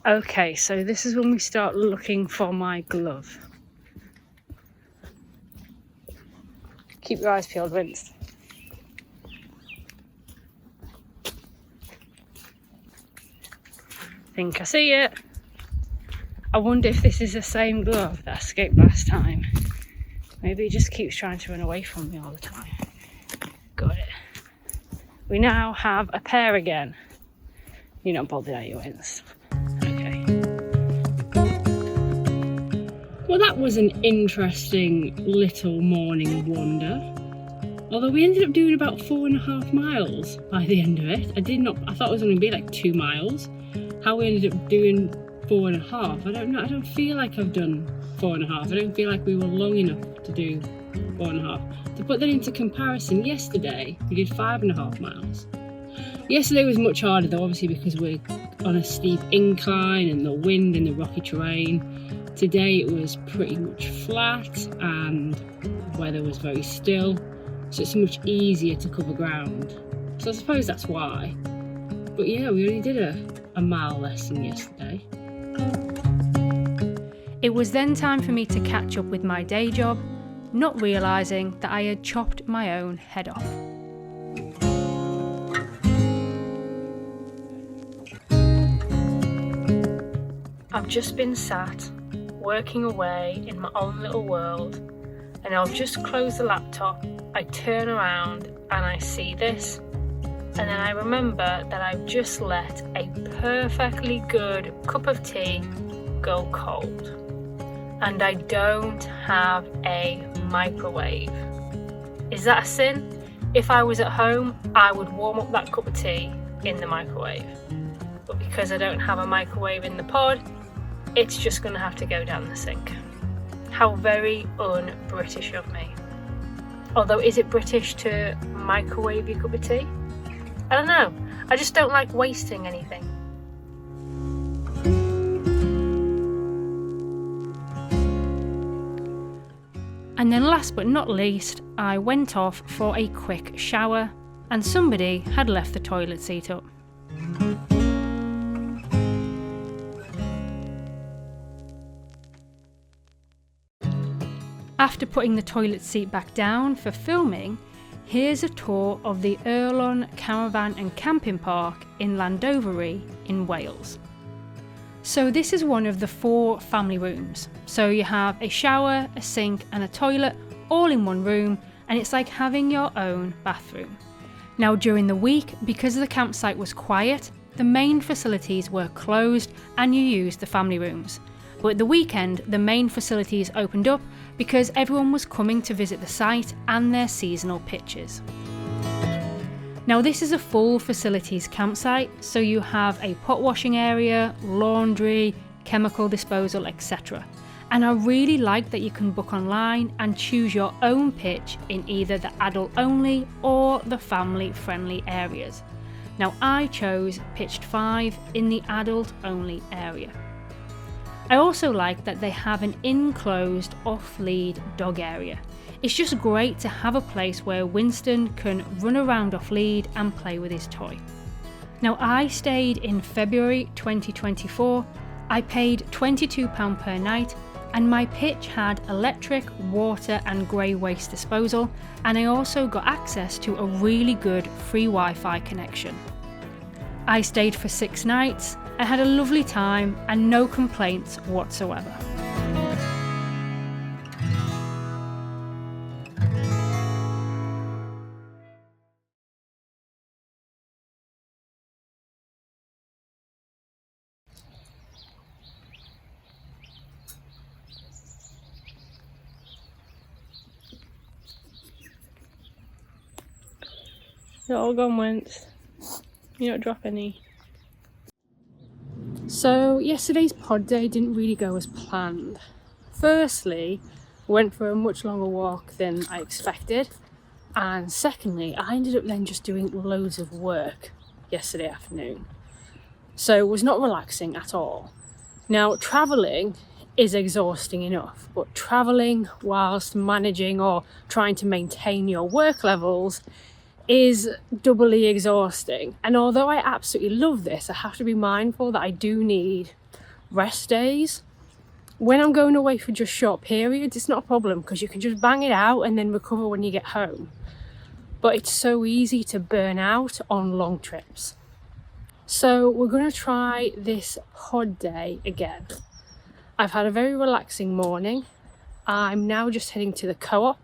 Okay, so this is when we start looking for my glove. Keep your eyes peeled, Vince. Think I see it. I wonder if this is the same glove that escaped last time. Maybe it just keeps trying to run away from me all the time. Got it. We now have a pair again. You're not bothered, are you, Vince? Okay. Well, that was an interesting little morning wander. Although we ended up doing about 4.5 miles by the end of it. I thought it was only going to be like 2 miles. How we ended up doing 4.5, I don't know. I don't feel like I've done 4.5. I don't feel like we were long enough to do 4.5. To put that into comparison, yesterday we did 5.5 miles. Yesterday was much harder though, obviously because we're on a steep incline and the wind and the rocky terrain. Today it was pretty much flat and the weather was very still, so it's much easier to cover ground. So I suppose that's why. But yeah, we only did a mile less than yesterday. It was then time for me to catch up with my day job, not realising that I had chopped my own head off. I've just been sat, working away in my own little world, and I'll just close the laptop, I turn around and I see this, and then I remember that I've just let a perfectly good cup of tea go cold. And I don't have a microwave. Is that a sin? If I was at home, I would warm up that cup of tea in the microwave. But because I don't have a microwave in the pod, it's just gonna have to go down the sink. How very un-British of me. Although, is it British to microwave your cup of tea? I don't know. I just don't like wasting anything. And then last but not least, I went off for a quick shower and somebody had left the toilet seat up. After putting the toilet seat back down for filming, here's a tour of the Erwlon Caravan and Camping Park in Llandovery in Wales. So this is one of the 4 family rooms. So you have a shower, a sink and a toilet all in one room, and it's like having your own bathroom. Now during the week, because the campsite was quiet, the main facilities were closed and you used the family rooms. But at the weekend, the main facilities opened up because everyone was coming to visit the site and their seasonal pitches. Now this is a full facilities campsite, so you have a pot washing area, laundry, chemical disposal, etc. And I really like that you can book online and choose your own pitch in either the adult only or the family friendly areas. Now I chose pitched 5 in the adult only area. I also like that they have an enclosed off-lead dog area. It's just great to have a place where Winston can run around off-lead and play with his toy. Now I stayed in February 2024, I paid £22 per night and my pitch had electric, water and grey waste disposal, and I also got access to a really good free Wi-Fi connection. I stayed for 6 nights. I had a lovely time and no complaints whatsoever. They're all gone once. You don't drop any. So yesterday's pod day didn't really go as planned. Firstly, I went for a much longer walk than I expected, and secondly, I ended up then just doing loads of work yesterday afternoon. So it was not relaxing at all. Now travelling is exhausting enough, but travelling whilst managing or trying to maintain your work levels is doubly exhausting. And although I absolutely love this, I have to be mindful that I do need rest days. when I'm going away for just short periods, it's not a problem because you can just bang it out and then recover when you get home. But it's so easy to burn out on long trips. So we're going to try this pod day again. I've had a very relaxing morning. I'm now just heading to the co-op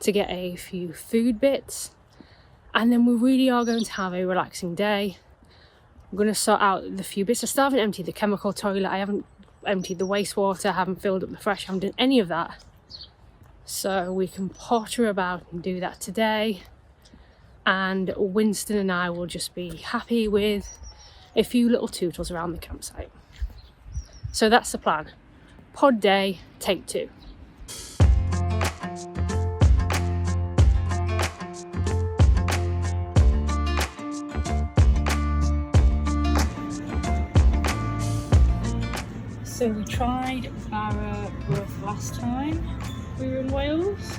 to get a few food bits. And then we really are going to have a relaxing day. I'm going to sort out the few bits. I still haven't emptied the chemical toilet. I haven't emptied the wastewater. I haven't filled up the fresh. I haven't done any of that. So we can potter about and do that today. And Winston and I will just be happy with a few little tootles around the campsite. So that's the plan. Pod day, take 2. So we tried Bluff last time we were in Wales.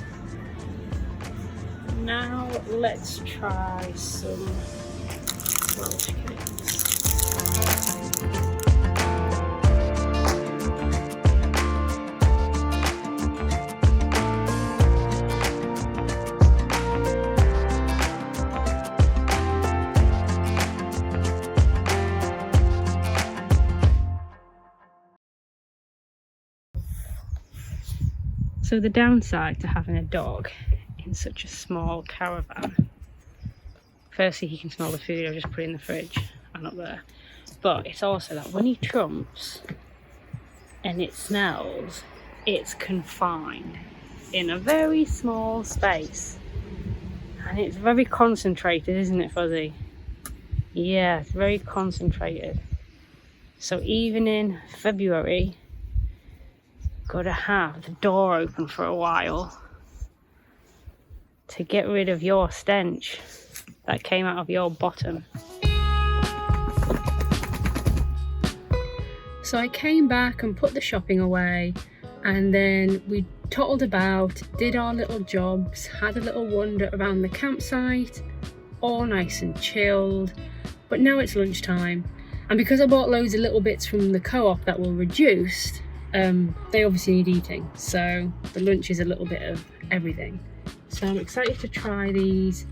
Now let's try some Welsh cakes. So the downside to having a dog in such a small caravan, firstly he can smell the food I've just put in the fridge and up there, but it's also that when he trumps and it smells, it's confined in a very small space and it's very concentrated, isn't it, Fuzzy? Yeah, it's very concentrated. So even in February, gotta have the door open for a while to get rid of your stench that came out of your bottom. So I came back and put the shopping away, and then we toddled about, did our little jobs, had a little wander around the campsite, all nice and chilled. But now it's lunchtime, and because I bought loads of little bits from the co-op that were reduced, they obviously need eating, so the lunch is a little bit of everything. So I'm excited to try these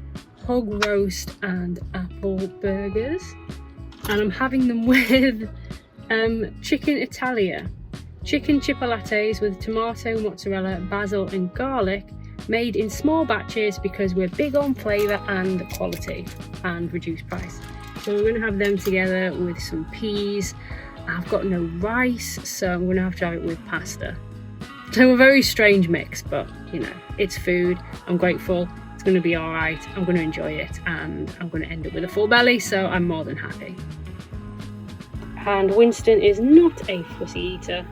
hog roast and apple burgers, and I'm having them with chicken Italia, chicken chipolates with tomato, mozzarella, basil and garlic, made in small batches because we're big on flavour and quality and reduced price. So we're going to have them together with some peas. I've got no rice, so I'm going to have it with pasta. So a very strange mix, but you know, it's food. I'm grateful. It's going to be all right. I'm going to enjoy it, and I'm going to end up with a full belly, so I'm more than happy. And Winston is not a fussy eater,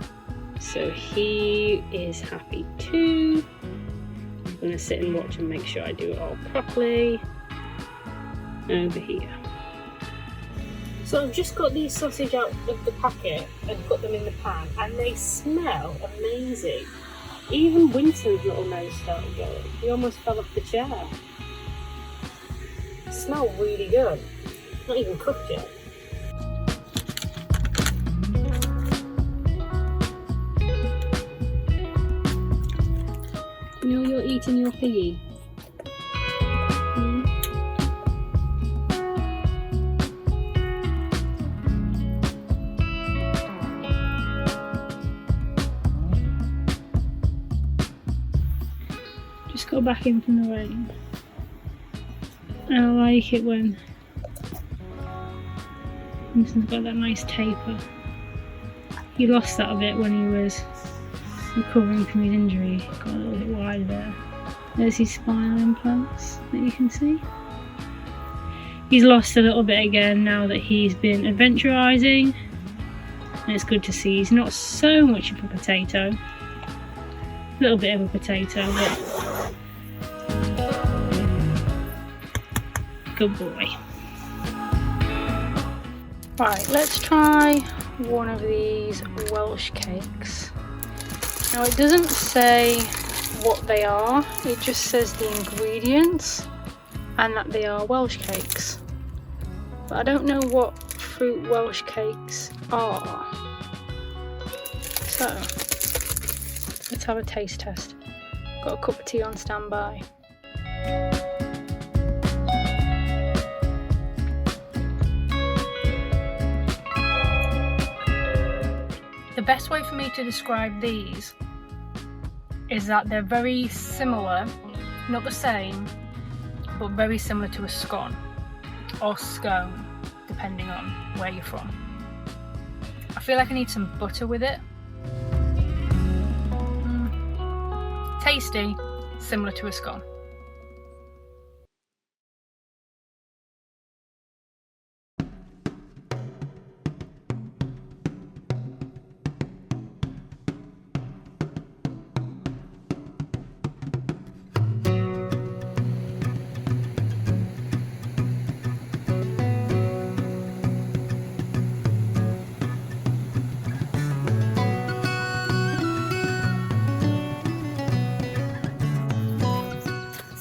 so he is happy too. I'm going to sit and watch and make sure I do it all properly. Over here. So I've just got these sausage out of the packet and put them in the pan, and they smell amazing. Even Winston's little nose started going. He almost fell off the chair. They smell really good. Not even cooked yet. You know you're eating your piggy. Got back in from the rain. I like it when Winston's got that nice taper. He lost that a bit when he was recovering from his injury. Got a little bit wide there. There's his spinal implants that you can see. He's lost a little bit again now that he's been adventurising, and it's good to see he's not so much of a potato. A little bit of a potato, but good boy. Right, let's try one of these Welsh cakes. Now it doesn't say what they are, it just says the ingredients and that they are Welsh cakes. But I don't know what fruit Welsh cakes are. So Let's have a taste test. Got a cup of tea on standby. The best way for me to describe these is that they're very similar, not the same, but very similar to a scone or scone, depending on where you're from. I feel like I need some butter with it. Tasty, similar to a scone.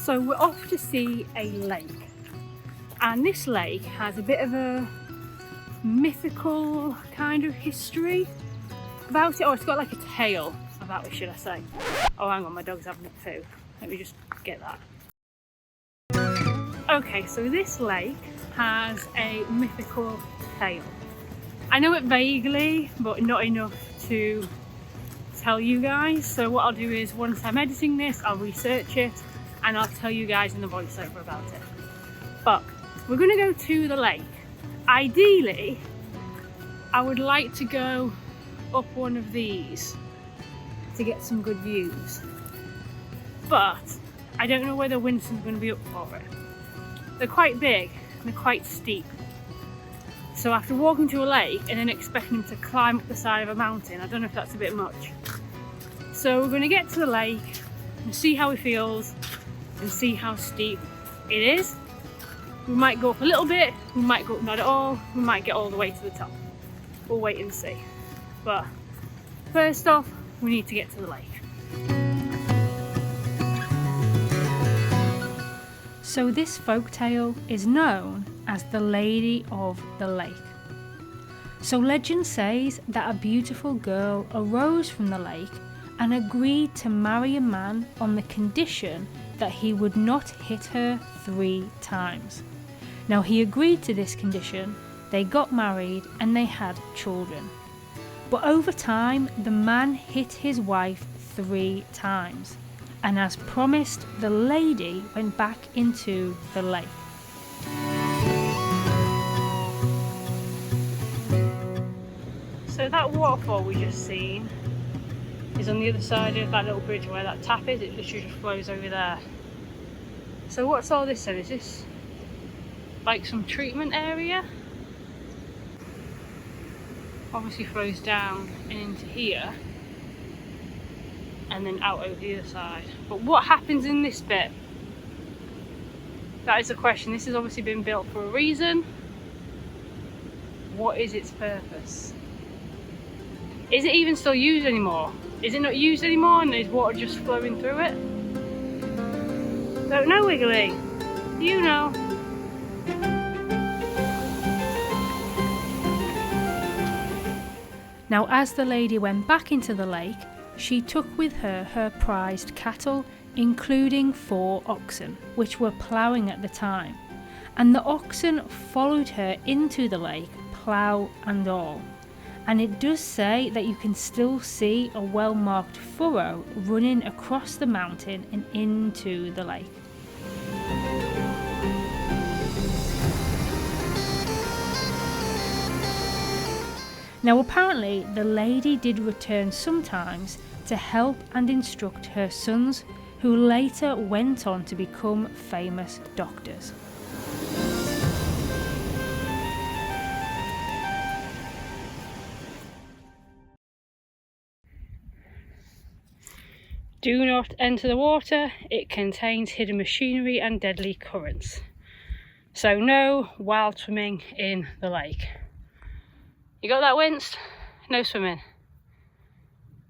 So we're off to see a lake, and this lake has a bit of a mythical kind of history about it, or it's got like a tale about it, should I say. Oh, hang on, my dog's having a poo. Let me just get that. Okay, so this lake has a mythical tale. I know it vaguely, but not enough to tell you guys. So what I'll do is, once I'm editing this, I'll research it and I'll tell you guys in the voiceover about it. But we're gonna go to the lake. Ideally, I would like to go up one of these to get some good views. But I don't know whether Winston's gonna be up for it. They're quite big and they're quite steep. So after walking to a lake and then expecting him to climb up the side of a mountain, I don't know if that's a bit much. So we're gonna get to the lake and see how he feels and see how steep it is. We might go up a little bit, we might go up not at all, we might get all the way to the top. We'll wait and see. But first off, we need to get to the lake. So this folktale is known as the Lady of the Lake. So legend says that a beautiful girl arose from the lake and agreed to marry a man on the condition that he would not hit her 3 times. Now he agreed to this condition, they got married and they had children. But over time, the man hit his wife 3 times. And as promised, the lady went back into the lake. So that waterfall we just seen is on the other side of that little bridge where that tap is. It literally just flows over there. So what's all this then? Is this like some treatment area? Obviously flows down and into here and then out over the other side. But what happens in this bit? That is the question. This has obviously been built for a reason. What is its purpose? Is it even still used anymore? Is it not used anymore and is water just flowing through it? Don't know, Wiggly. Do you know? Now, as the lady went back into the lake, she took with her her prized cattle, including 4 oxen, which were ploughing at the time. And the oxen followed her into the lake, plough and all. And it does say that you can still see a well-marked furrow running across the mountain and into the lake. Now apparently the lady did return sometimes to help and instruct her sons, who later went on to become famous doctors. Do not enter the water, it contains hidden machinery and deadly currents. So no wild swimming in the lake. You got that, Winst? No swimming.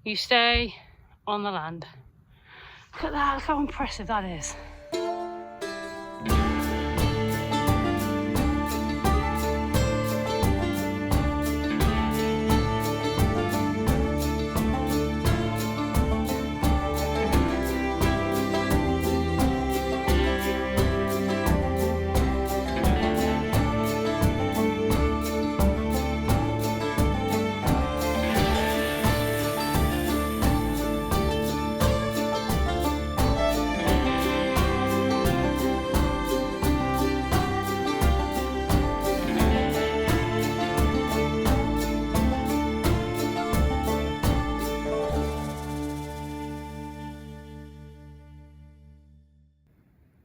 You stay on the land. Look at that, look how impressive that is.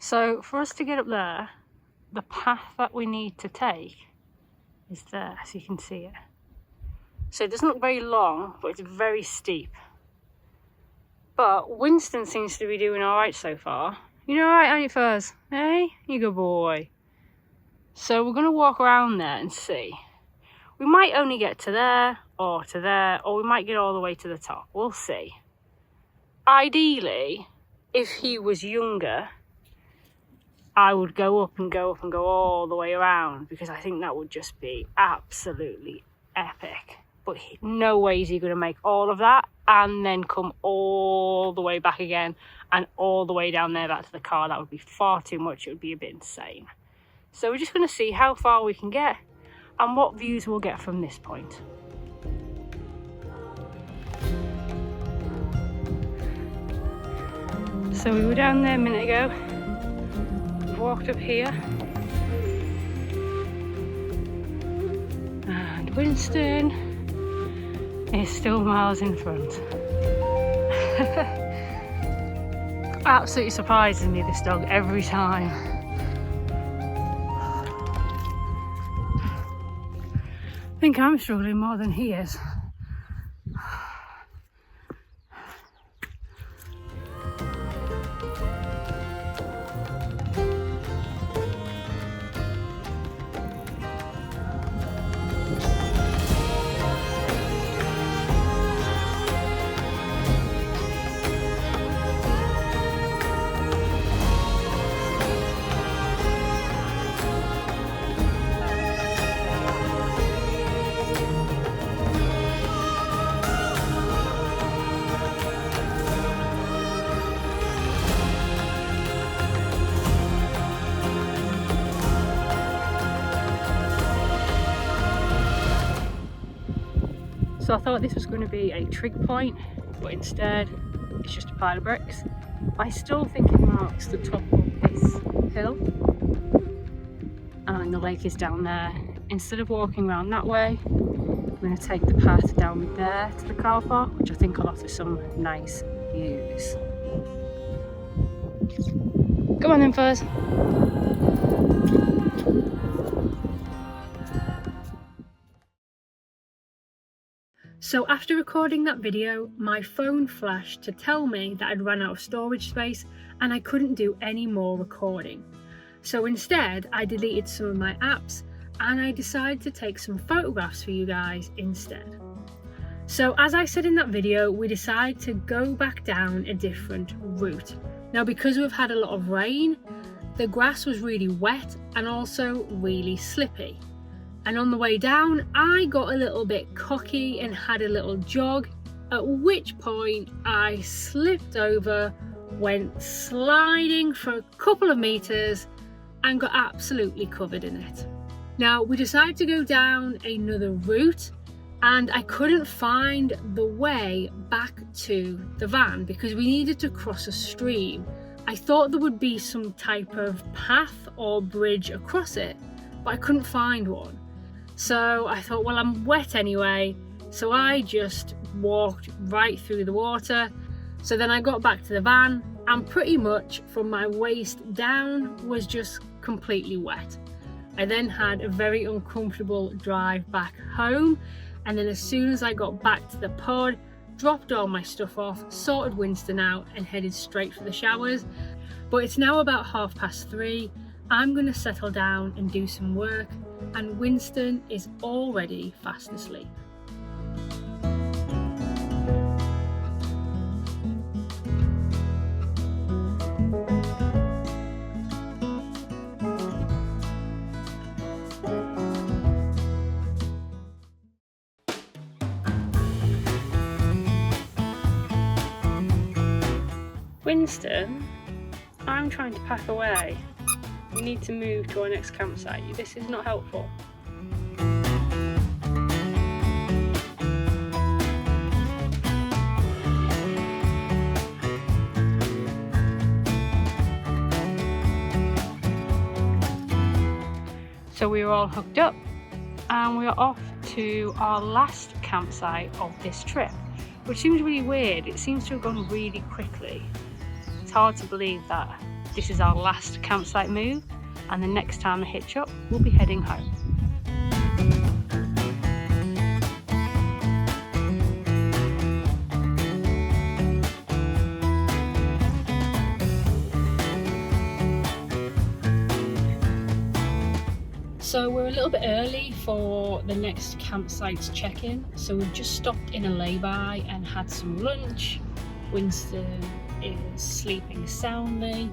So for us to get up there, the path that we need to take is there, so you can see it. So it doesn't look very long, but it's very steep. But Winston seems to be doing alright so far. You know alright, aren't you, Furs? Hey, you good boy. So we're going to walk around there and see. We might only get to there, or we might get all the way to the top. We'll see. Ideally, if he was younger, I would go up and go all the way around, because I think that would just be absolutely epic. But no way is he going to make all of that and then come all the way back again and all the way down there back to the car. That would be far too much. It would be a bit insane. So we're just going to see how far we can get and what views we'll get from this point. So we were down there a minute ago. We've walked up here. And Winston is still miles in front. Absolutely surprises me, this dog, every time. I think I'm struggling more than he is. So I thought this was going to be a trig point, but instead it's just a pile of bricks. I still think it marks the top of this hill, and the lake is down there. Instead of walking around that way, I'm going to take the path down there to the car park, which I think will offer some nice views. Come on then, Fuzz. So after recording that video, my phone flashed to tell me that I'd run out of storage space and I couldn't do any more recording. So instead, I deleted some of my apps and I decided to take some photographs for you guys instead. So as I said in that video, we decided to go back down a different route. Now, because we've had a lot of rain, the grass was really wet and also really slippy. And on the way down, I got a little bit cocky and had a little jog, at which point I slipped over, went sliding for a couple of meters and got absolutely covered in it. Now, we decided to go down another route and I couldn't find the way back to the van because we needed to cross a stream. I thought there would be some type of path or bridge across it, but I couldn't find one. So I thought, well, I'm wet anyway, so I just walked right through the water. So then I got back to the van and pretty much from my waist down was just completely wet. I then had a very uncomfortable drive back home, and then as soon as I got back to the pod, dropped all my stuff off, sorted Winston out and headed straight for the showers. But it's now about 3:30. I'm going to settle down and do some work, and Winston is already fast asleep. Winston, I'm trying to pack away. We need to move to our next campsite. This is not helpful. So we were all hooked up and we are off to our last campsite of this trip, which seems really weird. It seems to have gone really quickly. It's hard to believe that this is our last campsite move, and the next time I hitch up, we'll be heading home. So we're a little bit early for the next campsite's check-in, so we've just stopped in a lay-by and had some lunch. Winston is sleeping soundly,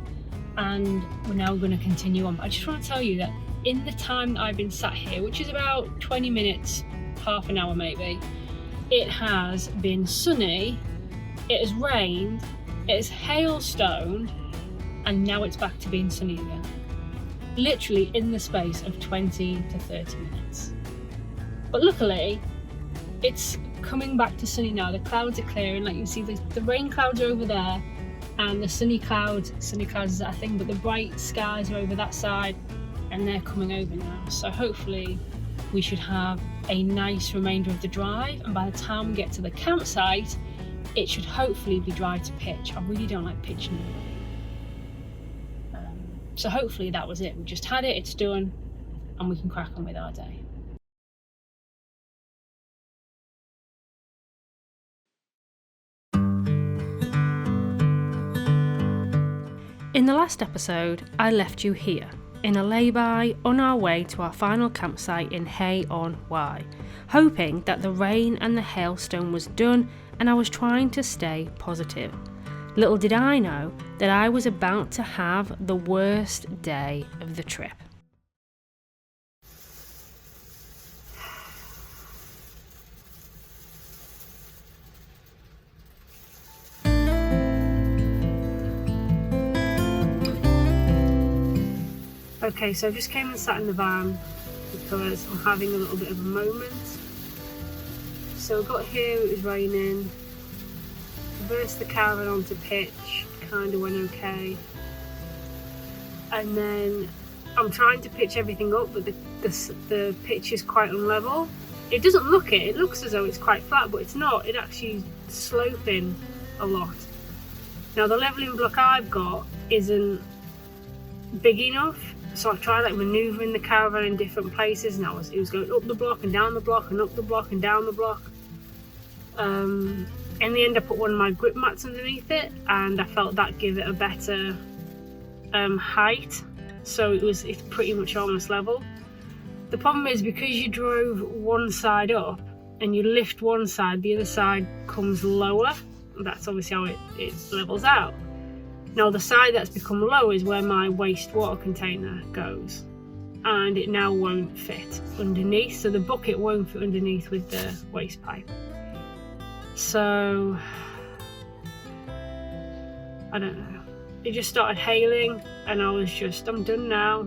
and we're now going to continue on. But I just want to tell you that in the time that I've been sat here, which is about 20 minutes, half an hour maybe, it has been sunny, it has rained, it has hailstoned, and now it's back to being sunny again. Literally in the space of 20 to 30 minutes. But luckily, it's coming back to sunny now. The clouds are clearing, like you see the rain clouds are over there, and the sunny clouds is that thing, but the bright skies are over that side, and they're coming over now. So hopefully we should have a nice remainder of the drive, and by the time we get to the campsite, it should hopefully be dry to pitch. I really don't like pitching anyway. So hopefully that was it. We just had it, it's done, and we can crack on with our day. In the last episode, I left you here, in a lay-by on our way to our final campsite in Hay-on-Wye, hoping that the rain and the hailstone was done, and I was trying to stay positive. Little did I know that I was about to have the worst day of the trip. Okay, so I just came and sat in the van because I'm having a little bit of a moment. So I got here, it was raining. Reversed the caravan onto pitch, kind of went okay, and then I'm trying to pitch everything up, but the pitch is quite unlevel. It doesn't look it looks as though it's quite flat, but it's not. It actually sloping a lot. Now the levelling block I've got isn't big enough, so I tried like manoeuvring the caravan in different places, and it was going up the block and down the block and up the block and down the block. In the end I put one of my grip mats underneath it, and I felt that give it a better height, so it's pretty much almost level. The problem is, because you drove one side up and you lift one side, the other side comes lower. That's obviously how it levels out. Now the side that's become low is where my wastewater container goes, and it now won't fit underneath, so the bucket won't fit underneath with the waste pipe. So I don't know, it just started hailing and I was just, I'm done now.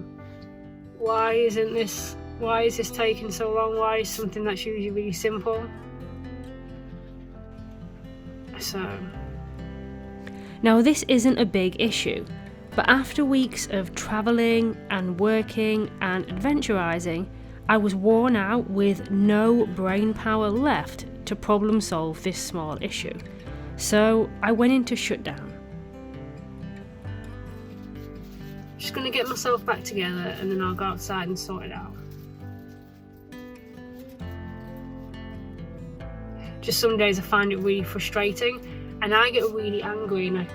Why is this taking so long? Why is something that's usually really simple? So now this isn't a big issue, but after weeks of travelling and working and adventurising, I was worn out with no brain power left to problem solve this small issue. So I went into shutdown. Just gonna get myself back together and then I'll go outside and sort it out. Just some days I find it really frustrating and I get really angry, and I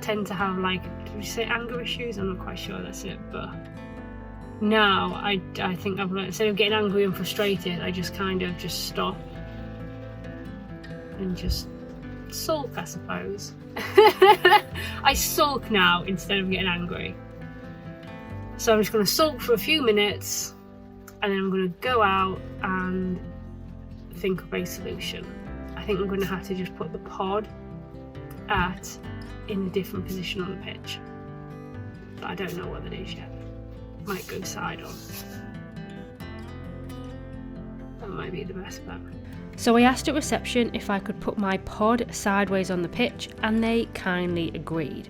tend to have, like, did you say anger issues? I'm not quite sure that's it, but now I think I've learned, instead of getting angry and frustrated, I just kind of just stop and just sulk, I suppose. I sulk now instead of getting angry. So I'm just going to sulk for a few minutes, and then I'm going to go out and think of a solution. I think I'm going to have to just put the pod in a different position on the pitch, but I don't know what that is yet. Might go side on. That might be the best bet. So I asked at reception if I could put my pod sideways on the pitch, and they kindly agreed.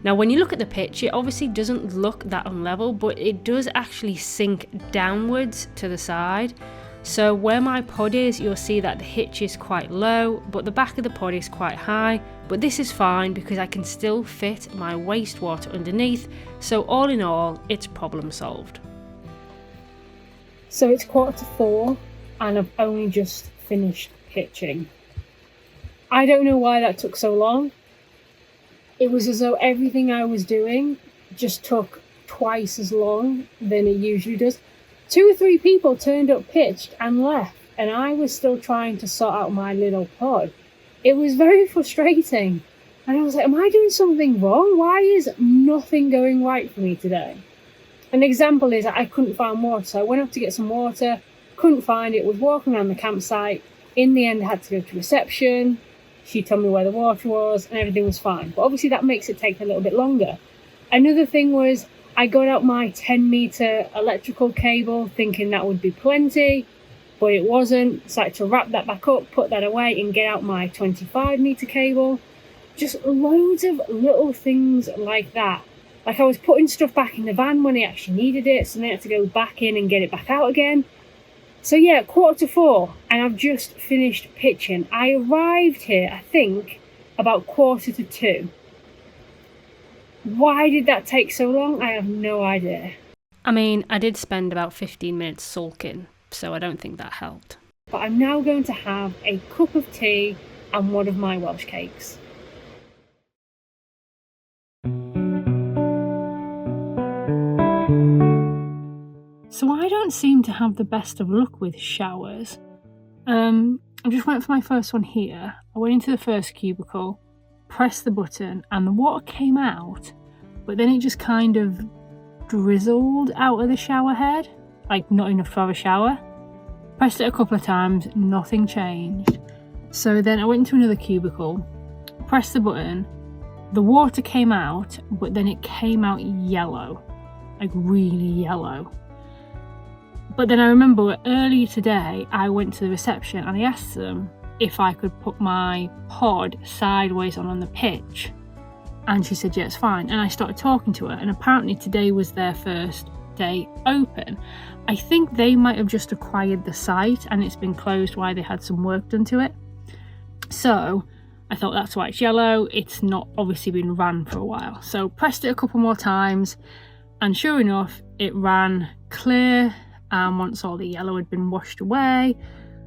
Now when you look at the pitch, it obviously doesn't look that unlevel, but it does actually sink downwards to the side. So where my pod is, you'll see that the hitch is quite low, but the back of the pod is quite high. But this is fine because I can still fit my wastewater underneath. So all in all, it's problem solved. So it's 4:45 and I've only just finished pitching. I don't know why that took so long. It was as though everything I was doing just took twice as long than it usually does. 2 or 3 people turned up, pitched and left, and I was still trying to sort out my little pod. It was very frustrating. And I was like, am I doing something wrong? Why is nothing going right for me today? An example is I couldn't find water, so I went up to get some water, couldn't find it, was walking around the campsite. In the end, I had to go to reception. She told me where the water was and everything was fine. But obviously that makes it take a little bit longer. Another thing was I got out my 10-metre electrical cable thinking that would be plenty, but it wasn't. So I had to wrap that back up, put that away and get out my 25-metre cable. Just loads of little things like that. Like I was putting stuff back in the van when I actually needed it, so then I had to go back in and get it back out again. So yeah, 4:45 and I've just finished pitching. I arrived here, I think, about 1:45. Why did that take so long? I have no idea. I mean, I did spend about 15 minutes sulking, so I don't think that helped. But I'm now going to have a cup of tea and one of my Welsh cakes. So I don't seem to have the best of luck with showers. I just went for my first one here. I went into the first cubicle, pressed the button, and the water came out, but then it just kind of drizzled out of the shower head, like not enough to have a shower. Pressed it a couple of times, nothing changed. So then I went into another cubicle, pressed the button, the water came out, but then it came out yellow, like really yellow. But then I remember earlier today I went to the reception and I asked them if I could put my pod sideways on the pitch, and she said yeah, it's fine. And I started talking to her, and apparently today was their first day open. I think they might have just acquired the site and it's been closed while they had some work done to it. So I thought that's why it's yellow. It's not obviously been ran for a while. So pressed it a couple more times and sure enough it ran clear. And once all the yellow had been washed away,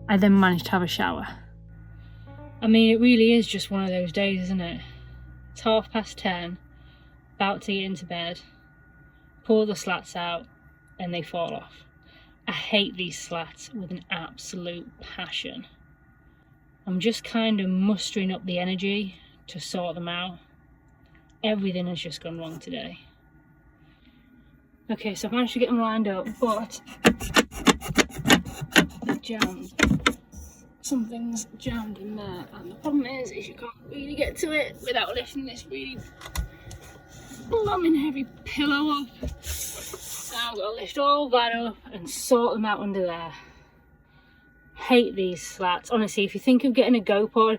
I then managed to have a shower. I mean, it really is just one of those days, isn't it? It's 10:30, about to get into bed, pull the slats out, and they fall off. I hate these slats with an absolute passion. I'm just kind of mustering up the energy to sort them out. Everything has just gone wrong today. Okay, so I managed to get them lined up, but they're jammed. Something's jammed in there, and the problem is you can't really get to it without lifting this really blooming heavy pillow up. Now I've got to lift all that up and sort them out under there. Hate these slats. Honestly, if you think of getting a GoPod,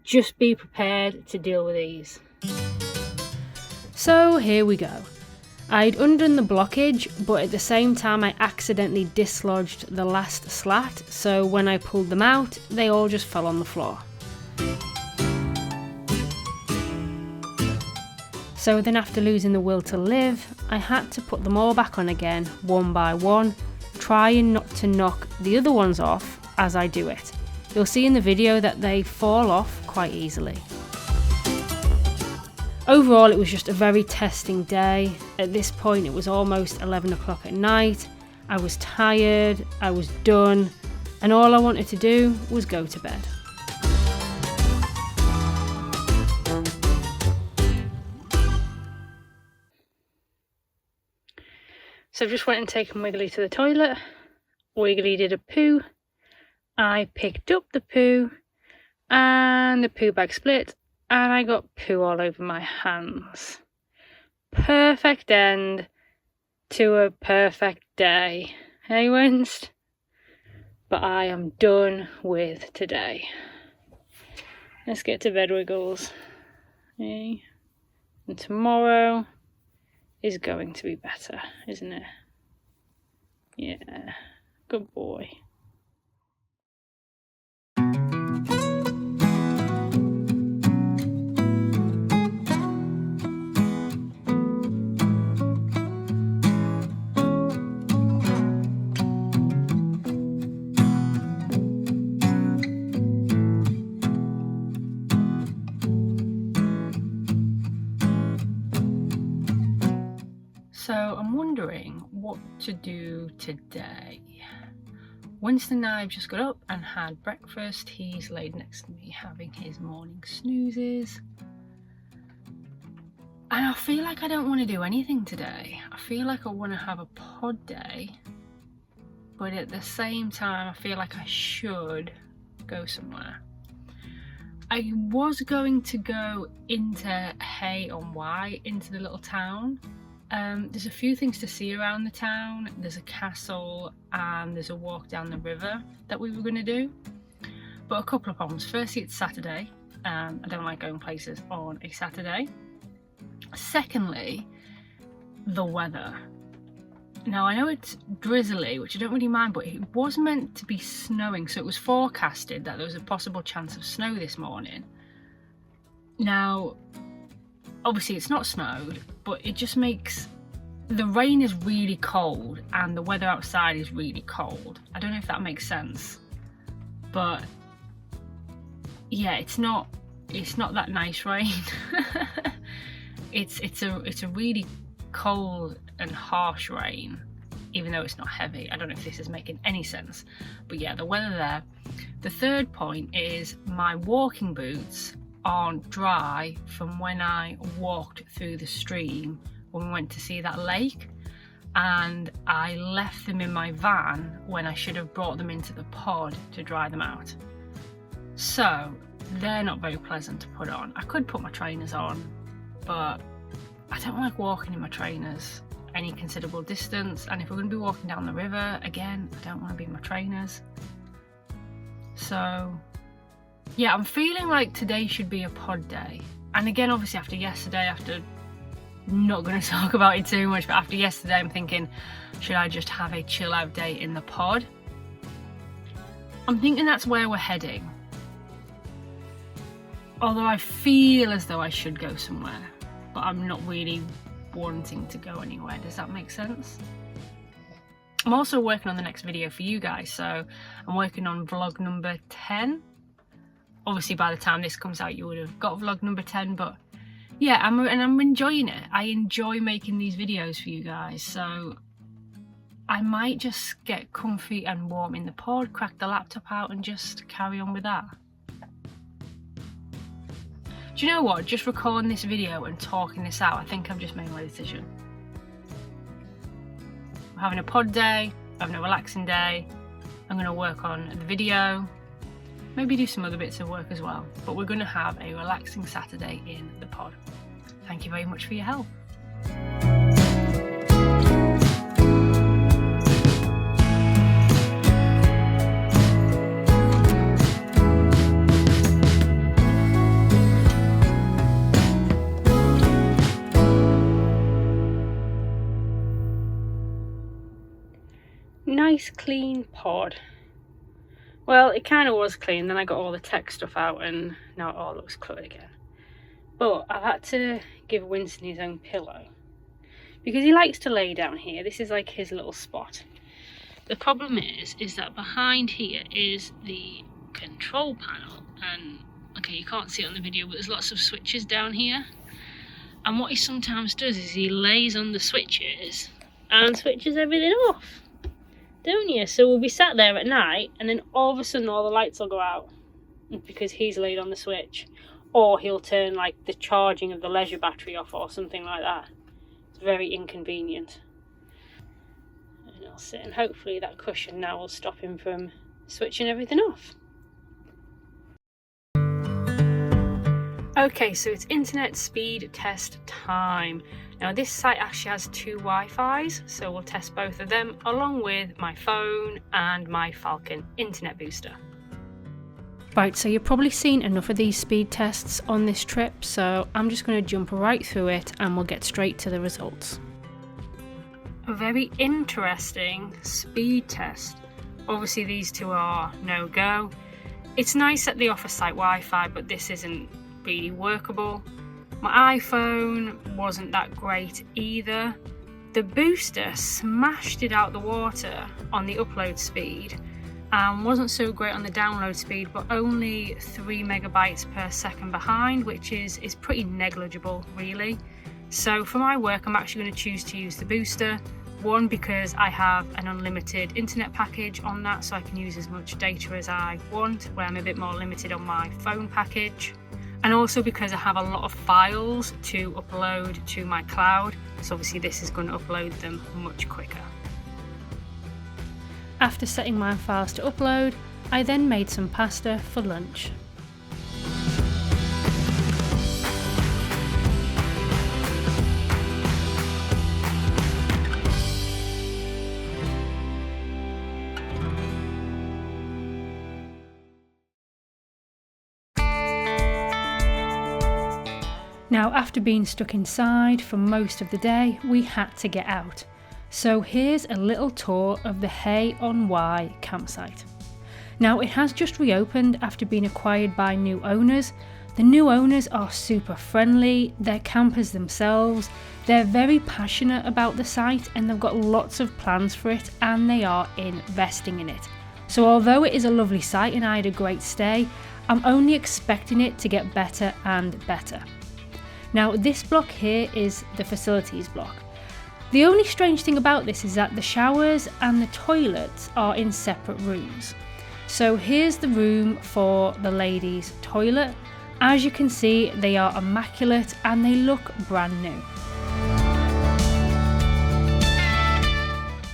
just be prepared to deal with these. So here we go. I'd undone the blockage, but at the same time I accidentally dislodged the last slat, so when I pulled them out, they all just fell on the floor. So then after losing the will to live, I had to put them all back on again, one by one, trying not to knock the other ones off as I do it. You'll see in the video that they fall off quite easily. Overall, it was just a very testing day. At this point, it was almost 11 o'clock at night. I was tired, I was done, and all I wanted to do was go to bed. So I just went and taken Wiggly to the toilet. Wiggly did a poo. I picked up the poo, and the poo bag split. And I got poo all over my hands. Perfect end to a perfect day. Hey, Winst? But I am done with today. Let's get to bed, Wiggles. Hey. And tomorrow is going to be better, isn't it? Yeah. Good boy. So I'm wondering what to do today. Winston and I have just got up and had breakfast. He's laid next to me having his morning snoozes. And I feel like I don't want to do anything today. I feel like I want to have a pod day. But at the same time, I feel like I should go somewhere. I was going to go into Hay-on-Wye, into the little town. There's a few things to see around the town. There's a castle and there's a walk down the river that we were going to do. But a couple of problems. Firstly, it's Saturday. I don't like going places on a Saturday. Secondly, the weather. Now I know it's drizzly, which I don't really mind, but it was meant to be snowing, so it was forecasted that there was a possible chance of snow this morning. Now, obviously it's not snowed, but it just makes the rain is really cold and the weather outside is really cold. I don't know if that makes sense, but yeah, it's not that nice rain. It's a really cold and harsh rain, even though it's not heavy. I don't know if this is making any sense, but yeah, the weather there. The third point is my walking boots aren't dry from when I walked through the stream when we went to see that lake, and I left them in my van when I should have brought them into the pod to dry them out. So they're not very pleasant to put on. I could put my trainers on, but I don't like walking in my trainers any considerable distance, and if we're going to be walking down the river, again, I don't want to be in my trainers. So yeah, I'm feeling like today should be a pod day. And again, obviously after yesterday, not going to talk about it too much, but after yesterday I'm thinking, should I just have a chill out day in the pod? I'm thinking that's where we're heading. Although I feel as though I should go somewhere, but I'm not really wanting to go anywhere. Does that make sense? I'm also working on the next video for you guys, so I'm working on vlog number 10. Obviously by the time this comes out you would have got vlog number 10, but yeah, I'm enjoying it. I enjoy making these videos for you guys, so I might just get comfy and warm in the pod, crack the laptop out and just carry on with that. Do you know what? Just recording this video and talking this out, I think I've just made my decision. I'm having a pod day, I'm having a relaxing day, I'm going to work on the video, maybe do some other bits of work as well, but we're going to have a relaxing Saturday in the pod. Thank you very much for your help. Nice clean pod. Well, it kind of was clean, then I got all the tech stuff out and now it all looks cluttered again. But I've had to give Winston his own pillow because he likes to lay down here. This is like his little spot. The problem is that behind here is the control panel, and okay, you can't see it on the video, but there's lots of switches down here. And what he sometimes does is he lays on the switches and switches everything off. Don't you? So we'll be sat there at night and then all of a sudden all the lights will go out because he's laid on the switch, or he'll turn like the charging of the leisure battery off or something like that. It's very inconvenient. And I'll sit, and hopefully that cushion now will stop him from switching everything off. Okay, so it's internet speed test time. Now this site actually has 2 Wi-Fis, so we'll test both of them along with my phone and my Falcon internet booster. Right, so you've probably seen enough of these speed tests on this trip, so I'm just going to jump right through it and we'll get straight to the results. A very interesting speed test. Obviously these 2 are no-go. It's nice that they offer site Wi-Fi, but this isn't really workable. My iPhone wasn't that great either. The booster smashed it out the water on the upload speed and wasn't so great on the download speed, but only 3 megabytes per second behind, which is pretty negligible really. So for my work, I'm actually going to choose to use the booster. One, because I have an unlimited internet package on that, so I can use as much data as I want, where I'm a bit more limited on my phone package. And also because I have a lot of files to upload to my cloud, so obviously this is going to upload them much quicker. After setting my files to upload, I then made some pasta for lunch. Now, after being stuck inside for most of the day, we had to get out. So here's a little tour of the Hay-on-Wye Campsite. Now, it has just reopened after being acquired by new owners. The new owners are super friendly, they're campers themselves, they're very passionate about the site and they've got lots of plans for it and they are investing in it. So although it is a lovely site and I had a great stay, I'm only expecting it to get better and better. Now, this block here is the facilities block. The only strange thing about this is that the showers and the toilets are in separate rooms. So here's the room for the ladies' toilet. As you can see, they are immaculate and they look brand new.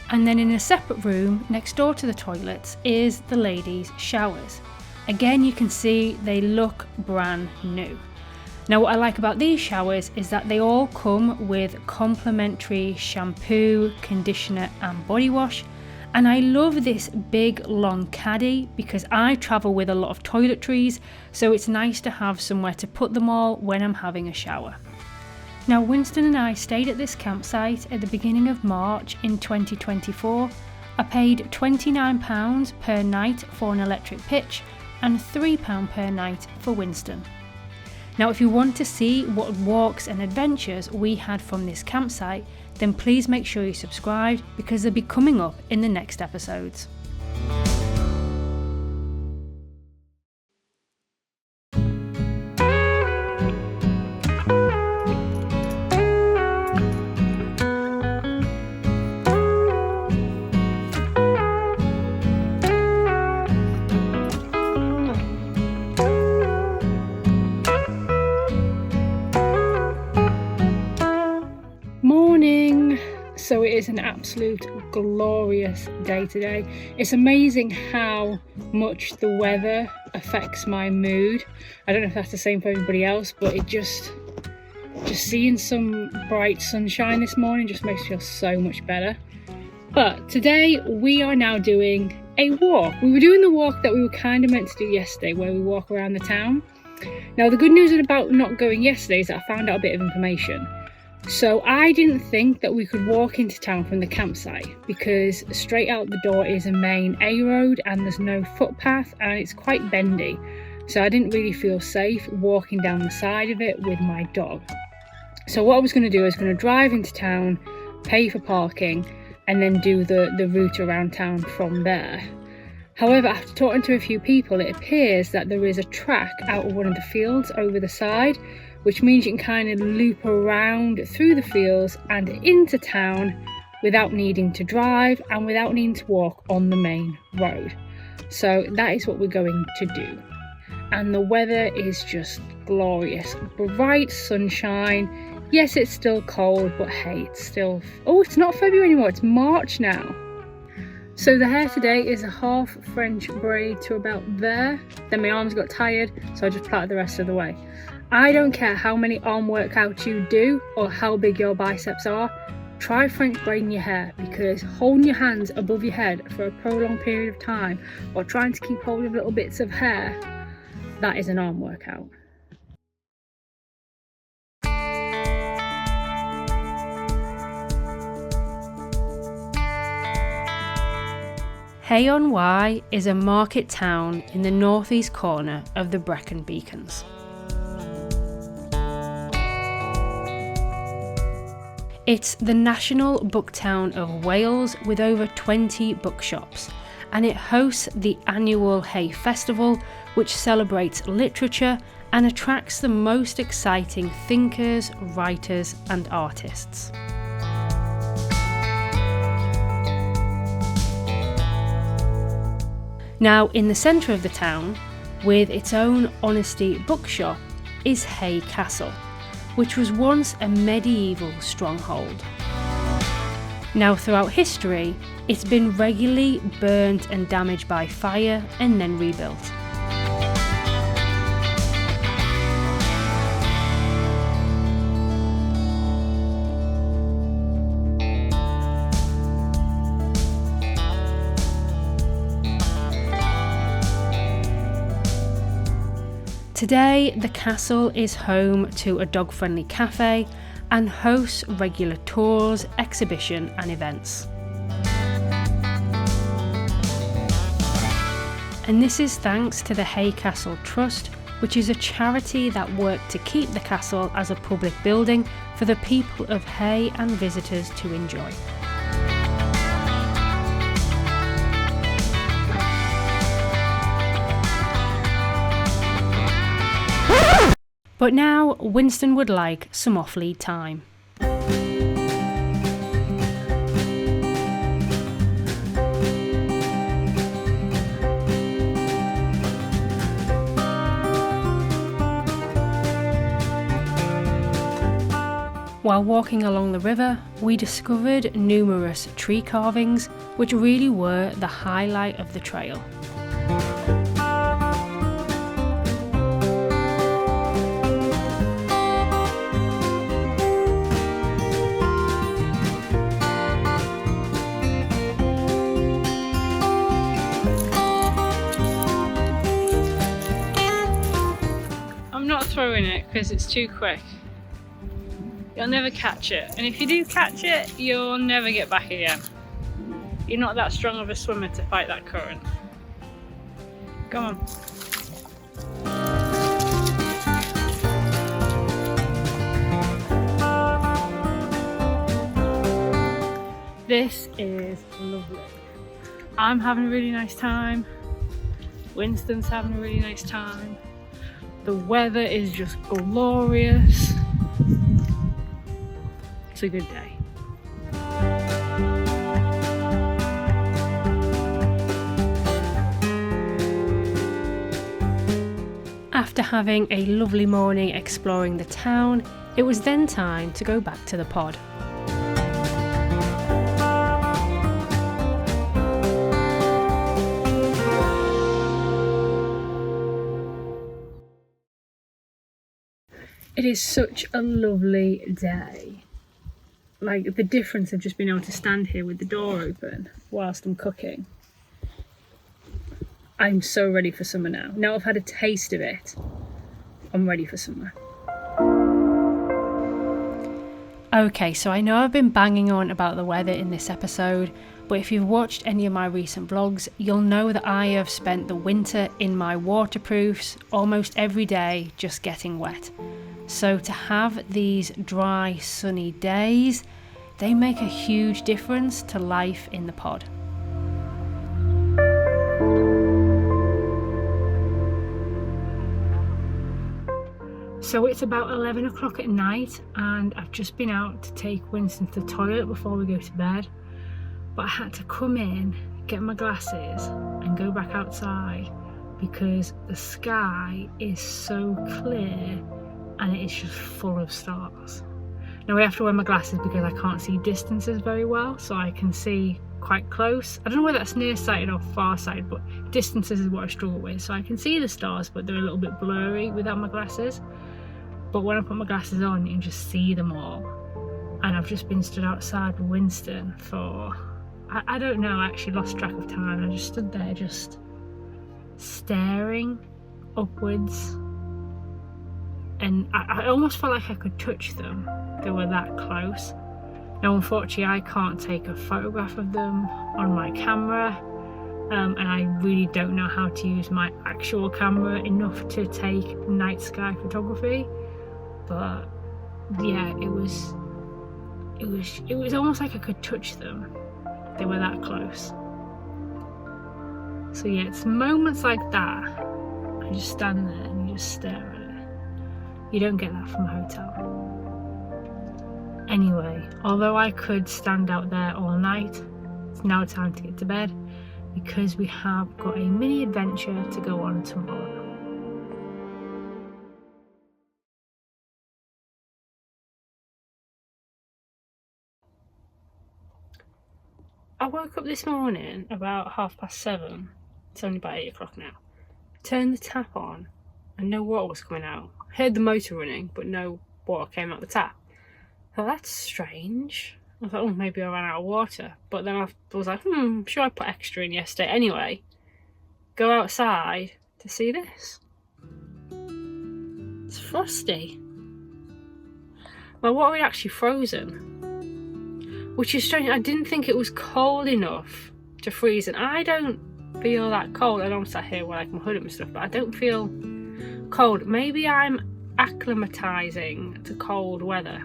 And then in a separate room next door to the toilets is the ladies' showers. Again, you can see they look brand new. Now, what I like about these showers is that they all come with complimentary shampoo, conditioner and body wash. And I love this big long caddy because I travel with a lot of toiletries, so it's nice to have somewhere to put them all when I'm having a shower. Now, Winston and I stayed at this campsite at the beginning of March in 2024. I paid £29 per night for an electric pitch and £3 per night for Winston. Now, if you want to see what walks and adventures we had from this campsite, then please make sure you subscribe because they'll be coming up in the next episodes. So it is an absolute glorious day today. It's amazing how much the weather affects my mood. I don't know if that's the same for everybody else, but it just seeing some bright sunshine this morning just makes me feel so much better. But today we are now doing a walk. We were doing the walk that we were kind of meant to do yesterday, where we walk around the town. Now, the good news about not going yesterday is that I found out a bit of information. So I didn't think that we could walk into town from the campsite because straight out the door is a main A road and there's no footpath and it's quite bendy. So I didn't really feel safe walking down the side of it with my dog. So what I was going to do is going to drive into town, pay for parking and then do the route around town from there. However, after talking to a few people, it appears that there is a track out of one of the fields over the side, which means you can kind of loop around through the fields and into town without needing to drive and without needing to walk on the main road. So that is what we're going to do. And the weather is just glorious. Bright sunshine. Yes, it's still cold, but hey, it's still... Oh, it's not February anymore, it's March now. So the hair today is a half French braid to about there. Then my arms got tired, so I just plaited the rest of the way. I don't care how many arm workouts you do or how big your biceps are, try French braiding your hair because holding your hands above your head for a prolonged period of time or trying to keep hold of little bits of hair, that is an arm workout. Hay-on-Wye is a market town in the northeast corner of the Brecon Beacons. It's the national book town of Wales with over 20 bookshops, and it hosts the annual Hay Festival, which celebrates literature and attracts the most exciting thinkers, writers and artists. Now, in the centre of the town, with its own honesty bookshop, is Hay Castle, which was once a medieval stronghold. Now, throughout history, it's been regularly burnt and damaged by fire and then rebuilt. Today, the castle is home to a dog-friendly cafe and hosts regular tours, exhibition and events. And this is thanks to the Hay Castle Trust, which is a charity that worked to keep the castle as a public building for the people of Hay and visitors to enjoy. But now, Winston would like some off-lead time. While walking along the river, we discovered numerous tree carvings, which really were the highlight of the trail. I'm not throwing it because it's too quick. You'll never catch it, and if you do catch it, you'll never get back again. You're not that strong of a swimmer to fight that current. Come on. This is lovely. I'm having a really nice time. Winston's having a really nice time. The weather is just glorious. It's a good day. After having a lovely morning exploring the town, it was then time to go back to the pod. It is such a lovely day. Like, the difference of just being able to stand here with the door open whilst I'm cooking. I'm so ready for summer now. Now I've had a taste of it, I'm ready for summer. Okay, so I know I've been banging on about the weather in this episode, but if you've watched any of my recent vlogs, you'll know that I have spent the winter in my waterproofs almost every day just getting wet. So to have these dry, sunny days, they make a huge difference to life in the pod. So it's about 11 o'clock at night and I've just been out to take Winston to the toilet before we go to bed. But I had to come in, get my glasses and go back outside because the sky is so clear and it is just full of stars. Now I have to wear my glasses because I can't see distances very well, so I can see quite close. I don't know whether that's nearsighted or farsighted, but distances is what I struggle with. So I can see the stars, but they're a little bit blurry without my glasses. But when I put my glasses on, you can just see them all. And I've just been stood outside with Winston for, I don't know, I actually lost track of time. I just stood there just staring upwards. And I almost felt like I could touch them. They were that close. Now unfortunately I can't take a photograph of them on my camera, and I really don't know how to use my actual camera enough to take night sky photography. But yeah, it was almost like I could touch them. They were that close. So yeah, it's moments like that I just stand there and you just stare at it. You don't get that from a hotel. Anyway, although I could stand out there all night, it's now time to get to bed because we have got a mini adventure to go on tomorrow. I woke up this morning about 7:30. It's only about 8 o'clock now. Turned the tap on and no water was coming out. Heard the motor running, but no water came out the tap. I thought, that's strange. I thought, oh, maybe I ran out of water. But then I was like, I'm sure I put extra in yesterday. Anyway, go outside to see this. It's frosty. My water had actually frozen. Which is strange. I didn't think it was cold enough to freeze, and I don't feel that cold. I know I'm sat here with like my hood and stuff, but I don't feel cold. Maybe I'm acclimatizing to cold weather.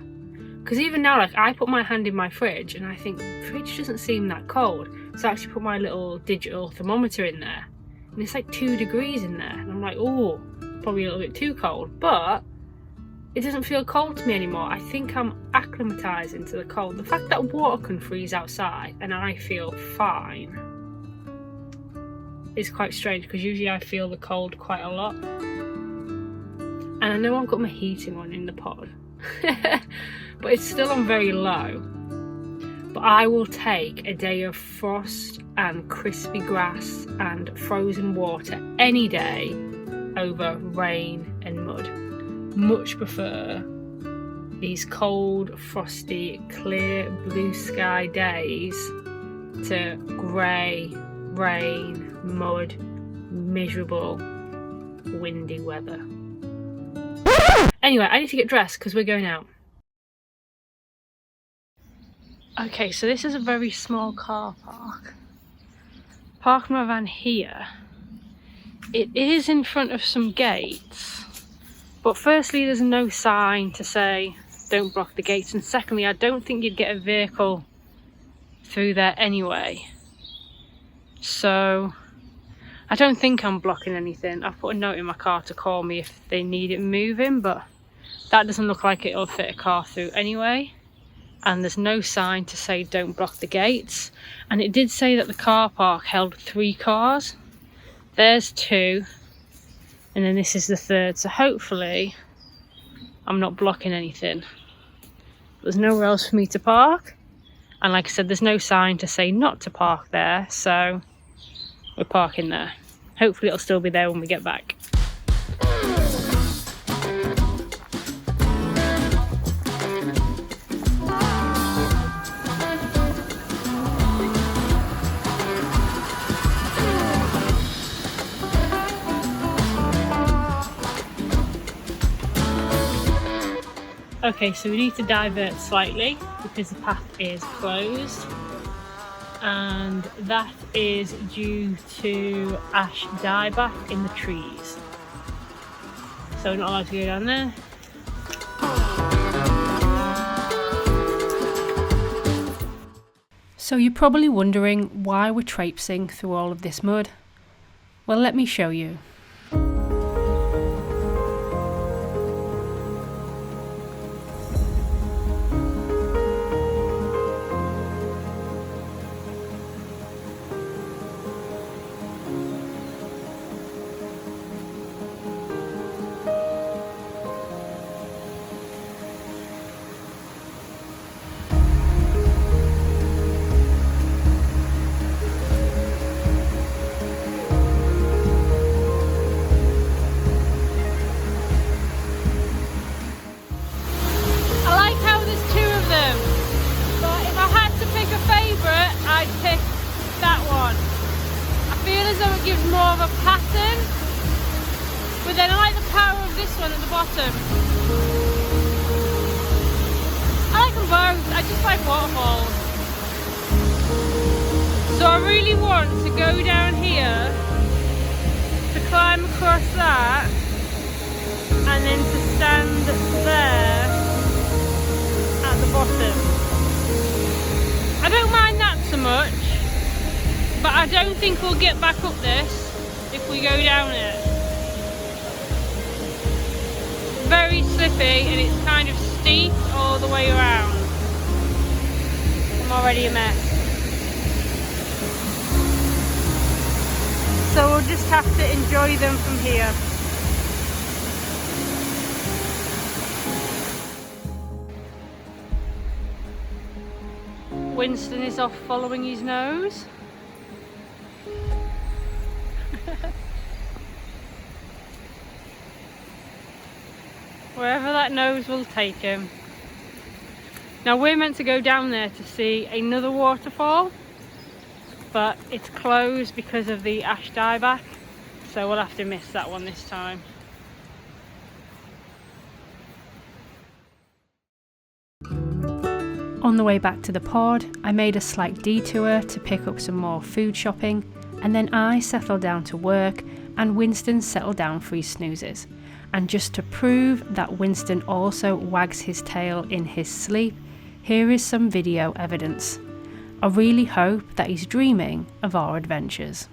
Because even now, like, I put my hand in my fridge and I think the fridge doesn't seem that cold. So I actually put my little digital thermometer in there, and it's like 2 degrees in there. And I'm like, oh, probably a little bit too cold. But it doesn't feel cold to me anymore. I think I'm acclimatizing to the cold. The fact that water can freeze outside and I feel fine is quite strange, because usually I feel the cold quite a lot. And I know I've got my heating on in the pod, but it's still on very low. But I will take a day of frost and crispy grass and frozen water any day over rain and mud. Much prefer these cold, frosty, clear, blue sky days to grey, rain, mud, miserable, windy weather. Anyway, I need to get dressed because we're going out. Okay, so this is a very small car park. Park my van here. It is in front of some gates. But firstly, there's no sign to say don't block the gates, and secondly, I don't think you'd get a vehicle through there anyway. So I don't think I'm blocking anything. I've put a note in my car to call me if they need it moving, but that doesn't look like it'll fit a car through anyway. And there's no sign to say don't block the gates. And it did say that the car park held 3 cars. There's 2. And then this is the 3rd, so hopefully I'm not blocking anything. There's nowhere else for me to park, and like I said, there's no sign to say not to park there, so we're parking there. Hopefully it'll still be there when we get back. Okay, so we need to divert slightly because the path is closed, and that is due to ash dieback in the trees. So we're not allowed to go down there. So you're probably wondering why we're traipsing through all of this mud. Well, let me show you. But then I like the power of this one at the bottom. I like them both. I just like waterfalls. So I really want to go down here, to climb across that, and then to stand there at the bottom. I don't mind that so much, but I don't think we'll get back up this if we go down it. slippy and it's kind of steep all the way around. I'm already a mess. So we'll just have to enjoy them from here. Winston is off following his nose. Wherever that nose will take him. Now we're meant to go down there to see another waterfall, but it's closed because of the ash dieback, so we'll have to miss that one this time. On the way back to the pod, I made a slight detour to pick up some more food shopping, and then I settled down to work and Winston settled down for his snoozes. And just to prove that Winston also wags his tail in his sleep, here is some video evidence. I really hope that he's dreaming of our adventures.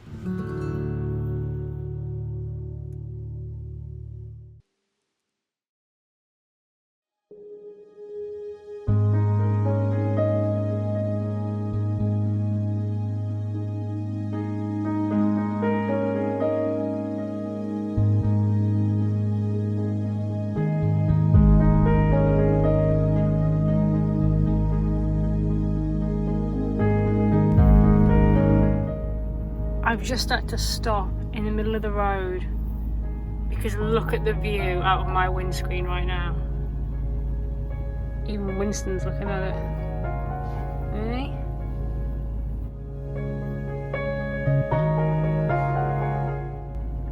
I've just had to stop in the middle of the road because look at the view out of my windscreen right now. Even Winston's looking at it. Really?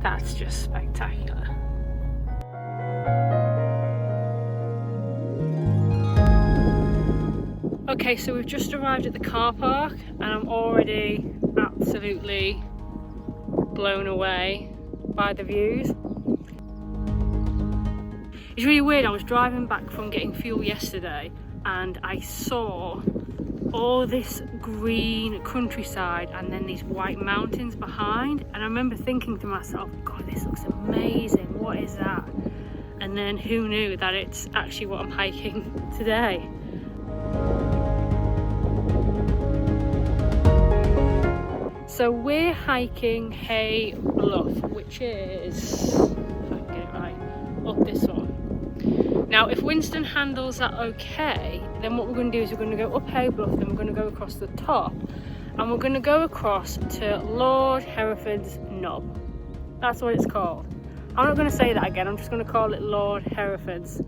That's just spectacular. Okay, so we've just arrived at the car park and I'm already absolutely blown away by the views. It's really weird. I was driving back from getting fuel yesterday and I saw all this green countryside and then these white mountains behind, and I remember thinking to myself, God, this looks amazing, what is that? And then who knew that it's actually what I'm hiking today. So we're hiking Hay-Bluff, which is, if I can get it right, up this one. Now if Winston handles that okay, then what we're going to do is we're going to go up Hay-Bluff, then we're going to go across the top, and we're going to go across to Lord Hereford's Knob. That's what it's called. I'm not going to say that again, I'm just going to call it Lord Hereford's.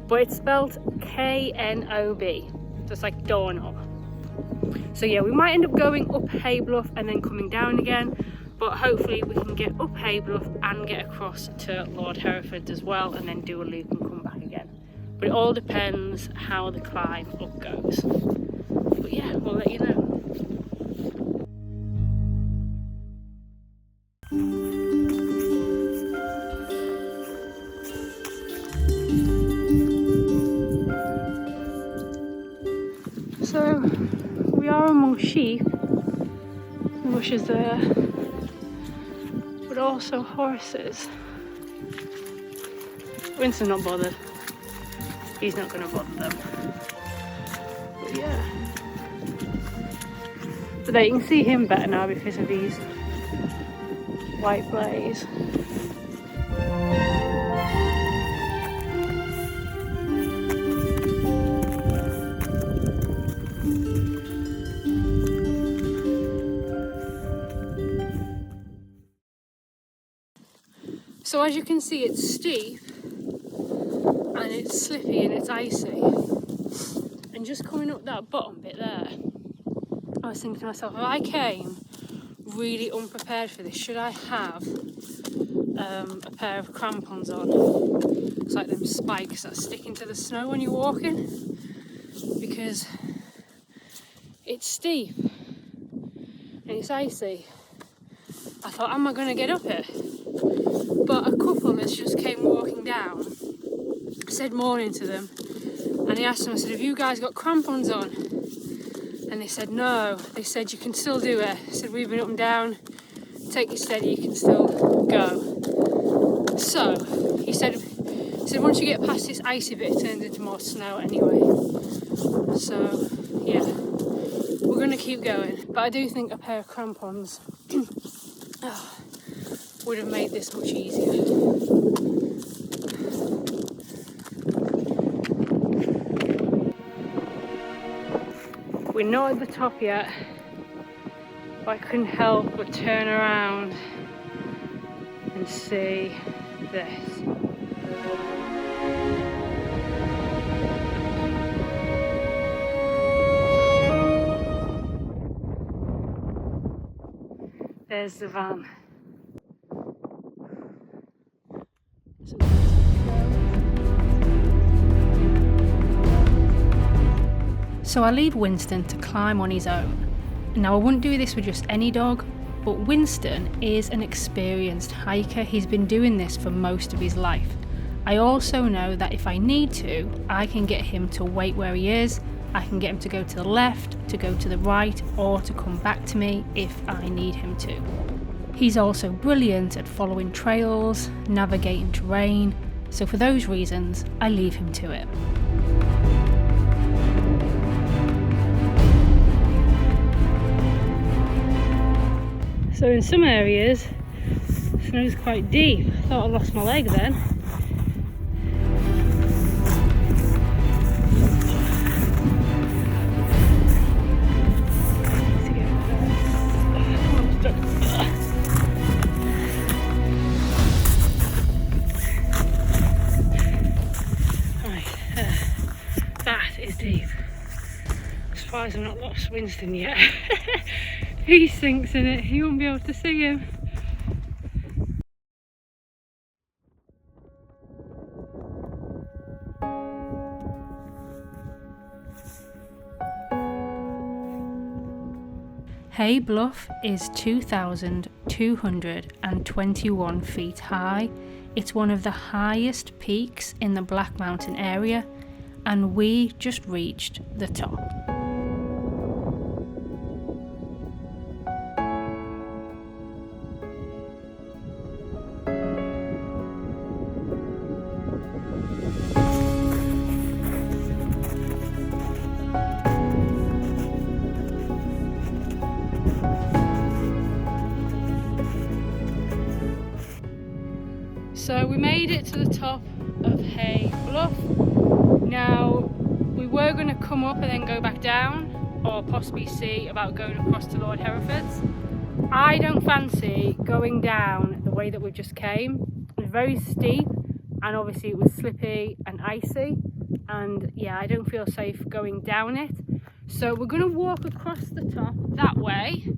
But it's spelled K-N-O-B, so it's like doorknob. So yeah, we might end up going up Hay-Bluff and then coming down again, but hopefully we can get up Hay-Bluff and get across to Lord Hereford's as well, and then do a loop and come back again. But it all depends how the climb up goes. But yeah, we'll let you know. So we are among sheep, the bush is there, but also horses. Winston's not bothered, he's not going to bother them, but yeah. But there, you can see him better now because of these white blaze. So as you can see, it's steep and it's slippy and it's icy, and just coming up that bottom bit there, I was thinking to myself, if I came really unprepared for this, should I have a pair of crampons on? It's like them spikes that stick into the snow when you're walking, because it's steep and it's icy. I thought, am I going to get up it? But a couple that just came walking down, I said morning to them, and I asked them, I said, have you guys got crampons on? And they said no. They said you can still do it. I said, we've been up and down, take it steady, you can still go. So he said So once you get past this icy bit, it turns into more snow anyway. So yeah, we're gonna keep going. But I do think a pair of crampons would have made this much easier. We're not at the top yet, but I couldn't help but turn around and see this. There's the van. So I leave Winston to climb on his own. Now I wouldn't do this with just any dog, but Winston is an experienced hiker. He's been doing this for most of his life. I also know that if I need to, I can get him to wait where he is. I can get him to go to the left, to go to the right, or to come back to me if I need him to. He's also brilliant at following trails, navigating terrain, so for those reasons, I leave him to it. So in some areas, the snow's quite deep. I thought I lost my leg then. That is deep. I'm surprised I've not lost Winston yet. He sinks in it, you won't be able to see him. Hay Bluff is 2,221 feet high. It's one of the highest peaks in the Black Mountain area, and we just reached the top. So we made it to the top of Hay Bluff. Now we were going to come up and then go back down, or possibly see about going across to Lord Hereford's. I don't fancy going down the way that we just came. It was very steep and obviously it was slippy and icy, and yeah, I don't feel safe going down it. So we're going to walk across the top that way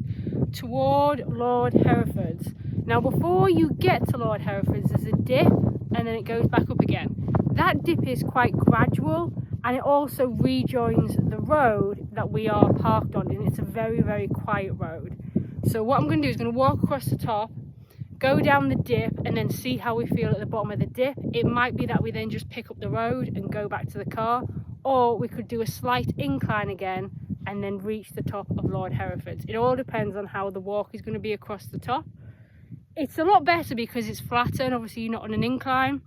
toward Lord Hereford's. Now before you get to Lord Hereford's, there's a dip and then it goes back up again. That dip is quite gradual and it also rejoins the road that we are parked on, and it's a very, very quiet road. So what I'm going to do is going to walk across the top, go down the dip and then see how we feel at the bottom of the dip. It might be that we then just pick up the road and go back to the car, or we could do a slight incline again and then reach the top of Lord Hereford's. It all depends on how the walk is going to be across the top. It's a lot better because it's flatter and obviously you're not on an incline.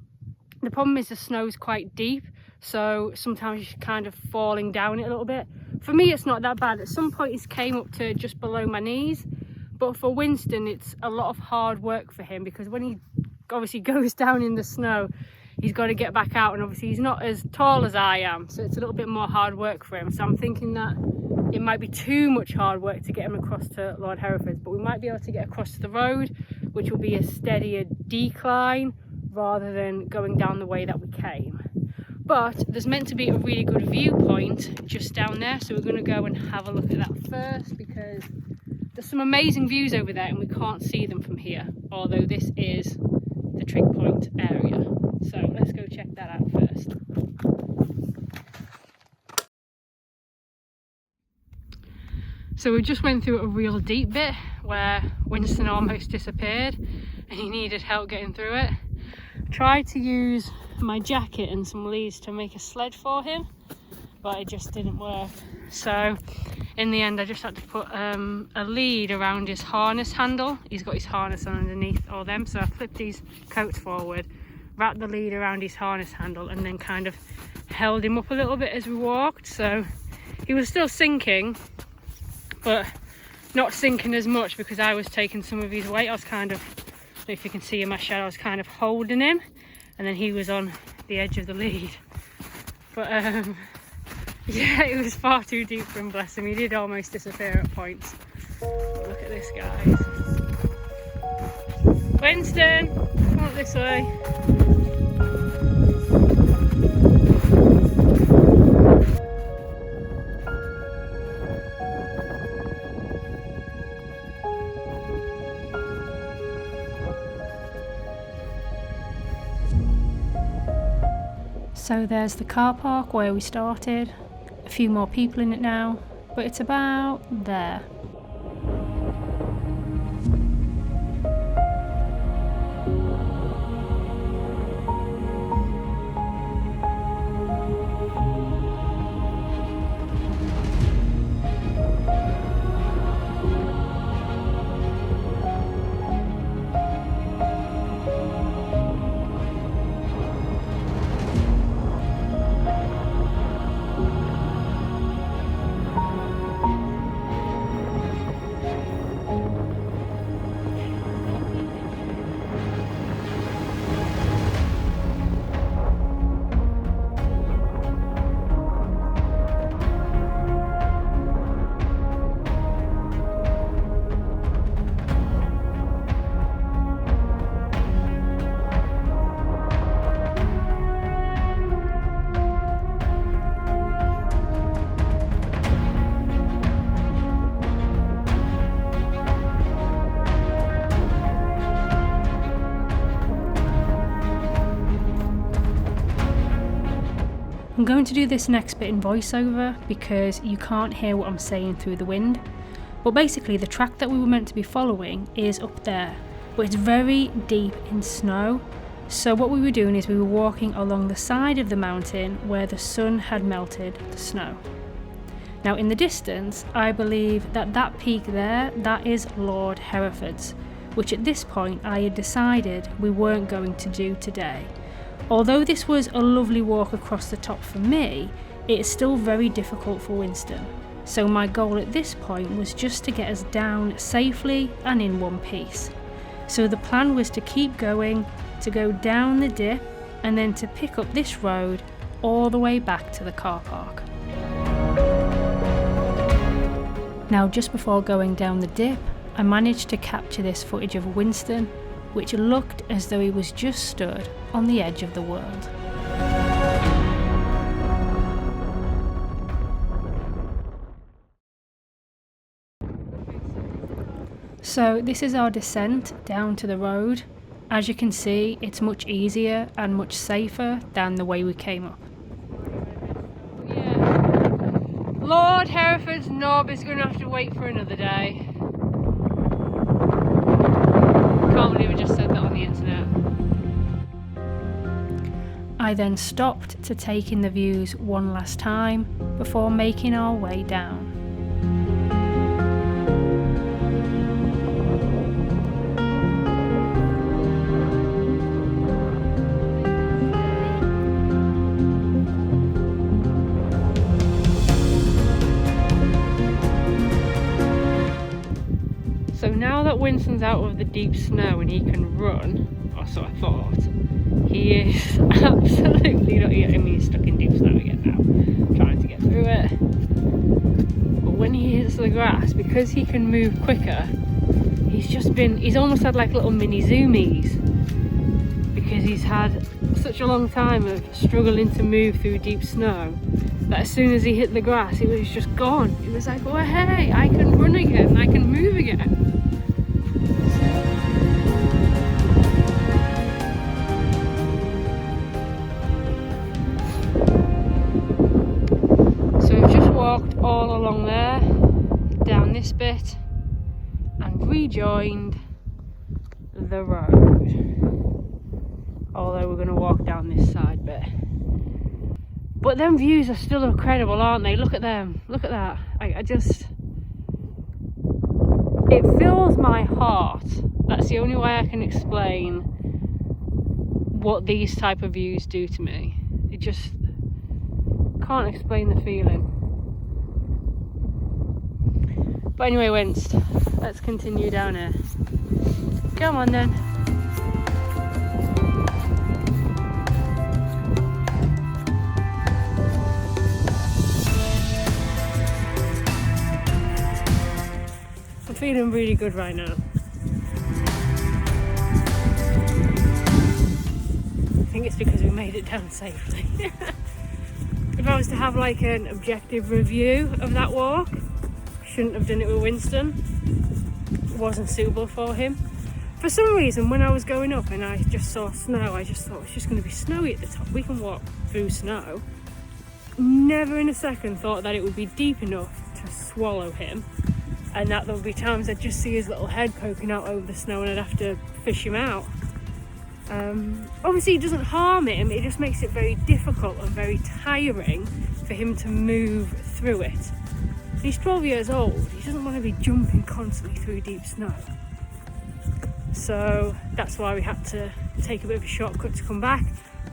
The problem is the snow is quite deep, so sometimes you're kind of falling down it a little bit. For me it's not that bad. At some point it came up to just below my knees, but for Winston it's a lot of hard work for him, because when he obviously goes down in the snow he's got to get back out, and obviously he's not as tall as I am, so it's a little bit more hard work for him. So I'm thinking that it might be too much hard work to get him across to Lord Hereford's, but we might be able to get across to the road, which will be a steadier decline rather than going down the way that we came. But there's meant to be a really good viewpoint just down there, so we're going to go and have a look at that first, because there's some amazing views over there and we can't see them from here, although this is the Trig Point area. So let's go check that out first. So we just went through a real deep bit where Winston almost disappeared and he needed help getting through it. Tried to use my jacket and some leads to make a sled for him, but it just didn't work. So in the end I just had to put a lead around his harness handle. He's got his harness on underneath all them, so I flipped his coats forward wrapped the lead around his harness handle and then kind of held him up a little bit as we walked. So he was still sinking, but not sinking as much because I was taking some of his weight. I was kind of, I don't know if you can see in my shadow, I was kind of holding him, and then he was on the edge of the lead. But yeah, it was far too deep for him, bless him. He did almost disappear at points. But look at this, guys. Winston, come up this way. So there's the car park where we started. A few more people in it now, but it's about there. I'm going to do this next bit in voiceover because you can't hear what I'm saying through the wind. But basically the track that we were meant to be following is up there, but it's very deep in snow. So what we were doing is we were walking along the side of the mountain where the sun had melted the snow. Now in the distance, I believe that that peak there, that is Lord Hereford's, which at this point I had decided we weren't going to do today. Although this was a lovely walk across the top for me, it is still very difficult for Winston. So my goal at this point was just to get us down safely and in one piece. So the plan was to keep going, to go down the dip, and then to pick up this road all the way back to the car park. Now just before going down the dip, I managed to capture this footage of Winston, which looked as though he was just stood on the edge of the world. So this is our descent down to the road. As you can see, it's much easier and much safer than the way we came up. Yeah, Lord Hereford's knob is going to have to wait for another day. Can't believe I just said that on the internet. I then stopped to take in the views one last time before making our way down. So now that Winston's out of the deep snow and he can run, or so I thought, he is absolutely not yet. I mean, he's stuck in deep snow again now, trying to get through it. But when he hits the grass, because he can move quicker, he's almost had like little mini zoomies, because he's had such a long time of struggling to move through deep snow that as soon as he hit the grass, he was just gone. He was like, oh hey, I can run again, I can move again. Walked all along there, down this bit, and rejoined the road. Although we're going to walk down this side bit. But them views are still incredible, aren't they? Look at them, look at that. It fills my heart. That's the only way I can explain what these type of views do to me. It just can't explain the feeling. But anyway, Winst, let's continue down here. Come on then. I'm feeling really good right now. I think it's because we made it down safely. If I was to have like an objective review of that walk, shouldn't have done it with Winston. It wasn't suitable for him. For some reason, when I was going up and I just saw snow, I just thought it's just going to be snowy at the top. We can walk through snow. Never in a second thought that it would be deep enough to swallow him, and that there would be times I'd just see his little head poking out over the snow and I'd have to fish him out. Obviously it doesn't harm him, it just makes it very difficult and very tiring for him to move through it. He's 12 years old, he doesn't want to be jumping constantly through deep snow. So that's why we had to take a bit of a shortcut to come back,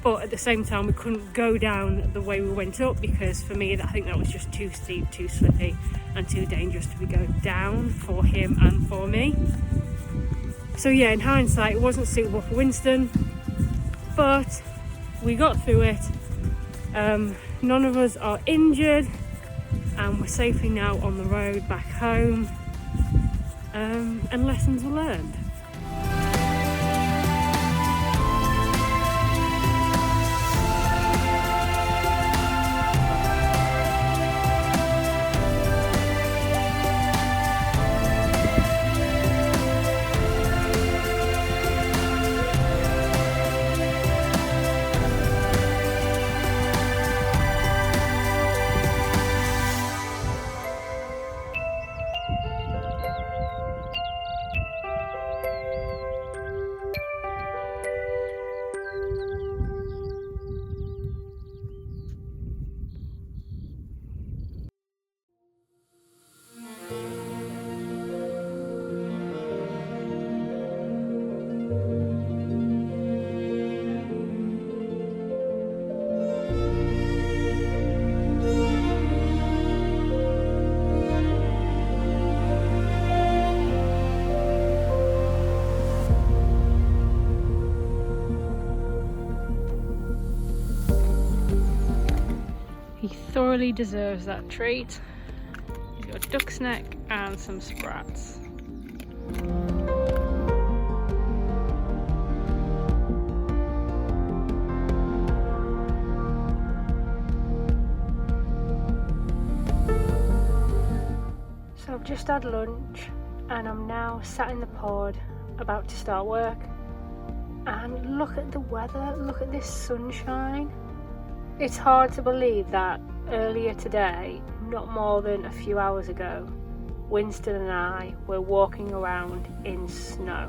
but at the same time we couldn't go down the way we went up, because for me I think that was just too steep, too slippy and too dangerous to be going down for him and for me. So yeah, in hindsight it wasn't suitable for Winston, but we got through it. None of us are injured and we're safely now on the road back home, and lessons were learned. Thoroughly deserves that treat. He's got a duck's neck and some sprats. So I've just had lunch and I'm now sat in the pod about to start work, and look at the weather, look at this sunshine. It's hard to believe that earlier today, not more than a few hours ago, Winston and I were walking around in snow.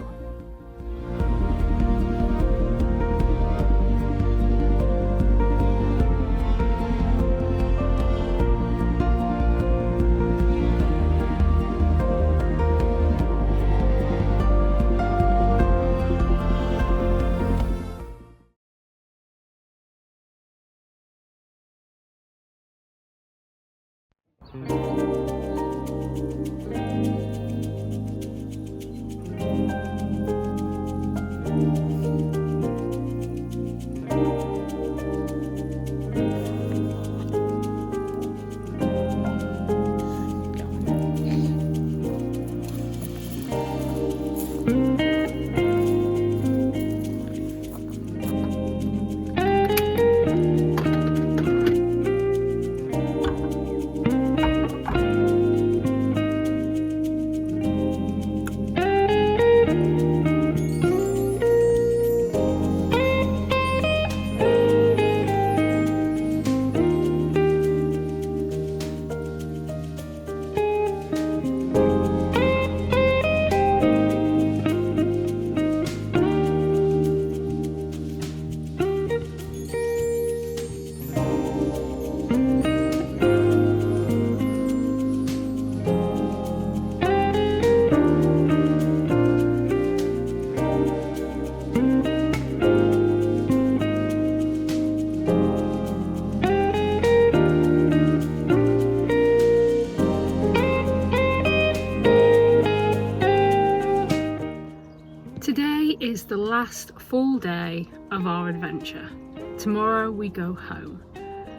last full day of our adventure. Tomorrow we go home.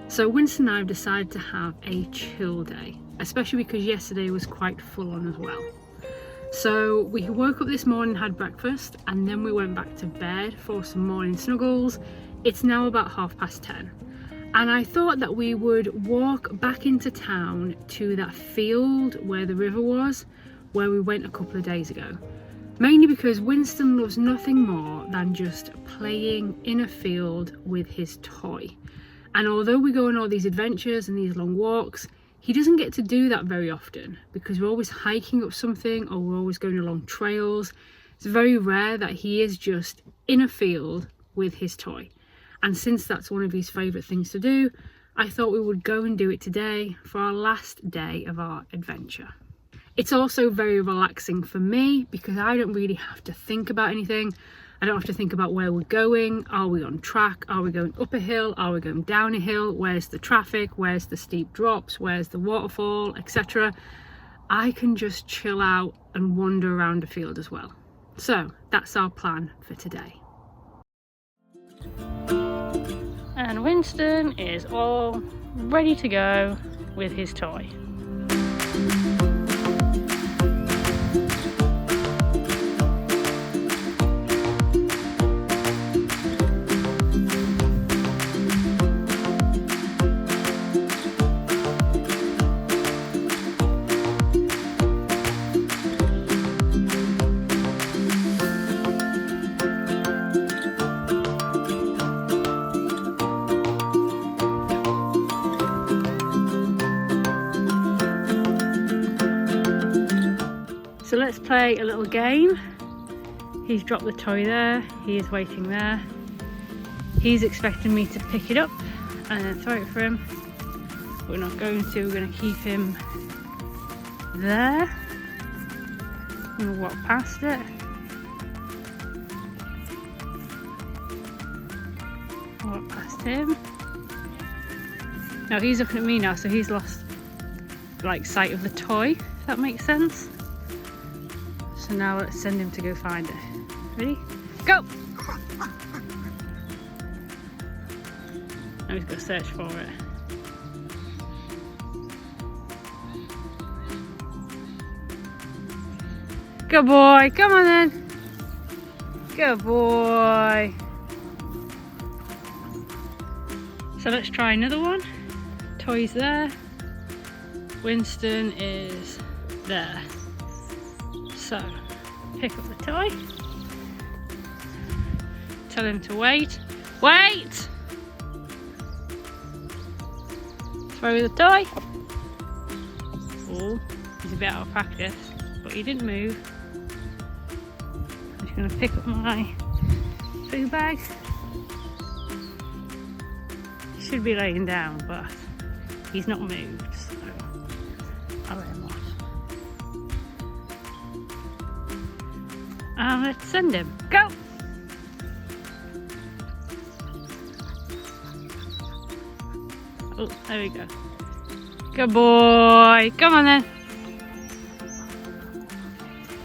So Winston and I have decided to have a chill day, especially because yesterday was quite full on as well. So we woke up this morning, had breakfast, and then we went back to bed for some morning snuggles. It's now about 10:30. And I thought that we would walk back into town to that field where the river was, where we went a couple of days ago. Mainly because Winston loves nothing more than just playing in a field with his toy. And although we go on all these adventures and these long walks, he doesn't get to do that very often because we're always hiking up something or we're always going along trails. It's very rare that he is just in a field with his toy. And since that's one of his favourite things to do, I thought we would go and do it today for our last day of our adventure. It's also very relaxing for me because I don't really have to think about anything. I don't have to think about where we're going. Are we on track? Are we going up a hill? Are we going down a hill? Where's the traffic? Where's the steep drops? Where's the waterfall, etc. I can just chill out and wander around a field as well. So that's our plan for today. And Winston is all ready to go with his toy. So let's play a little game. He's dropped the toy there, he is waiting there. He's expecting me to pick it up and then throw it for him. We're not going to, we're going to keep him there. I'm going to walk past it. Walk past him. Now he's looking at me now, so he's lost like sight of the toy, if that makes sense. So now let's send him to go find it. Ready? Go! Now he's got to search for it. Good boy, come on then. Good boy. So let's try another one. Toy's there. Winston is there. So, pick up the toy. Tell him to wait. Wait! Throw the toy. Oh, he's a bit out of practice, but he didn't move. I'm just going to pick up my food bag. He should be laying down, but he's not moved, so I'll let him off. And let's send him. Go! Oh, there we go. Good boy. Come on then.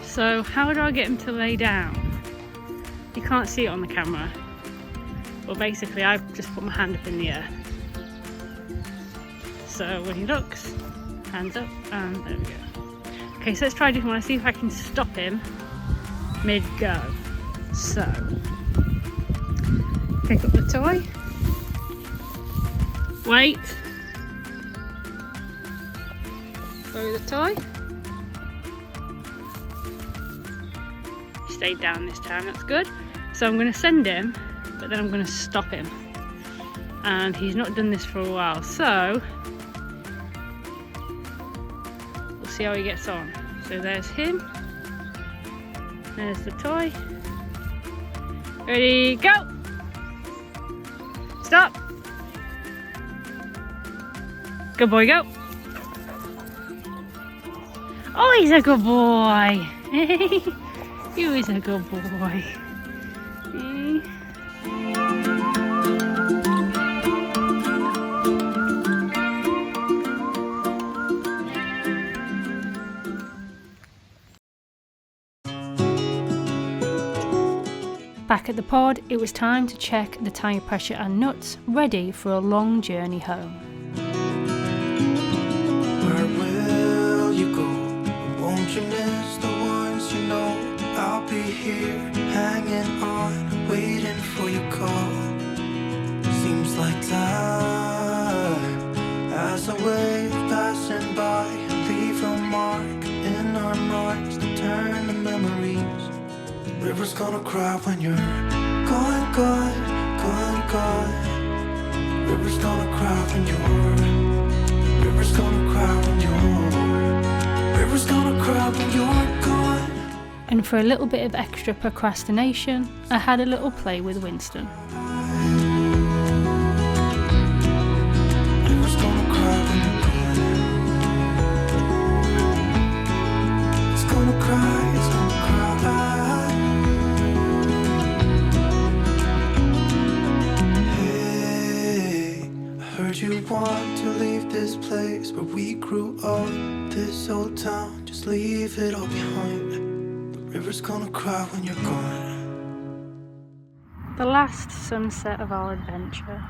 So how do I get him to lay down? You can't see it on the camera. But basically I've just put my hand up in the air. So when he looks, hands up, and there we go. Okay, so let's try a different one. Let's see if I can stop him mid-go. So, pick up the toy. Wait. Throw the toy. Stayed down this time, that's good. So I'm going to send him, but then I'm going to stop him. And he's not done this for a while, so we'll see how he gets on. So there's him. There's the toy. Ready, go! Stop! Good boy, go! Oh, he's a good boy! You is a good boy. Back at the pod, it was time to check the tyre pressure and nuts, ready for a long journey home. Where will you go? Won't you miss the ones you know? I'll be here, hanging on, waiting for your call. Seems like time as a wave passing by, leave a mark in our marks to turn to memories. River's gonna cry when you're gone, gone, gone, gone. River's gonna cry when you're. River's gonna cry when you're. River's gonna cry when you're gone. And for a little bit of extra procrastination, I had a little play with Winston. River's gonna cry when you're gone. It's gonna cry, it's gonna cry. You want to leave this place where we grew up, this old town, just leave it all behind. The river's gonna cry when you're gone. The last sunset of our adventure.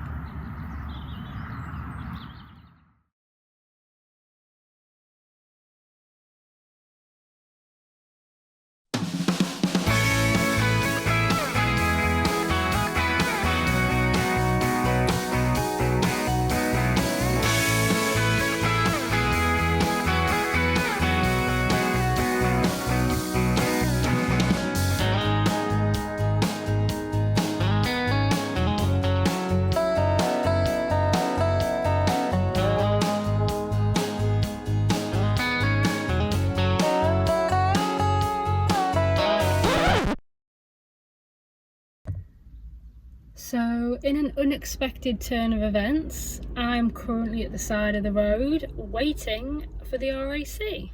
So, in an unexpected turn of events, I'm currently at the side of the road waiting for the RAC.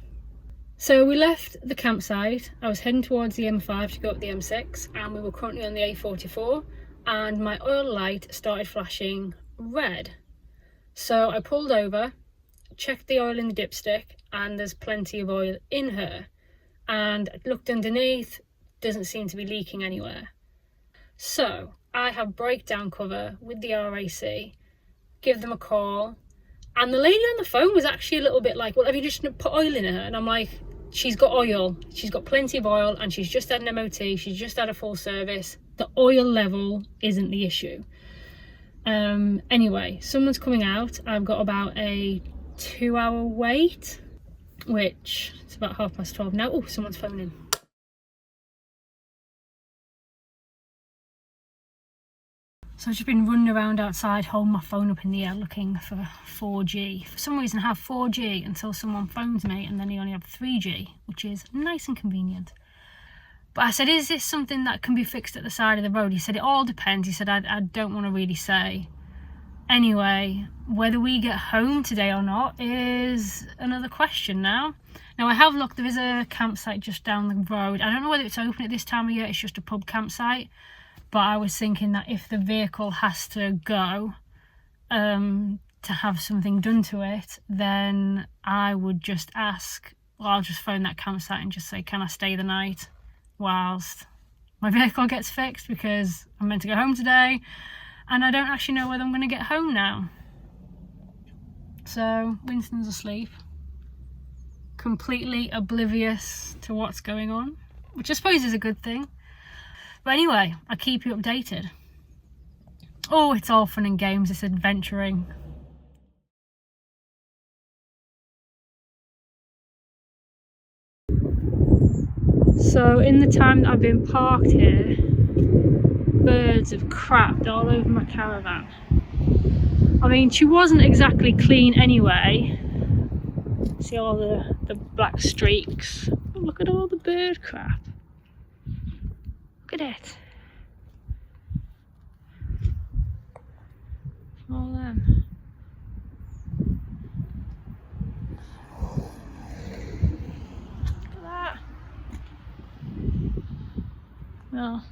So we left the campsite, I was heading towards the M5 to go up the M6, and we were currently on the A44, and my oil light started flashing red. So I pulled over, checked the oil in the dipstick, and there's plenty of oil in her. And I looked underneath, doesn't seem to be leaking anywhere. So I have breakdown cover with the RAC, give them a call, and the lady on the phone was actually a little bit like, well, have you just put oil in her? And I'm like, she's got oil, she's got plenty of oil, and she's just had an MOT, she's just had a full service. The oil level isn't the issue. Anyway, someone's coming out. I've got about a 2-hour wait, which it's about 12:30 now. Oh, someone's phoning. So I've just been running around outside holding my phone up in the air looking for 4G. For some reason I have 4G until someone phones me, and then I only have 3G, which is nice and convenient. But I said, is this something that can be fixed at the side of the road? He said, it all depends. He said, I don't want to really say. Anyway, whether we get home today or not is another question now. Now I have looked, there is a campsite just down the road. I don't know whether it's open at this time of year, it's just a pub campsite. But I was thinking that if the vehicle has to go to have something done to it, then I would just ask, well, I'll just phone that campsite and just say, can I stay the night whilst my vehicle gets fixed, because I'm meant to go home today and I don't actually know whether I'm going to get home now. So Winston's asleep, completely oblivious to what's going on, which I suppose is a good thing. But anyway, I'll keep you updated. Oh, it's all fun and games, this adventuring. So in the time that I've been parked here, birds have crapped all over my caravan. I mean, she wasn't exactly clean anyway. See all the black streaks. Oh, look at all the bird crap. Look at it. All them. Look at that. Well,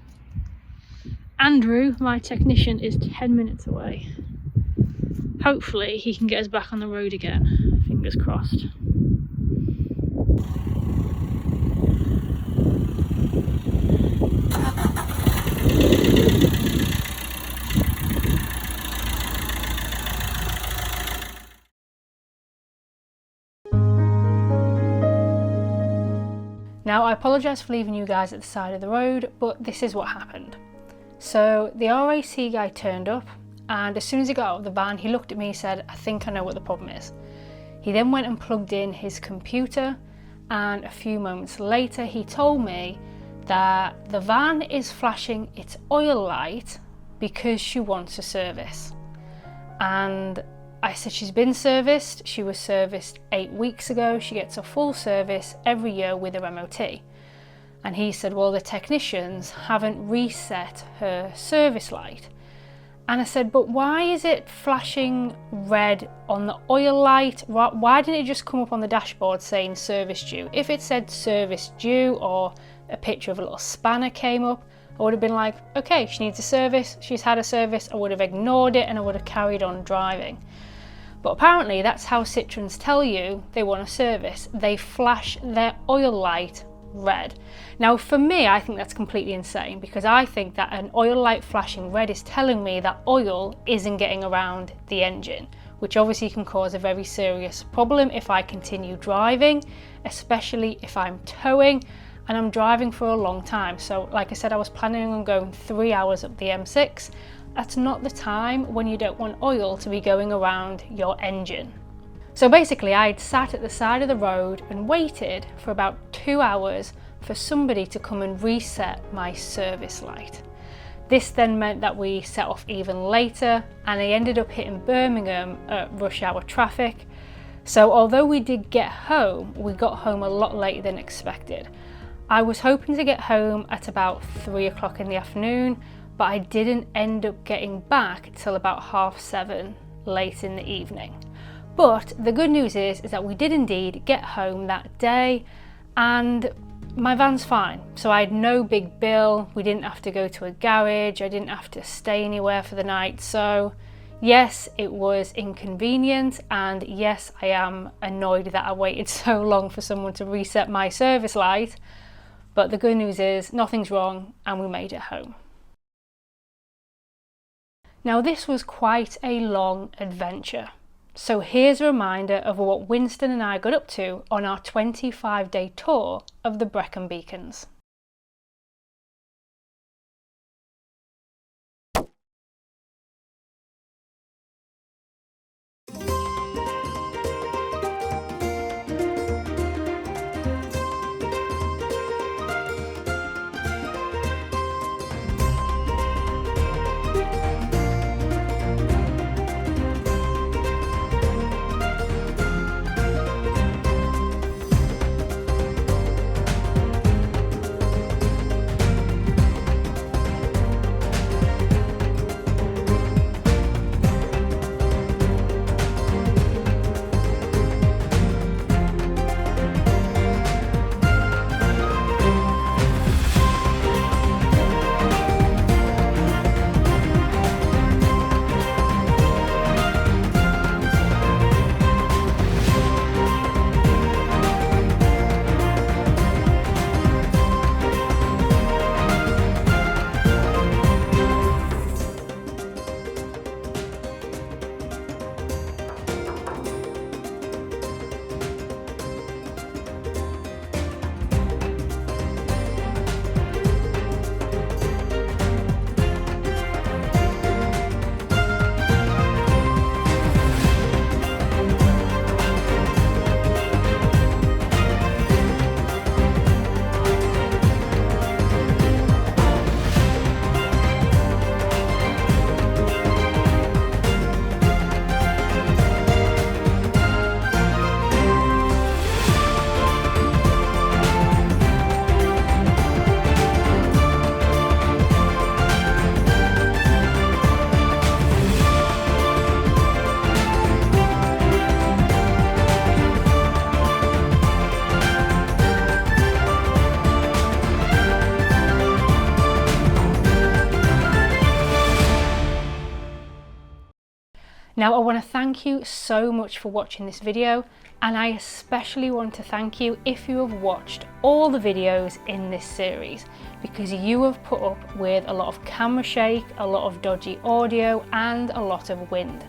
Andrew, my technician, is 10 minutes away. Hopefully he can get us back on the road again. Fingers crossed. Now, I apologise for leaving you guys at the side of the road, but this is what happened. So the RAC guy turned up, and as soon as he got out of the van, he looked at me and said, "I think I know what the problem is." He then went and plugged in his computer, and a few moments later he told me that the van is flashing its oil light because she wants a service. And I said she's been serviced. She was serviced 8 weeks ago. She gets a full service every year with her MOT. And he said, well, the technicians haven't reset her service light. And I said, but why is it flashing red on the oil light? Why didn't it just come up on the dashboard saying service due? If it said service due or a picture of a little spanner came up, I would have been like, okay, she needs a service, she's had a service. I would have ignored it and I would have carried on driving. But apparently that's how Citroens tell you they want a service. They flash their oil light red. Now for me, I think that's completely insane, because I think that an oil light flashing red is telling me that oil isn't getting around the engine, which obviously can cause a very serious problem if I continue driving, especially if I'm towing and I'm driving for a long time. So like I said, I was planning on going 3 hours up the M6. That's not the time when you don't want oil to be going around your engine. So basically I'd sat at the side of the road and waited for about 2 hours for somebody to come and reset my service light. This then meant that we set off even later, and I ended up hitting Birmingham at rush hour traffic. So although we did get home, we got home a lot later than expected. I was hoping to get home at about 3 o'clock in the afternoon, but I didn't end up getting back till about 7:30 late in the evening. But the good news is that we did indeed get home that day, and my van's fine. So I had no big bill, we didn't have to go to a garage, I didn't have to stay anywhere for the night. So yes, it was inconvenient, and yes, I am annoyed that I waited so long for someone to reset my service light. But the good news is nothing's wrong and we made it home. Now this was quite a long adventure. So here's a reminder of what Winston and I got up to on our 25-day tour of the Brecon Beacons. Now I want to thank you so much for watching this video, and I especially want to thank you if you have watched all the videos in this series, because you have put up with a lot of camera shake, a lot of dodgy audio and a lot of wind.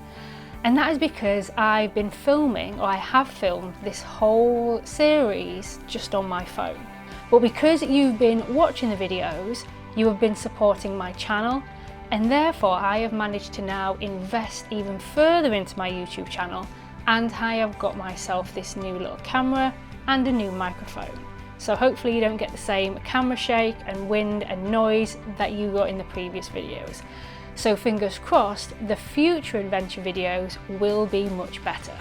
And that is because I've been filming, or I have filmed this whole series just on my phone. But because you've been watching the videos, you have been supporting my channel, and therefore I have managed to now invest even further into my YouTube channel, and I have got myself this new little camera and a new microphone. So hopefully you don't get the same camera shake and wind and noise that you got in the previous videos. So fingers crossed, the future adventure videos will be much better.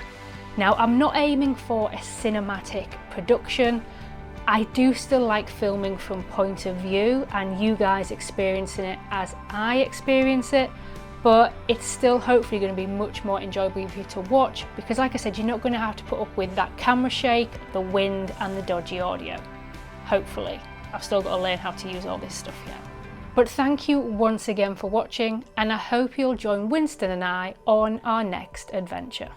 Now, I'm not aiming for a cinematic production. I do still like filming from point of view and you guys experiencing it as I experience it, but it's still hopefully going to be much more enjoyable for you to watch, because like I said, you're not going to have to put up with that camera shake, the wind and the dodgy audio. Hopefully. I've still got to learn how to use all this stuff yet. But thank you once again for watching, and I hope you'll join Winston and I on our next adventure.